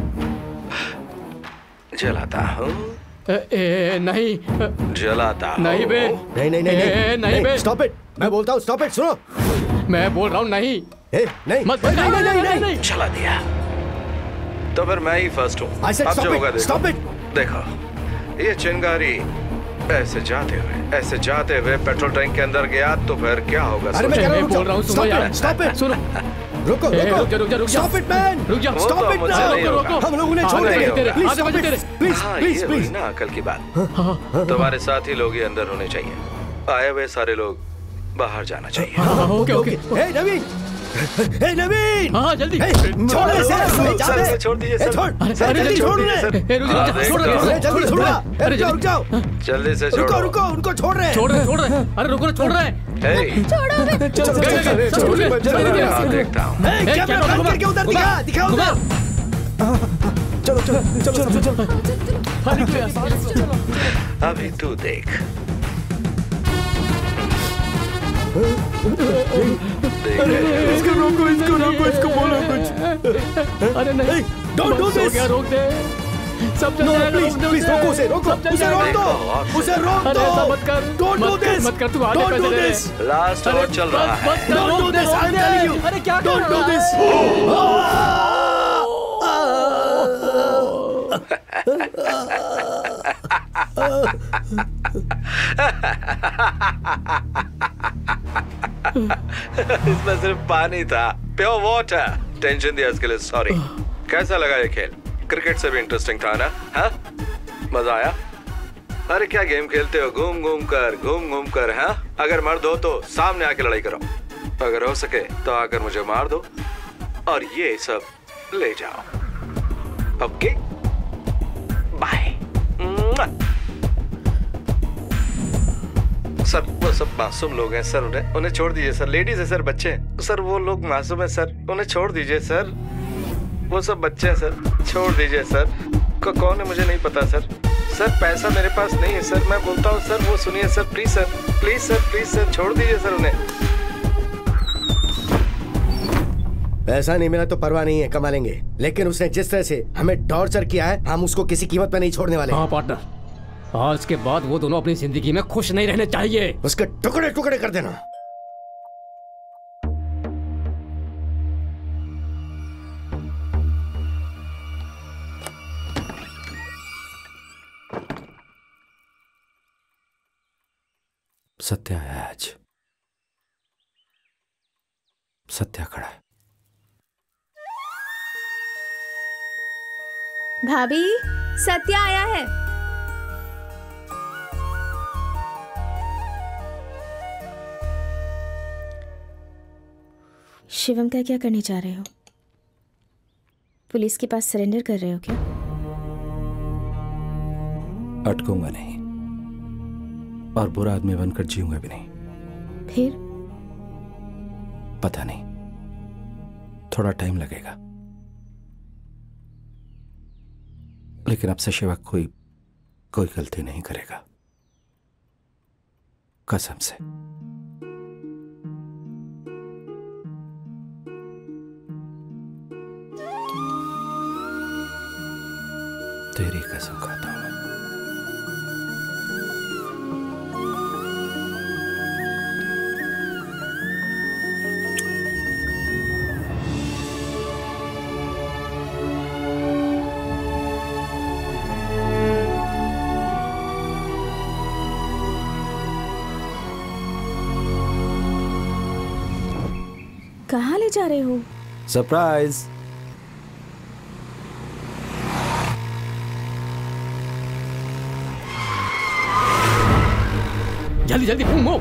जलाता हूँ। नहीं जलाता हूँ। नहीं बे, नहीं बे, स्टॉप इट। मैं बोलता हूँ स्टॉप इट। सुनो मैं बोल रहा हूँ नहीं। नहीं मत। नहीं। जला दिया तो फिर मैं ही फर्स्ट हूँ। अब जो होगा देखो। ये चिंगारी ऐसे जाते हुए पेट्रोल टैंक के अंदर गया तो फिर क्या होगा? अरे मैं बोल रहा हूँ सुनो यार। Stop it. सुनो रुको। Stop it man. रुक जा। Stop it now. हम लोग उन्हें छोड़ देंगे। प्लीज प्लीज ना अकल की बात। तुम्हारे साथी लोग ही अंदर होने चाहिए, आए हुए सारे लोग बाहर जाना चाहिए। ओके। हे नवीन, हे नवीन। हाँ जल्दी छोड़ सर, छोड़ दीजिए सर। जल्दी छोड़ रुक जाओ। जल्दी से छोड़ो। रुको उनको छोड़ रहे हैं। अरे रुको छोड़ रहे हैं। देखता हूँ। कैमरा करके उधर दिखा उधर। चलो। अभी तू देख। इसको रोको, बोलो कुछ। अरे नहीं, डोंट डू दिस। रोक दे। सब प्लीज रोको उसे रोक दो। ऐसा मत कर। Don't do this. मत कर, तू आधे पैसे ले ले। लास्ट और चल रहा है। Don't do this. I am telling you. अरे क्या कर डोंट डू दिस। इसमें सिर्फ पानी था, प्योर वाटर। टेंशन दिया इसके लिए सॉरी। कैसा लगा ये खेल? क्रिकेट से भी इंटरेस्टिंग था ना? हाँ, मजा आया? अरे क्या गेम खेलते हो, घूम घूम कर, हाँ? अगर मर्द हो तो सामने आके लड़ाई करो, अगर हो सके तो आकर मुझे मार दो और ये सब ले जाओ। Okay, bye. सर वो सब मासूम लोग हैं सर, उन्हें छोड़ दीजिए सर। लेडीज है सर, बच्चे हैं सर, वो लोग मासूम है सर, उन्हें छोड़ दीजिए सर। वो सब बच्चे हैं सर, छोड़ दीजिए सर। कौन है मुझे नहीं पता सर। सर पैसा मेरे पास नहीं है सर, मैं बोलता हूँ सर, वो सुनिए sir, please sir, please sir, please sir, छोड़ दीजिए सर उन्हें। पैसा नहीं मिला तो परवाह नहीं है, कमा लेंगे, लेकिन उसने जिस तरह से हमें टॉर्चर किया है, हम उसको किसी कीमत पे नहीं छोड़ने वाले। हाँ पार्टनर, आज के बाद वो दोनों अपनी जिंदगी में खुश नहीं रहने चाहिए। उसके टुकड़े टुकड़े कर देना। सत्या है आज, सत्या खड़ा है। भाभी, सत्या आया है। शिवम का क्या करने जा रहे हो? पुलिस के पास सरेंडर कर रहे हो क्या? अटकूंगा नहीं और बुरा आदमी बनकर जीऊंगा भी नहीं। फिर? पता नहीं, थोड़ा टाइम लगेगा, लेकिन अब से शिवा कोई गलती नहीं करेगा, कसम से। तेरी कसम खाता हूं। कहाँ ले जा रहे हो? सरप्राइज। जल्दी जल्दी घूमो।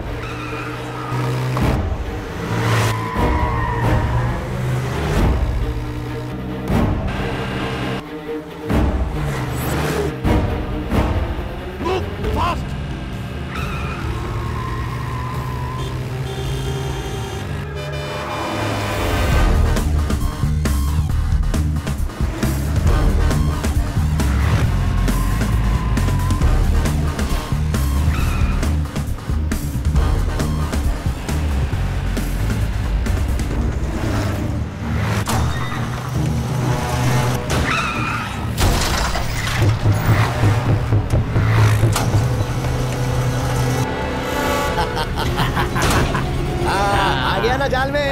आ गया ना जाल में।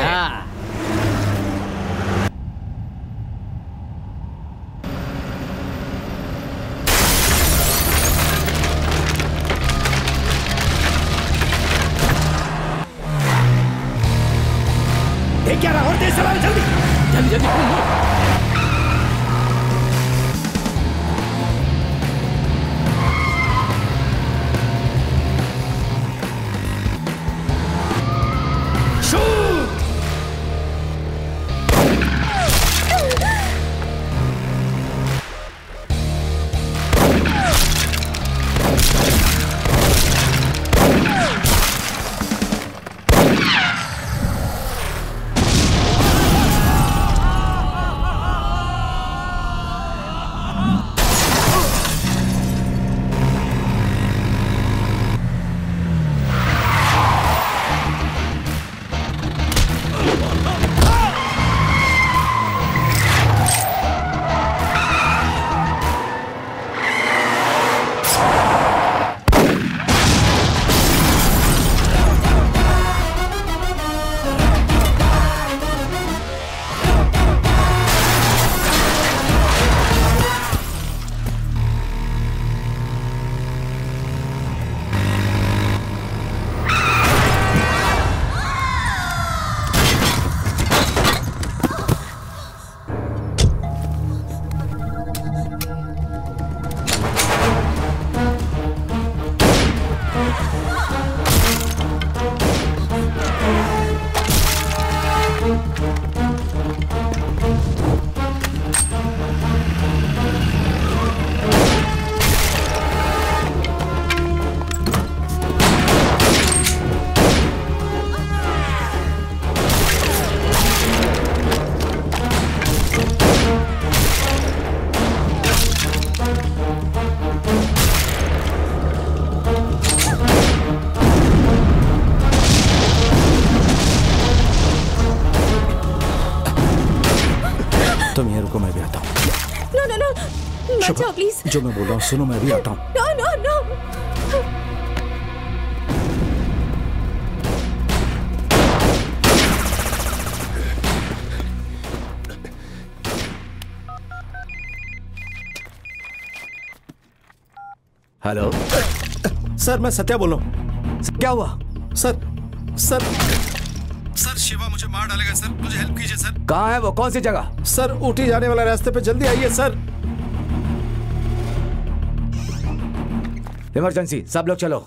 देख क्या रहा, और तेज चला, जल्दी जल्दी जल्दी घूमो। मत जाओ प्लीज। जो मैं बोल रहा हूँ सुनो, मैं अभी आता हूँ। No no no. Hello sir, मैं सत्या बोल रहा हूँ। क्या हुआ? सर शिवा मुझे मार डालेगा सर, मुझे हेल्प कीजिए सर। कहाँ है वो? कौन सी जगह? सर ऊटी जाने वाला रास्ते पे, जल्दी आइए सर। इमरजेंसी, सब लोग चलो।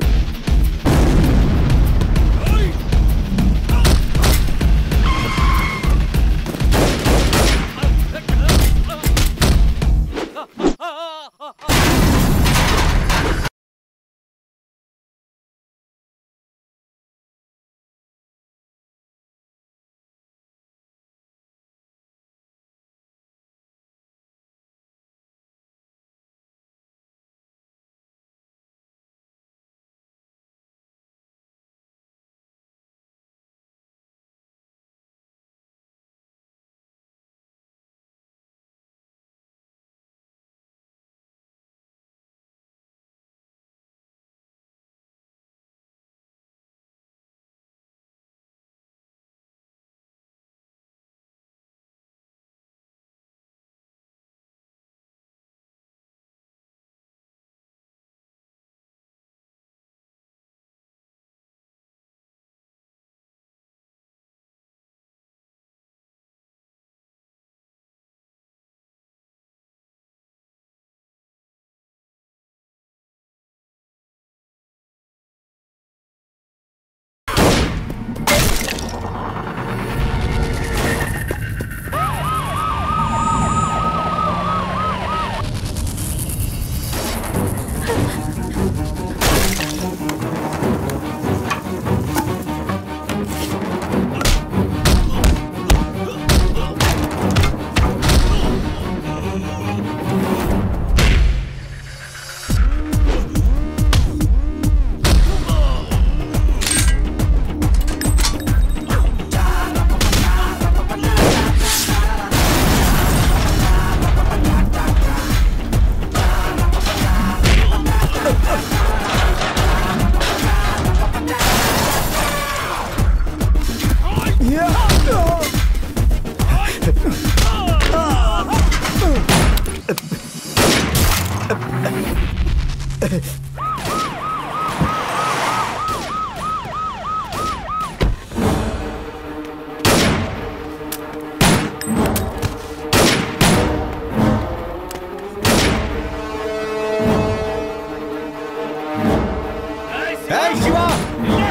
शिवा,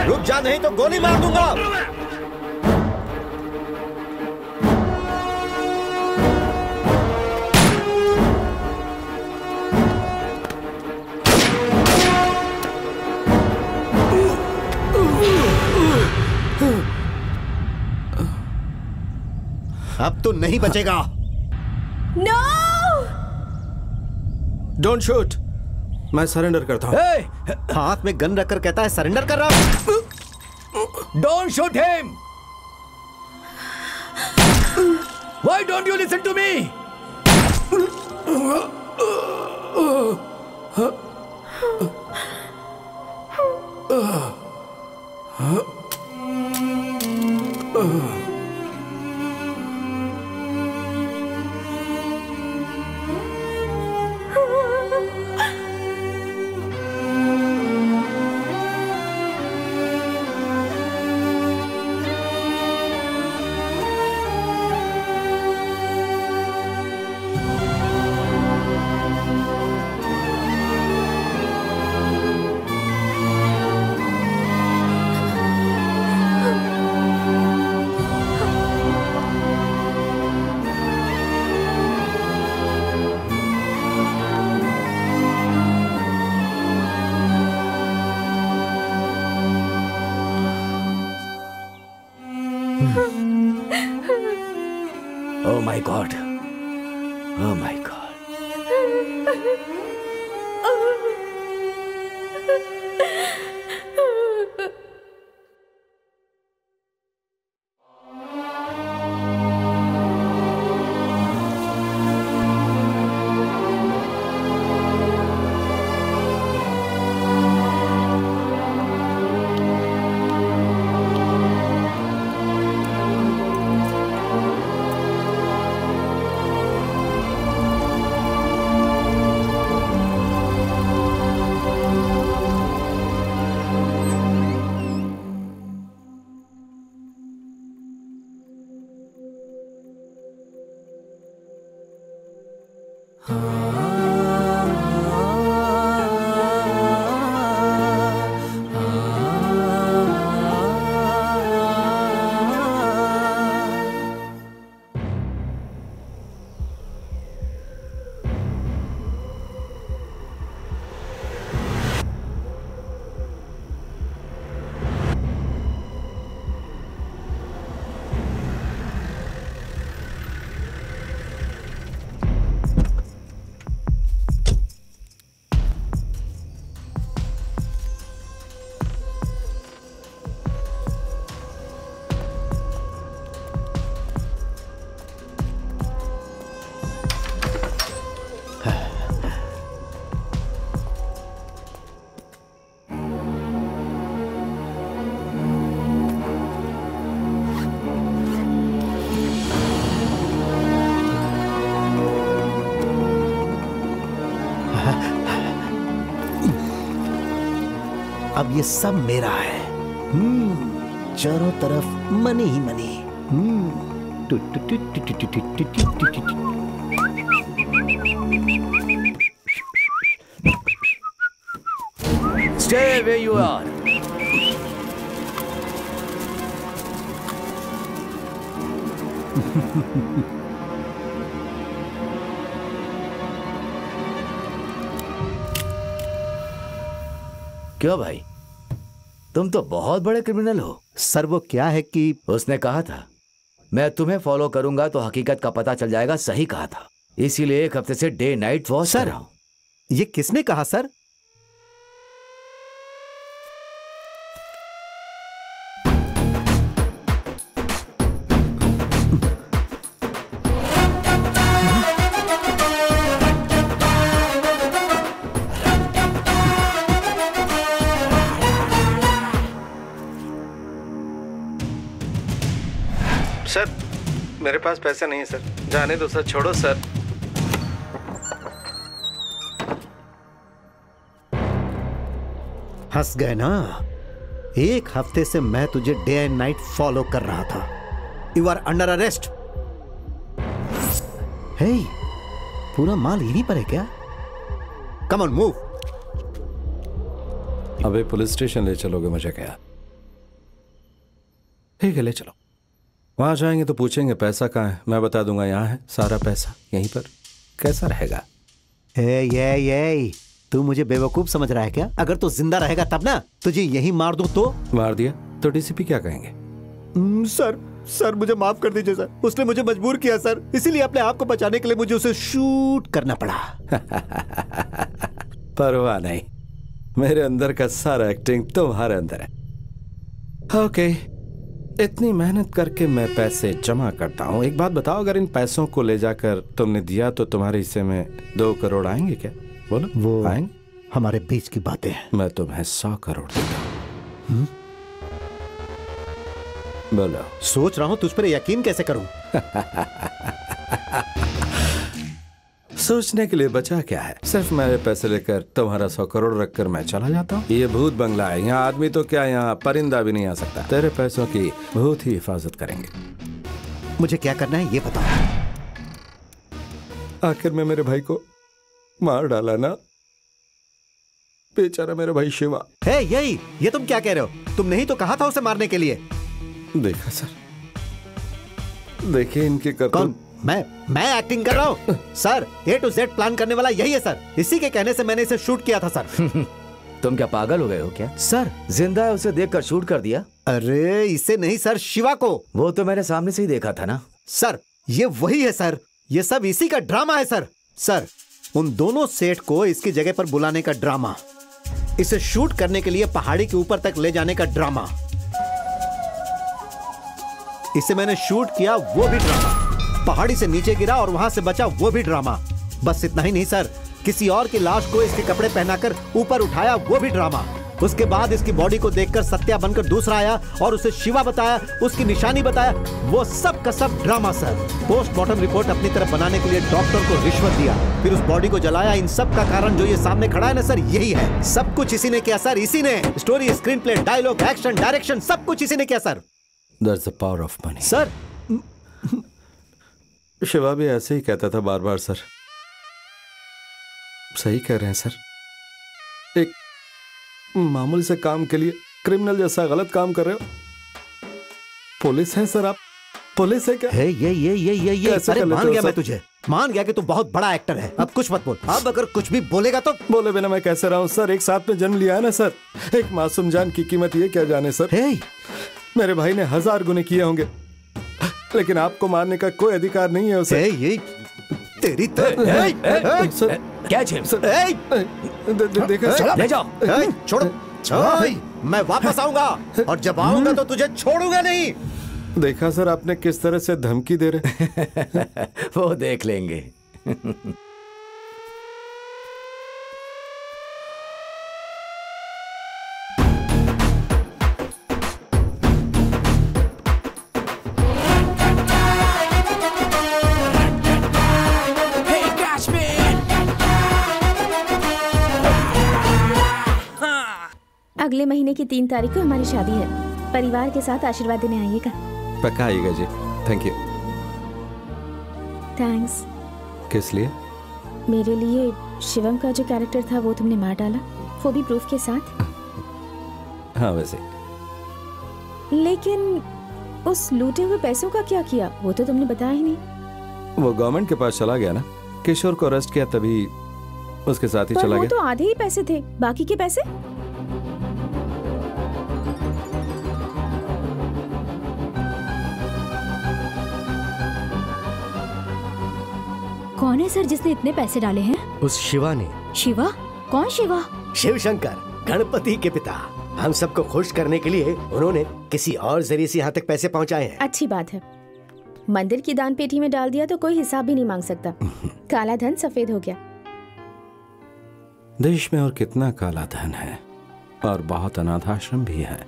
रुक जा नहीं तो गोली मार दूंगा। अब तो नहीं बचेगा। नो! Don't shoot. मैं सरेंडर करता हूँ। हाथ में गन रखकर कहता है सरेंडर कर रहा हूँ। Don't shoot him. Why don't you listen to me? Oh my God. Oh my God. ये सब मेरा है। चारों तरफ money he money. Stay where you are. क्यों भाई, तुम तो बहुत बड़े क्रिमिनल हो। सर वो क्या है कि उसने कहा था मैं तुम्हें फॉलो करूंगा तो हकीकत का पता चल जाएगा। सही कहा था, इसीलिए एक हफ्ते से डे नाइट वॉच कर रहा हूं। ये किसने कहा सर? सर मेरे पास पैसे नहीं है सर, जाने दो सर, छोड़ो सर। हंस गए ना? एक हफ्ते से मैं तुझे डे एंड नाइट फॉलो कर रहा था। You are under arrest. Hey, पूरा माल यहीं पर है क्या? Come on move. अबे पुलिस स्टेशन ले चलोगे मुझे क्या? ठीक है ले चलो। वहां जाएंगे तो पूछेंगे पैसा कहाँ है, मैं बता दूंगा यहाँ है सारा पैसा यहीं पर। कैसा रहेगा? ये तू मुझे बेवकूफ समझ रहा है क्या? अगर तू जिंदा रहेगा तब ना, तुझे यही मार दूं तो? मार दिया तो डीसीपी क्या कहेंगे? सर मुझे माफ कर दीजिए सर, उसने मुझे मजबूर किया सर, इसीलिए अपने आप को बचाने के लिए मुझे उसे शूट करना पड़ा। परवाह नहीं, मेरे अंदर का सारा एक्टिंग तुम्हारे अंदर है। ओके, इतनी मेहनत करके मैं पैसे जमा करता हूँ। एक बात बताओ, अगर इन पैसों को ले जाकर तुमने दिया तो तुम्हारे हिस्से में 2 करोड़ आएंगे क्या? बोलो। वो आएंगे? हमारे बीच की बातें हैं। मैं तुम्हें 100 करोड़ देता हूँ। बोलो। सोच रहा हूँ तुझ पर यकीन कैसे करूं। सोचने के लिए बचा क्या है? सिर्फ मेरे पैसे लेकर तुम्हारा 100 करोड़ रखकर मैं चला जाता हूँ। ये भूत बंगला है, यहाँ आदमी तो क्या, यहाँ परिंदा भी नहीं आ सकता। तेरे पैसों की बहुत ही हिफाजत करेंगे। मुझे क्या करना है ये बताओ। आखिर में मेरे भाई को मार डाला ना, बेचारा मेरा भाई शिवा। यही ये तुम क्या कह रहे हो? तुमने ही तो कहा था उसे मारने के लिए। देखा सर, देखिए इनके कौन? मैं एक्टिंग कर रहा हूँ sir. A to Z plan करने वाला यही है सर, इसी के कहने से मैंने इसे शूट किया था सर। तुम क्या पागल हो गए हो क्या? सर जिंदा है उसे देखकर शूट कर दिया? अरे इसे नहीं सर, शिवा को। वो तो मैंने सामने से ही देखा था ना सर। ये वही है सर, ये सब इसी का ड्रामा है सर। सर उन दोनों सेठ को इसकी जगह पर बुलाने का ड्रामा, इसे शूट करने के लिए पहाड़ी के ऊपर तक ले जाने का ड्रामा, इसे मैंने शूट किया वो भी ड्रामा, पहाड़ी से नीचे गिरा और वहां से बचा वो भी ड्रामा। बस इतना ही नहीं सर, किसी और की लाश को इसके कपड़े पहनाकर ऊपर उठाया वो भी ड्रामा। उसके बाद इसकी बॉडी को देखकर सत्या बनकर दूसरा आया और उसे शिवा बताया, उसकी निशानी बताया, वो सब का सब ड्रामा सर। पोस्टमार्टम रिपोर्ट अपनी तरफ बनाने के लिए डॉक्टर को रिश्वत दिया, फिर उस बॉडी को जलाया। इन सब का कारण जो ये सामने खड़ा है ना सर, यही है। सब कुछ इसी ने किया सर, इसी ने। Story, screenplay, dialogue, action, direction, सब कुछ इसी ने किया sir. That's the power of money. Sir Shiva भी ऐसे ही कहता था बार बार सर। सही कह रहे हैं सर, एक मामूली से काम के लिए क्रिमिनल जैसा गलत काम कर रहे हो। पुलिस है सर आप? पुलिस है क्या? है ये अरे मान गया मैं तुझे, मान गया कि तू बहुत बड़ा एक्टर है। अब कुछ मत बोल, अब अगर कुछ भी बोलेगा तो। बोले बिना मैं कैसे रहा हूँ सर? एक साथ में जन्म लिया है ना सर। एक मासूम जान की कीमत ये क्या जाने सर। मेरे भाई ने 1000 गुने किए होंगे, लेकिन आपको मारने का कोई अधिकार नहीं है उसे। ये तेरी सर क्या सर? देखा ले जाओ। छोड़ो। मैं वापस आऊंगा और जब आऊंगा तो तुझे छोड़ूंगा नहीं। देखा सर आपने किस तरह से धमकी दे रहे। वो देख लेंगे। अगले महीने की 3 तारीख को हमारी शादी है। परिवार के साथ आशीर्वाद देने आइएगा। पक्का आइएगा जी। Thank you. थैंक्स। किस लिए? मेरे लिए शिवम का जो कैरेक्टर था वो तुमने मार डाला, वो भी प्रूफ के साथ। हाँ वैसे। लेकिन उस लूटे हुए पैसों का क्या किया वो तो तुमने बताया ही नहीं। वो गवर्नमेंट के पास चला गया ना, किशोर को अरेस्ट किया तभी उसके साथ ही पर चला वो गया। तो आधे ही पैसे थे, बाकी के पैसे? कौन है सर जिसने इतने पैसे डाले हैं? उस शिवा ने। शिवा? कौन शिवा? शिव शंकर, गणपति के पिता। हम सबको खुश करने के लिए उन्होंने किसी और जरिए से यहाँ तक पैसे पहुँचाए हैं। अच्छी बात है। मंदिर की दान पेटी में डाल दिया तो कोई हिसाब भी नहीं मांग सकता। काला धन सफेद हो गया। देश में और कितना काला धन है, और बहुत अनाथ आश्रम भी है,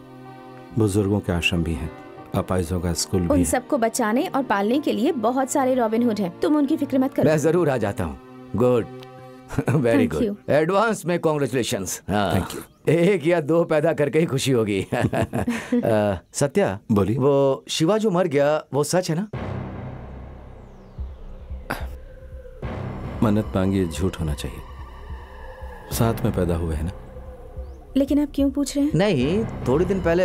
बुजुर्गों के आश्रम भी हैं, अपाहिजों का स्कूल भी उन है। सबको बचाने और पालने के लिए बहुत सारे रॉबिन हुड हैं। तुम उनकी फिक्र मत करो। मैं जरूर आ जाता हूँ। Good, very Thank you. Good. Advance में कॉन्ग्रेचुलेशंस। Thank you. 1 या 2 पैदा करके ही खुशी होगी। सत्या बोलिए। वो शिवा जो मर गया वो सच है ना? मन्नत मांगी झूठ होना चाहिए। साथ में पैदा हुए हैं ना। लेकिन आप क्यों पूछ रहे हैं? नहीं, थोड़े दिन पहले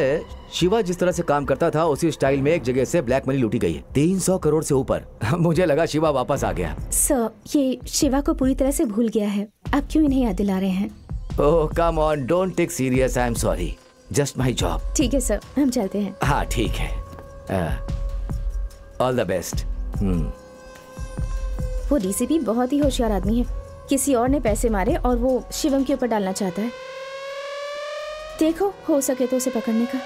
शिवा जिस तरह से काम करता था उसी स्टाइल में एक जगह से ब्लैक मनी लूटी गई है, 300 करोड़ से ऊपर। मुझे लगा शिवा वापस आ गया। सर, ये शिवा को पूरी तरह से भूल गया है। आप क्यों इन्हें याद दिला रहे हैं? Oh come on, don't take serious, I am sorry, just my job. ठीक है सर, हम चलते हैं। हाँ ठीक है, ऑल द बेस्ट। वो डीसीपी बहुत ही होशियार आदमी है। किसी और ने पैसे मारे और वो शिवम के ऊपर डालना चाहता है। देखो, हो सके तो उसे पकड़ने का।